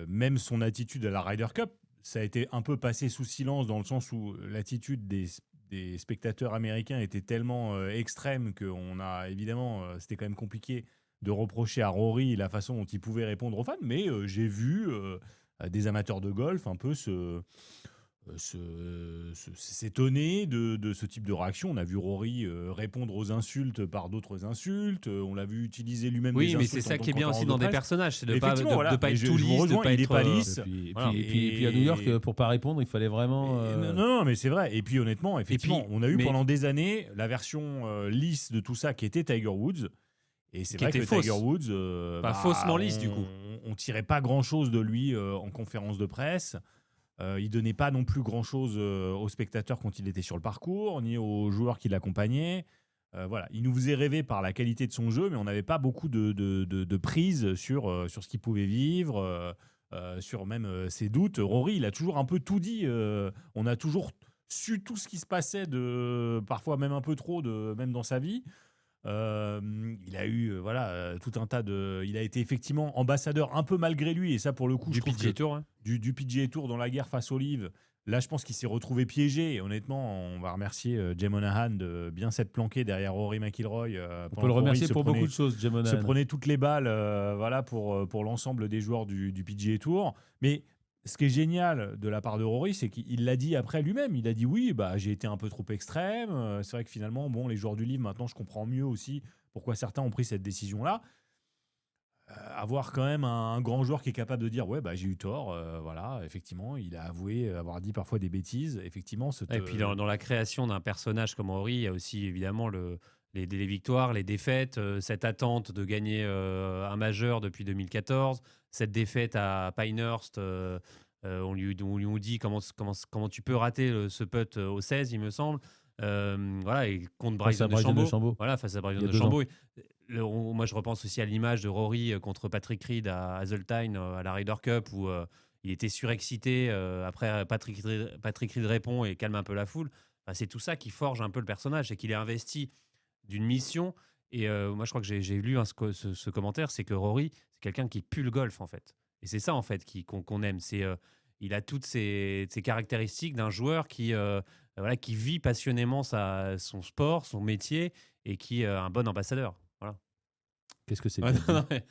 même son attitude à la Ryder Cup, ça a été un peu passé sous silence dans le sens où l'attitude des spectateurs américains était tellement extrême qu'on a évidemment, c'était quand même compliqué de reprocher à Rory la façon dont il pouvait répondre aux fans. Mais j'ai vu des amateurs de golf un peu s'étonner de ce type de réaction. On a vu Rory répondre aux insultes par d'autres insultes. On l'a vu utiliser lui-même Oui, des mais insultes. c'est ça en qui est bien conférence aussi de dans des presse. personnages, c'est de ne pas Effectivement, voilà. être Mais tout je vous lisse, de rejoins, pas il est être. pas lisse. Voilà. Et puis à New York, pour pas répondre, il fallait vraiment. Non, non, mais c'est vrai. Et puis honnêtement, effectivement, puis- on a eu mais- pendant des années la version lisse de tout ça qui était Tiger Woods. Et c'est Qui vrai était que fausse. Tiger Woods, Faussement lisse, du coup. on tirait pas grand-chose de lui en conférence de presse. Il donnait pas non plus grand-chose aux spectateurs quand il était sur le parcours, ni aux joueurs qui l'accompagnaient. Voilà, il nous faisait rêver par la qualité de son jeu, mais on n'avait pas beaucoup de prise sur ce qu'il pouvait vivre, sur même ses doutes. Rory, il a toujours un peu tout dit. On a toujours su tout ce qui se passait, parfois même un peu trop, même dans sa vie. Il a eu tout un tas de. Il a été effectivement ambassadeur un peu malgré lui, et ça pour le coup, Du je trouve PGA que Tour, hein. du PGA Tour dans la guerre face aux Live. Là, je pense qu'il s'est retrouvé piégé. Et honnêtement, on va remercier Jay Monahan de bien s'être planqué derrière Rory McIlroy. On peut le remercier pour beaucoup de choses, Jay Se Monahan. prenait toutes les balles pour l'ensemble des joueurs du PGA Tour. Mais ce qui est génial de la part de Rory, c'est qu'il l'a dit après lui-même. Il a dit oui, j'ai été un peu trop extrême. C'est vrai que finalement, les joueurs du livre, maintenant, je comprends mieux aussi pourquoi certains ont pris cette décision-là. Avoir quand même un grand joueur qui est capable de dire ouais, j'ai eu tort. Voilà, effectivement, il a avoué avoir dit parfois des bêtises. Effectivement, Et puis dans la création d'un personnage comme Rory, il y a aussi évidemment les victoires, les défaites, cette attente de gagner un majeur depuis 2014, cette défaite à Pinehurst. On lui ont dit comment tu peux rater ce putt au 16, il me semble. Voilà, et contre Face à Bryson Bryson DeChambeau. DeChambeau. Voilà, face à Bryson Il y a 2 DeChambeau. moi, je repense aussi à l'image de Rory contre Patrick Reed à Hazeltine à la Ryder Cup où il était surexcité. Après, Patrick Reed répond et calme un peu la foule. Enfin, c'est tout ça qui forge un peu le personnage. C'est qu'il est investi d'une mission. Et moi, je crois que j'ai lu ce commentaire, c'est que Rory, c'est quelqu'un qui pue le golf, en fait. Et c'est ça, en fait, qu'on aime. Il a toutes ces caractéristiques d'un joueur qui vit passionnément son sport, son métier, et qui est un bon ambassadeur. Voilà. Qu'est-ce que c'est Ouais, bien non, dit. non, mais,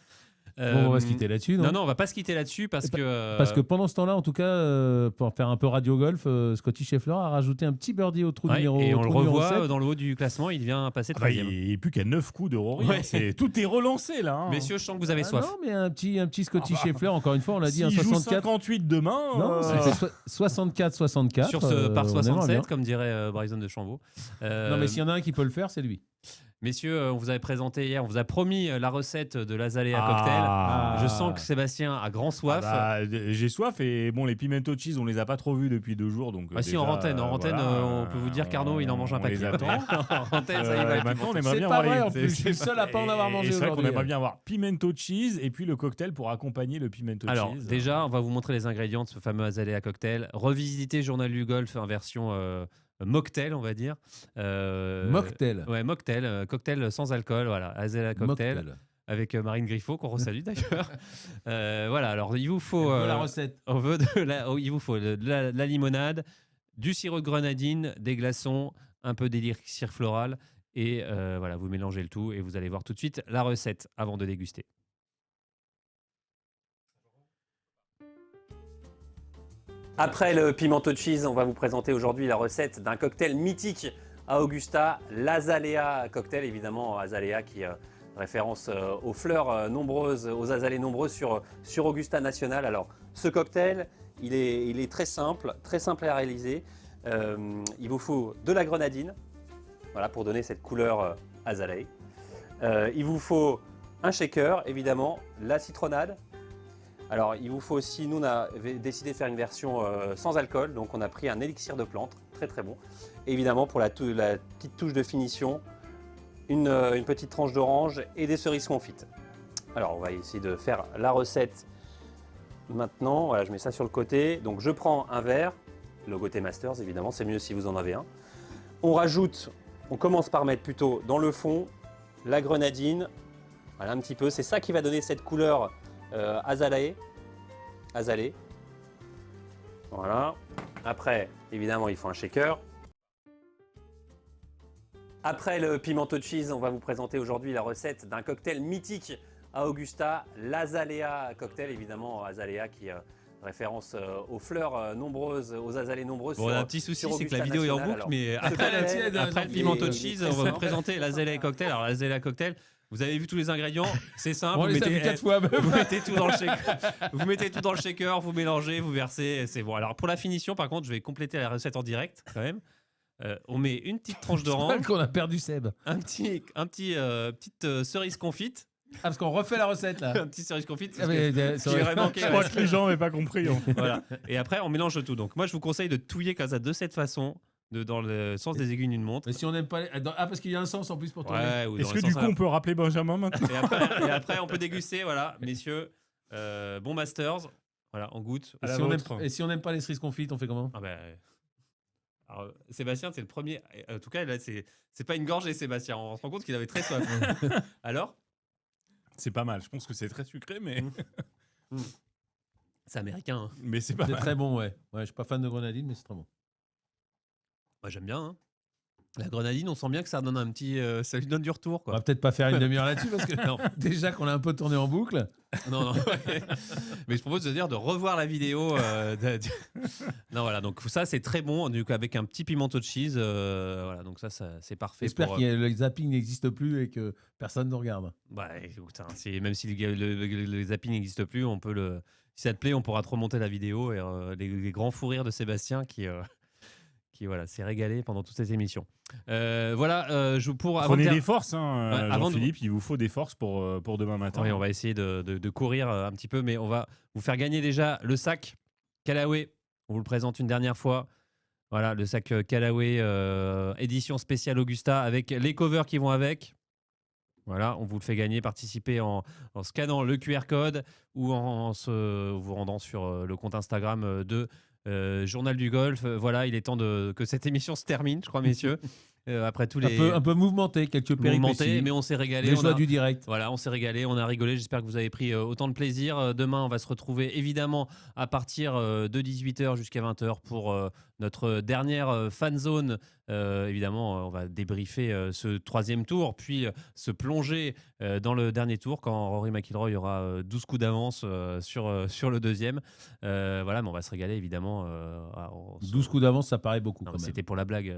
Bon, on va se quitter là-dessus, non? non, on va pas se quitter là-dessus parce que... Parce que pendant ce temps-là, en tout cas, pour faire un peu radio golf, Scotty Scheffler a rajouté un petit birdie au trou ouais, numéro et on le trou numéro revoit 7. dans le haut du classement, il vient passer 13e. Il n'est plus qu'à 9 coups de Rory. Ouais. Tout est relancé là. hein. Messieurs, je sens que vous avez soif. Non, mais un petit Scotty Ah bah. Scheffler, encore une fois, on l'a dit, S'il un joue 64. 58 demain. Non, c'était 64-64. Sur ce par on aimerait bien. 67, comme dirait Bryson de Chambaud. Non, mais s'il y en a un qui peut le faire, c'est lui. Messieurs, on vous avait présenté hier, on vous a promis la recette de l'Azalea Ah. cocktail. Je sens que Sébastien a grand soif. J'ai soif et bon, les pimento cheese, on les a pas trop vus depuis 2 jours. Donc, Si, en déjà, antenne, on peut vous dire qu'Arnaud, il en mange un on paquet. les attend. En antenne, ça y va. Maintenant, on aimerait C'est bien pas voir vrai, les- en plus, je suis le seul à pas en avoir Et mangé c'est vrai qu'on aujourd'hui. aimerait bien avoir pimento cheese et puis le cocktail pour accompagner le pimento Alors, cheese. déjà, on va vous montrer les ingrédients de ce fameux Azalea cocktail. Revisiter Journal du Golf en version mocktail, on va dire. Mocktail. Ouais, mocktail, cocktail sans alcool, voilà. Azalea cocktail. Mocktail. Avec Marine Griffo, qu'on resalue d'ailleurs. Voilà, alors il vous faut... Voilà la recette. Il vous faut de la limonade, du sirop de grenadine, des glaçons, un peu d'élixir floral. Et voilà, vous mélangez le tout et vous allez voir tout de suite la recette avant de déguster. Après le pimento cheese, on va vous présenter aujourd'hui la recette d'un cocktail mythique à Augusta, l'Azalea cocktail, évidemment Azalea qui référence aux fleurs nombreuses, aux azalées nombreuses sur Augusta National. Alors ce cocktail, il est très simple à réaliser. Il vous faut de la grenadine, voilà, pour donner cette couleur azalée. Il vous faut un shaker, évidemment, la citronnade. Alors, il vous faut aussi, nous on a décidé de faire une version sans alcool, donc on a pris un élixir de plante, très très bon. Et évidemment, pour la petite touche de finition, une petite tranche d'orange et des cerises confites. Alors, on va essayer de faire la recette maintenant. Voilà, je mets ça sur le côté. Donc, je prends un verre, logo T-Masters évidemment, c'est mieux si vous en avez un. On commence par mettre plutôt dans le fond la grenadine, voilà un petit peu. C'est ça qui va donner cette couleur azalée. Voilà. Après, évidemment, il faut un shaker. Après le pimento cheese, on va vous présenter aujourd'hui la recette d'un cocktail mythique à Augusta, l'Azalea cocktail, évidemment Azalea qui référence aux fleurs nombreuses, aux azalées nombreuses. Bon, on a un petit souci, c'est que la vidéo est en boucle, mais après après le pimento cheese, on va vous présenter l'Azalea cocktail. Alors l'Azalea cocktail, vous avez vu tous les ingrédients, c'est simple. On les a vus 4 fois. Vous mettez tout dans le shaker, vous mélangez, vous versez, c'est bon. Alors pour la finition, par contre, je vais compléter la recette en direct quand même. On met une petite tranche d'orange, qu'on a perdu Seb. petite cerise confite, Ah, parce qu'on refait la recette là. un petit cerise confite. Ah, Parce que mais, qui aurait manqué, Je crois que les gens n'avaient pas compris. En fait. voilà. Et après, on mélange le tout. Donc moi, je vous conseille de touiller comme ça de cette façon, dans le sens des aiguilles d'une montre. Mais si on n'aime pas. Ah, parce qu'il y a un sens en plus pour tourner. Ouais, ou dans Est-ce le que du sens coup, on peut rappeler Benjamin maintenant et après, on peut déguster, voilà, messieurs. Bon Masters, voilà, on goûte. À la Si on vôtre. et si on n'aime pas les cerises confites, on fait comment? Ah ben, alors, Sébastien, c'est le premier. En tout cas, là, c'est pas une gorgée, Sébastien. On se rend compte qu'il avait très soif. Alors, C'est pas mal. Je pense que c'est très sucré, mais, c'est américain. Hein. mais c'est pas C'est mal. très bon, ouais. Ouais, je suis pas fan de grenadine, mais c'est très bon. Moi, j'aime bien. Hein. La grenadine, on sent bien que ça donne ça lui donne du retour, On quoi. va peut-être pas faire une demi-heure là-dessus parce que Non. déjà qu'on a un peu tourné en boucle. Non. Mais je propose de dire de revoir la vidéo. Non, voilà. Donc ça, c'est très bon. Du coup, avec un petit pimento de cheese. Voilà. Donc ça c'est parfait. J'espère pour, que le zapping n'existe plus et que personne ne regarde. Bah, écoute, hein, même si le zapping n'existe plus, on peut si ça te plaît, on pourra te remonter la vidéo et les grands fous rires de Sébastien qui voilà, s'est régalé pendant toute cette émission. Voilà, Prenez des forces, hein, Ouais, avant de- Jean-Philippe. Il vous faut des forces pour demain matin. Oui, on va essayer de courir un petit peu, mais on va vous faire gagner déjà le sac Callaway. On vous le présente une dernière fois. Voilà, le sac Callaway édition spéciale Augusta avec les covers qui vont avec. Voilà, on vous le fait gagner. Participez en scannant le QR code ou en vous rendant sur le compte Instagram de Journal du Golf. Voilà, il est temps que cette émission se termine, je crois, messieurs. Après tous les Un peu mouvementé, quelques mouvementés, péripéties. mais on s'est régalé. Les on joies a- du direct. Voilà, on s'est régalé, on a rigolé. J'espère que vous avez pris autant de plaisir. Demain, on va se retrouver évidemment à partir de 18h jusqu'à 20h pour notre dernière fan zone. Évidemment, on va débriefer ce troisième tour, puis se plonger dans le dernier tour quand Rory McIlroy aura 12 coups d'avance sur le deuxième. Voilà, mais on va se régaler évidemment. 12 coups d'avance, ça paraît beaucoup. Non, quand même. C'était pour la blague.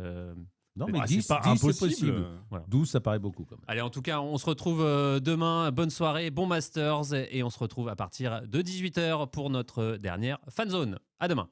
Non, Bah, mais c'est 10, pas 10 c'est impossible. possible. Voilà. 12, ça paraît beaucoup quand même. Allez, en tout cas, on se retrouve demain. Bonne soirée, bon Masters. Et on se retrouve à partir de 18h pour notre dernière fan zone. À demain.